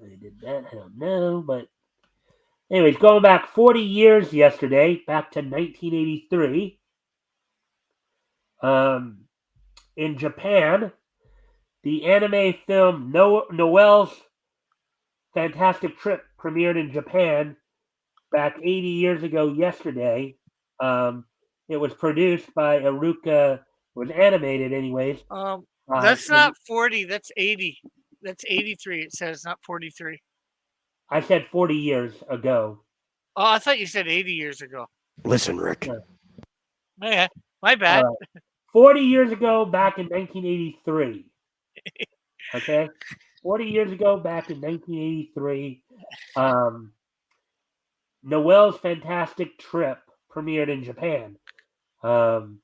I did that, I don't know, but anyways, going back 40 years yesterday, back to 1983. In Japan, the anime film Noel's Fantastic Trip premiered in Japan back 80 years ago yesterday. It was produced by Iruka, was animated anyways. That's not 40, that's 80. That's 83, it says, not 43. I said 40 years ago. Oh, I thought you said 80 years ago. Listen, Rick. Yeah. Yeah, my bad. 40 years ago, back in 1983. Okay? 40 years ago, back in 1983, Noel's Fantastic Trip premiered in Japan. So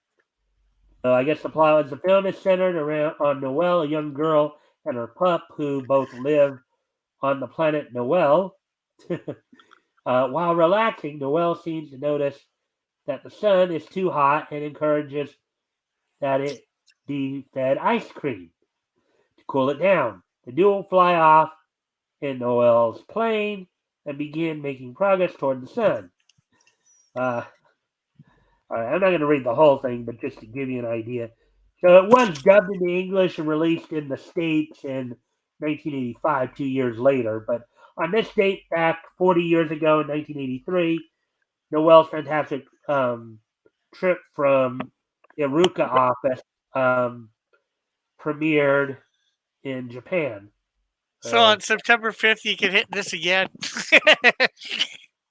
I guess the plot is the film is centered around on Noelle, a young girl, and her pup, who both live on the planet Noelle. While relaxing, Noelle seems to notice that the sun is too hot and encourages that it be fed ice cream to cool it down. The duo fly off in Noel's plane and begin making progress toward the sun. All right, I'm not going to read the whole thing, but just to give you an idea. So it was dubbed into English and released in the States in 1985, 2 years later. But on this date, back 40 years ago in 1983, Noel's Fantastic Trip from Iruka office premiered in Japan. So on September 5th, you can hit this again.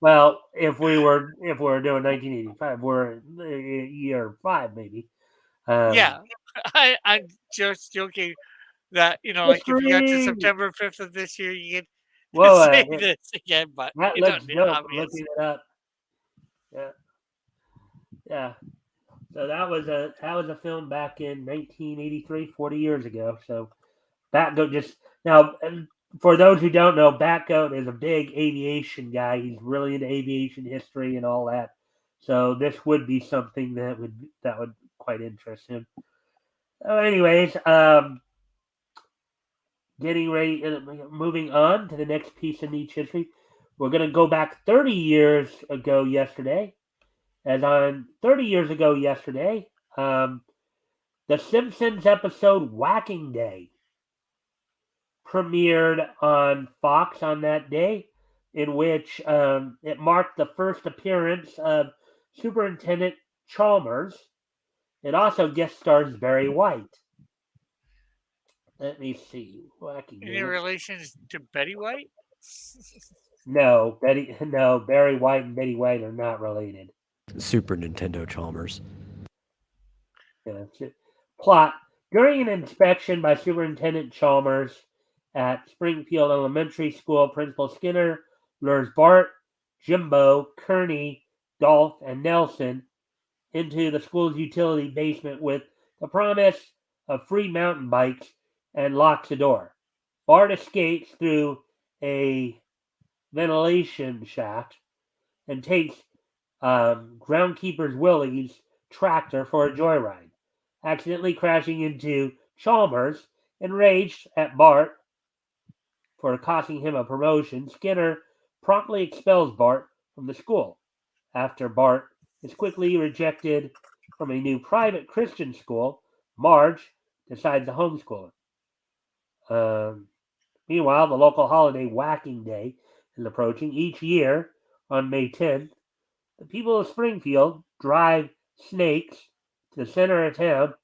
Well, if we were doing 1985, we're year 5 maybe. Yeah, I'm just joking that, like if you got to History. September 5th of this year, you can Whoa, say this again, but that you looks don't need dope. I'm obvious. looking it up. Yeah, yeah. So that was a film back in 1983, 40 years ago. So Batgoat just now. For those who don't know, Batgoat is a big aviation guy. He's really into aviation history and all that. So this would be something that would quite interest him. Anyways, getting ready, moving on to the next piece of niche history. We're going to go back 30 years ago yesterday. As on 30 years ago yesterday, the Simpsons episode Whacking Day premiered on Fox on that day, in which it marked the first appearance of Superintendent Chalmers. It also guest stars Barry White. Let me see. Whacking Any Day. relations to Betty White? No, Barry White and Betty White are not related. Super Nintendo Chalmers. Yeah, plot. During an inspection by Superintendent Chalmers at Springfield Elementary School, Principal Skinner lures Bart, Jimbo, Kearney, Dolph, and Nelson into the school's utility basement with the promise of free mountain bikes and locks the door. Bart escapes through a ventilation shaft and takes groundskeeper Willie's tractor for a joyride, accidentally crashing into Chalmers. Enraged at Bart for costing him a promotion, Skinner promptly expels Bart from the school. After Bart is quickly rejected from a new private Christian school, Marge decides to homeschool him. Meanwhile, the local holiday Whacking Day is approaching. Each year, on May 10th, the people of Springfield drive snakes to the center of town.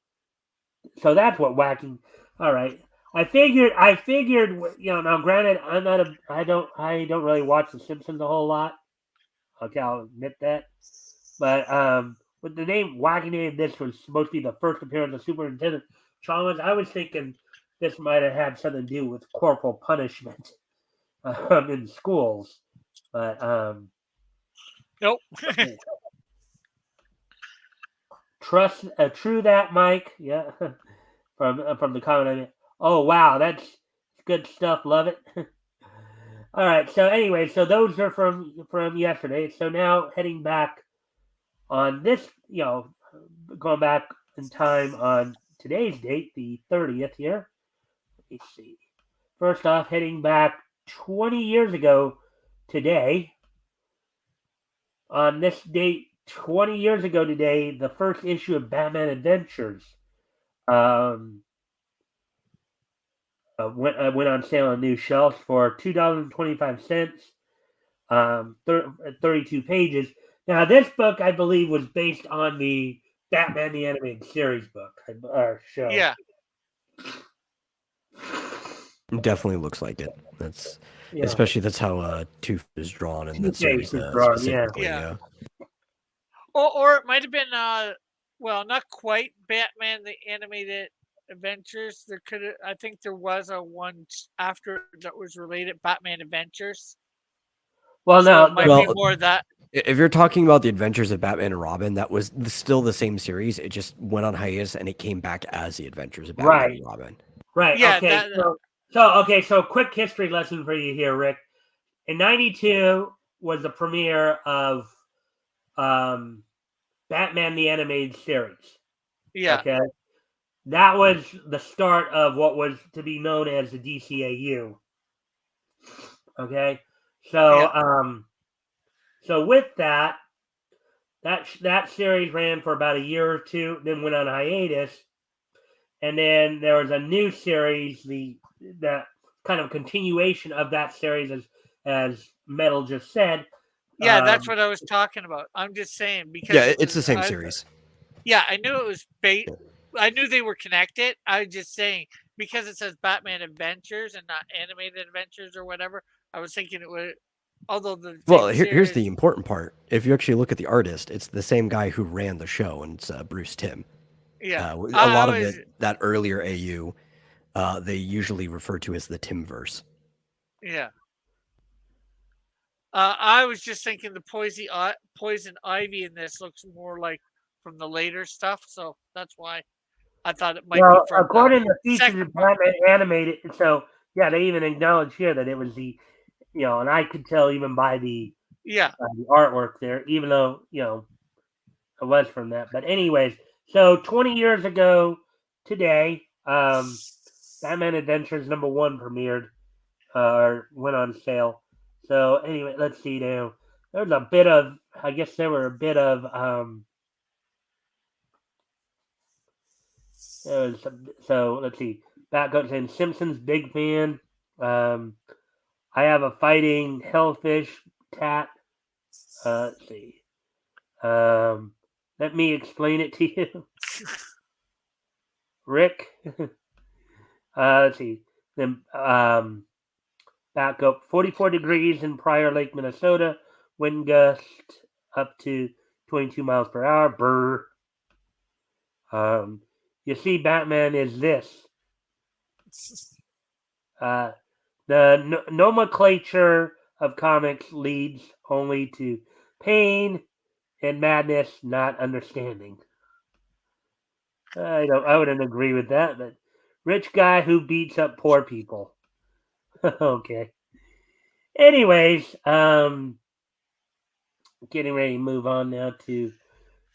So that's what whacking. All right. I figured. Now granted, I don't really watch The Simpsons a whole lot. Okay, I'll admit that. But with the name Whacking Day, this was supposed to be the first appearance of Superintendent Chalmers. I was thinking this might have had something to do with corporal punishment in schools. But Nope. true that, Mike. Yeah, from the comment I made. Oh wow, that's good stuff. Love it. All right. So anyway, so those are from yesterday. So now heading back on this, going back in time on today's date, the 30th here. Let me see. First off, heading back 20 years ago today. On this date, 20 years ago today, the first issue of Batman Adventures went on sale on new shelves for $2.25, 32 pages. Now, this book, I believe, was based on the Batman the Animated Series book or show. Yeah. Definitely looks like it. That's especially that's how Tooth is drawn in that series specifically. Yeah. Or it might have been well, not quite Batman the Animated Adventures. I think there was a one after that was related, Batman Adventures. Well, So no, it might be more of that. If you're talking about the Adventures of Batman and Robin, that was still the same series. It just went on hiatus and it came back as the Adventures of Batman and Robin. Right. Yeah, okay. So quick history lesson for you here, Rick. In '92 was the premiere of Batman the Animated Series. Yeah. Okay. That was the start of what was to be known as the DCAU. Okay. So so with that series ran for about a year or two, then went on hiatus, and then there was a new series, that kind of continuation of that series, as Metal just said. Yeah, that's what I was talking about. I'm just saying because it's the same series. Yeah, I knew it was I knew they were connected. I was just saying because it says Batman Adventures and not Animated Adventures or whatever. I was thinking it would. Although here's the important part. If you actually look at the artist, it's the same guy who ran the show, and it's Bruce Timm. Yeah, a lot of it, that earlier AU, they usually refer to as the Timmverse. Yeah. I was just thinking the poison ivy in this looks more like from the later stuff, so that's why I thought it might be from. According to features of Batman Animated, so yeah, they even acknowledge here that it was and I could tell even by the artwork there, even though It was from that. But anyways, so 20 years ago today, Batman Adventures #1 premiered or went on sale. So anyway, let's see now. There's a bit of, I guess there were a bit of, so let's see. Batgoat saying Simpsons big fan. Um, I have a fighting hellfish cat. Let's see. Let me explain it to you, Rick. Let's see. Then back up 44 degrees in Prior Lake, Minnesota. Wind gust up to 22 miles per hour. Brr. You see, Batman is this. The nomenclature of comics leads only to pain and madness, not understanding. I wouldn't agree with that, but rich guy who beats up poor people. Okay. Anyways, getting ready to move on now to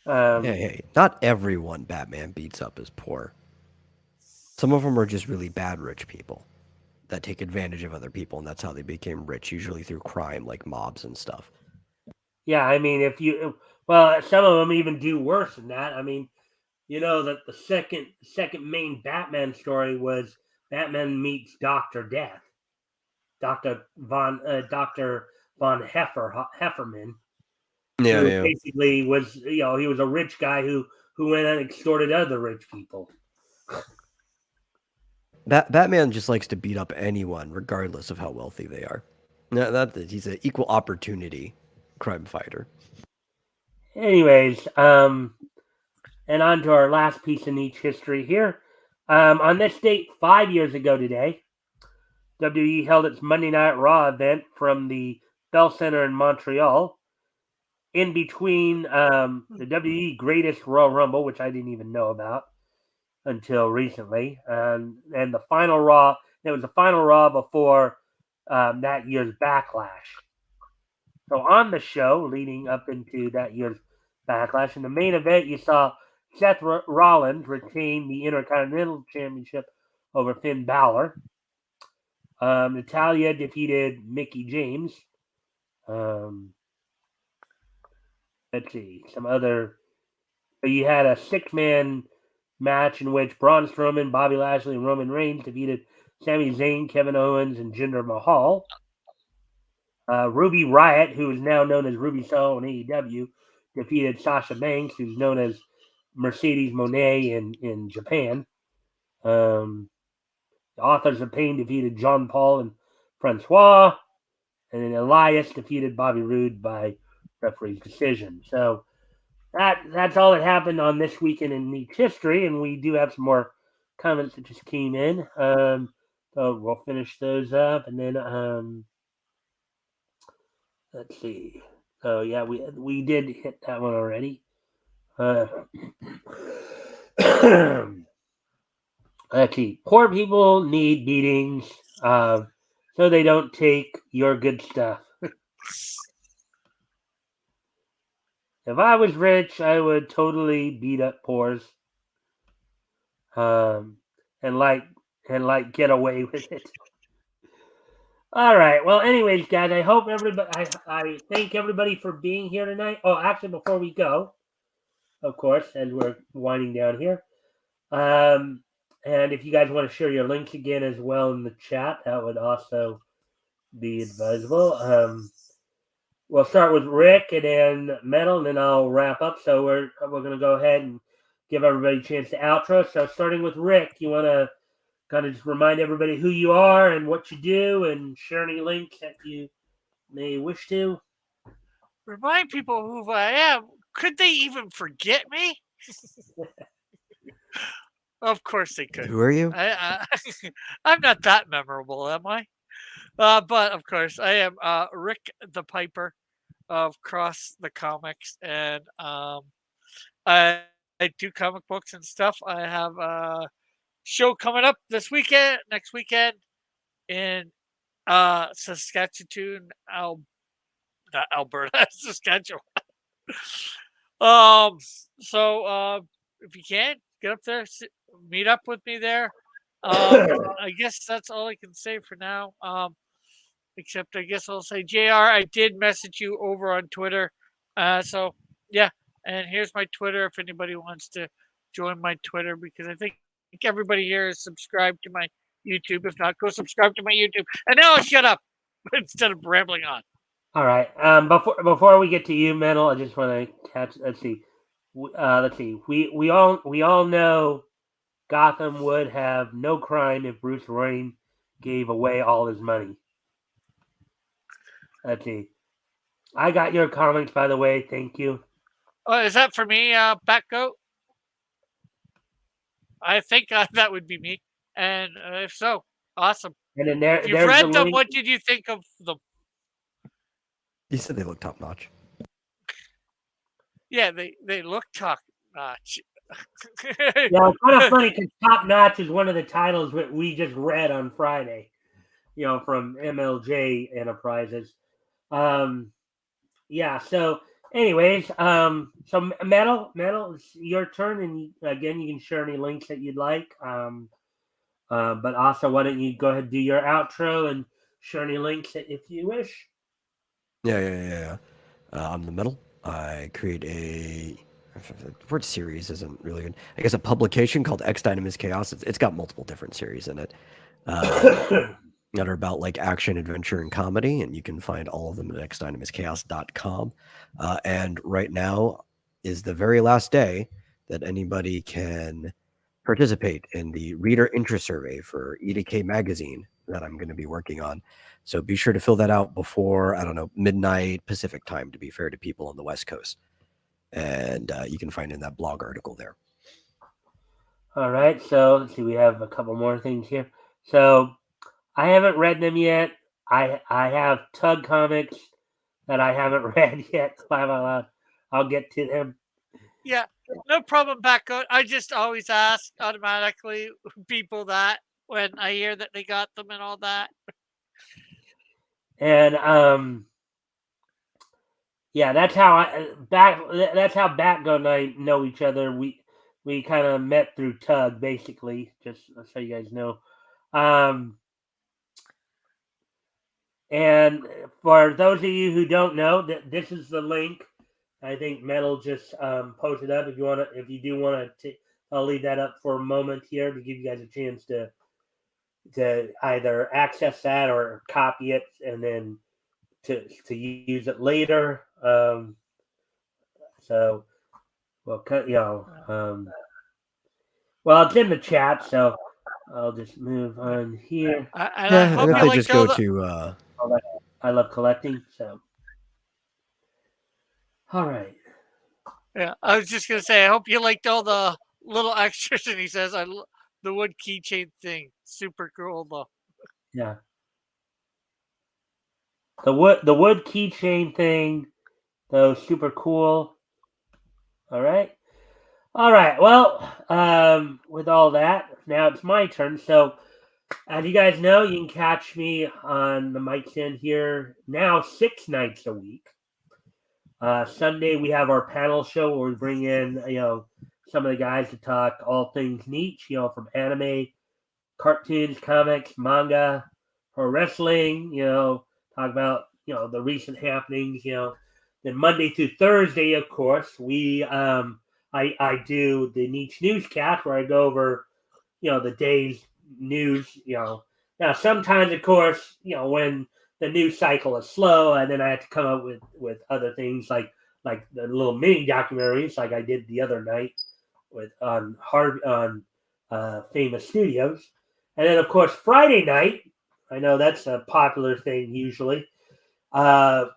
Hey, not everyone Batman beats up is poor. Some of them are just really bad rich people that take advantage of other people, and that's how they became rich, usually through crime, like mobs and stuff. yeah, I mean, well, some of them even do worse than that. I mean, you know that the second main Batman story was Batman meets Doctor Death, Doctor von Hefferman, Yeah, who yeah. basically was, he was a rich guy who went and extorted other rich people. Batman just likes to beat up anyone, regardless of how wealthy they are. No, he's an equal opportunity crime fighter. Anyways, and on to our last piece in each history here. On this date, 5 years ago today, WWE held its Monday Night Raw event from the Bell Center in Montreal. In between the WWE Greatest Royal Rumble, which I didn't even know about until recently, and the final Raw. It was the final Raw before that year's Backlash. So on the show, leading up into that year's Backlash, in the main event, you saw Seth Rollins retain the Intercontinental Championship over Finn Balor. Natalia defeated Mickey James. Let's see, some other. You had a six-man match in which Braun Strowman, Bobby Lashley, and Roman Reigns defeated Sami Zayn, Kevin Owens, and Jinder Mahal. Ruby Riott, who is now known as Ruby Soho in AEW, defeated Sasha Banks, who's known as Mercedes Moné in Japan. The Authors of Pain defeated John Paul and Francois. And then Elias defeated Bobby Roode by referee's decision. So that's all that happened on this weekend in Neat History, and we do have some more comments that just came in. So we'll finish those up, and then let's see. So yeah, we did hit that one already. Let's see. Poor people need beatings, so they don't take your good stuff. If I was rich, I would totally beat up poors, um, and like get away with it. All right. Well, anyways, guys, I hope everybody. I thank everybody for being here tonight. Oh, actually, before we go, of course, as we're winding down here, and if you guys want to share your links again as well in the chat, that would also be advisable. We'll start with Rick and then Metal, and then I'll wrap up. So we're going to go ahead and give everybody a chance to outro. So starting with Rick, you want to kind of just remind everybody who you are and what you do, and share any links that you may wish to. Remind people who I am. Could they even forget me? Of course they could. Who are you? I'm not that memorable, am I? But of course, I am Rick the Piper of Cross the Comics, and I do comic books and stuff. I have a show coming up next weekend in Saskatchewan, not Alberta, Saskatchewan. So if you can get up there, meet up with me there. I guess that's all I can say for now. Except I guess I'll say, JR, I did message you over on Twitter. So yeah, and here's my Twitter if anybody wants to join my Twitter, because I think everybody here is subscribed to my YouTube. If not, go subscribe to my YouTube. And now I'll shut up instead of rambling on. All right. Before we get to you, Metal, I just want to catch. Let's see. Let's see. We all know Gotham would have no crime if Bruce Wayne gave away all his money. Let's see. I got your comments, by the way. Thank you. Oh, is that for me, Batgoat? I think that would be me. And if so, awesome. And then If you've there's the read them, link. what did you think of them? You said they look top notch. Yeah, they look top notch. Yeah, it's kind of funny because Top Notch is one of the titles that we just read on Friday. From MLJ Enterprises. Yeah. So, anyways, so Metal, it's your turn, and again, you can share any links that you'd like. But also, why don't you go ahead and do your outro and share any links if you wish. Yeah. I'm the Metal. I create the word series isn't really good. I guess a publication called X Dynamis Chaos. It's got multiple different series in it. That are about like action, adventure, and comedy, and you can find all of them at xdynamischaos.com. And right now is the very last day that anybody can participate in the reader interest survey for EDK magazine that I'm going to be working on. So be sure to fill that out before, I don't know, midnight Pacific time, to be fair to people on the West Coast. And you can find in that blog article there. All right. So let's see. We have a couple more things here. So I haven't read them yet. I have Tug comics that I haven't read yet. I'll get to them. Yeah, no problem, Batgoat. I just always ask automatically people that when I hear that they got them and all that. And yeah, that's how That's how Batgo and I know each other. We kind of met through Tug, basically. Just so you guys know. And for those of you who don't know, this is the link. I think Metal just posted up. If you do want to, I'll leave that up for a moment here to give you guys a chance to either access that or copy it and then to use it later. So, well, well, it's in the chat, so I'll just move on here. And I hope and if you they like just go to I love collecting, so. All right. Yeah, I was just gonna say, I hope you liked all the little extras. And he says, the wood keychain thing, super cool though. Yeah. The wood keychain thing, though, super cool. All right. Well, with all that, now it's my turn. So, as you guys know, you can catch me on the Mikestand here now 6 nights a week. Sunday we have our panel show where we bring in some of the guys to talk all things niche, from anime, cartoons, comics, manga, pro wrestling. Talk about the recent happenings. Then Monday through Thursday, of course, we I do the niche newscast where I go over the day's news. Now sometimes, of course, when the news cycle is slow, and then I have to come up with other things like the little mini documentaries, like I did the other night on Famous Studios, and then of course Friday night. I know that's a popular thing usually. I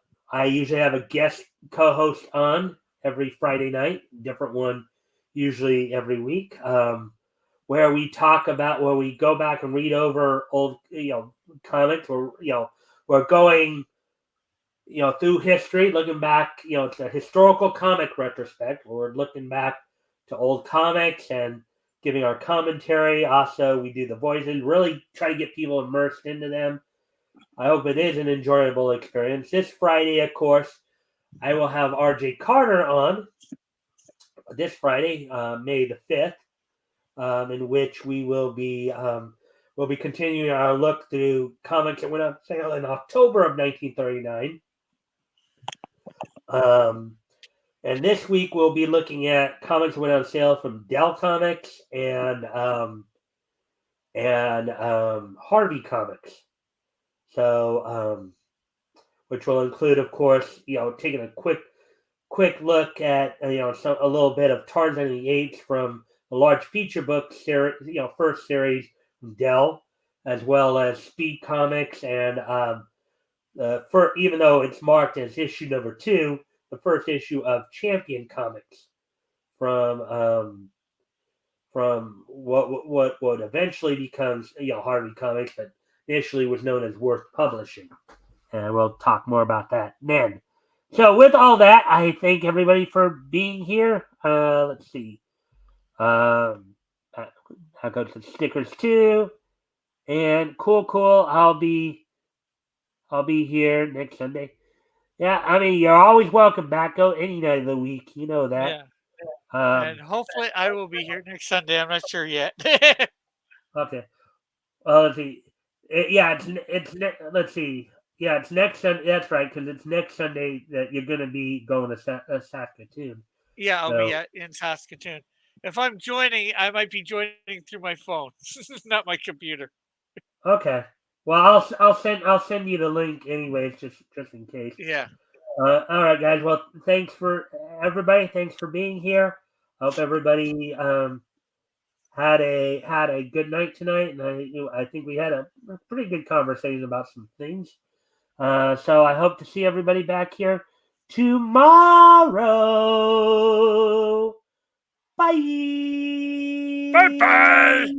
usually have a guest co-host on every Friday night, different one, usually every week. Where we go back and read over old comics, or we're going through history, looking back. It's a historical comic retrospect where we're looking back to old comics and giving our commentary. Also, we do the voices, really try to get people immersed into them. I hope it is an enjoyable experience. This Friday, of course, I will have RJ Carter on, this Friday, May the 5th, in which we'll be continuing our look through comics that went on sale in October of 1939. And this week we'll be looking at comics that went on sale from Dell Comics and Harvey Comics. So, which will include, of course, taking a quick look at a little bit of Tarzan and the Apes from the large feature book series, first series from Dell, as well as Speed Comics and even though it's marked as issue number 2, the first issue of Champion Comics from what eventually becomes Harvey Comics, but initially was known as Worth Publishing, and we'll talk more about that then. So with all that, I thank everybody for being here. Let's see. I'll go to stickers too, and cool. I'll be here next Sunday. Yeah, I mean, you're always welcome back out any night of the week. You know that. Yeah. And hopefully I will be here next Sunday. I'm not sure yet. Okay. Well, let's see. Let's see. Yeah, it's next Sunday. That's right, because it's next Sunday that you're going to be going to Saskatoon. Yeah, I'll be in Saskatoon. If I'm joining, I might be joining through my phone, not my computer. Okay. Well, I'll send you the link anyways, just in case. Yeah. All right, guys. Well, thanks for everybody. Thanks for being here. Hope everybody had a good night tonight, and I think we had a pretty good conversation about some things. So I hope to see everybody back here tomorrow. Bye. Bye.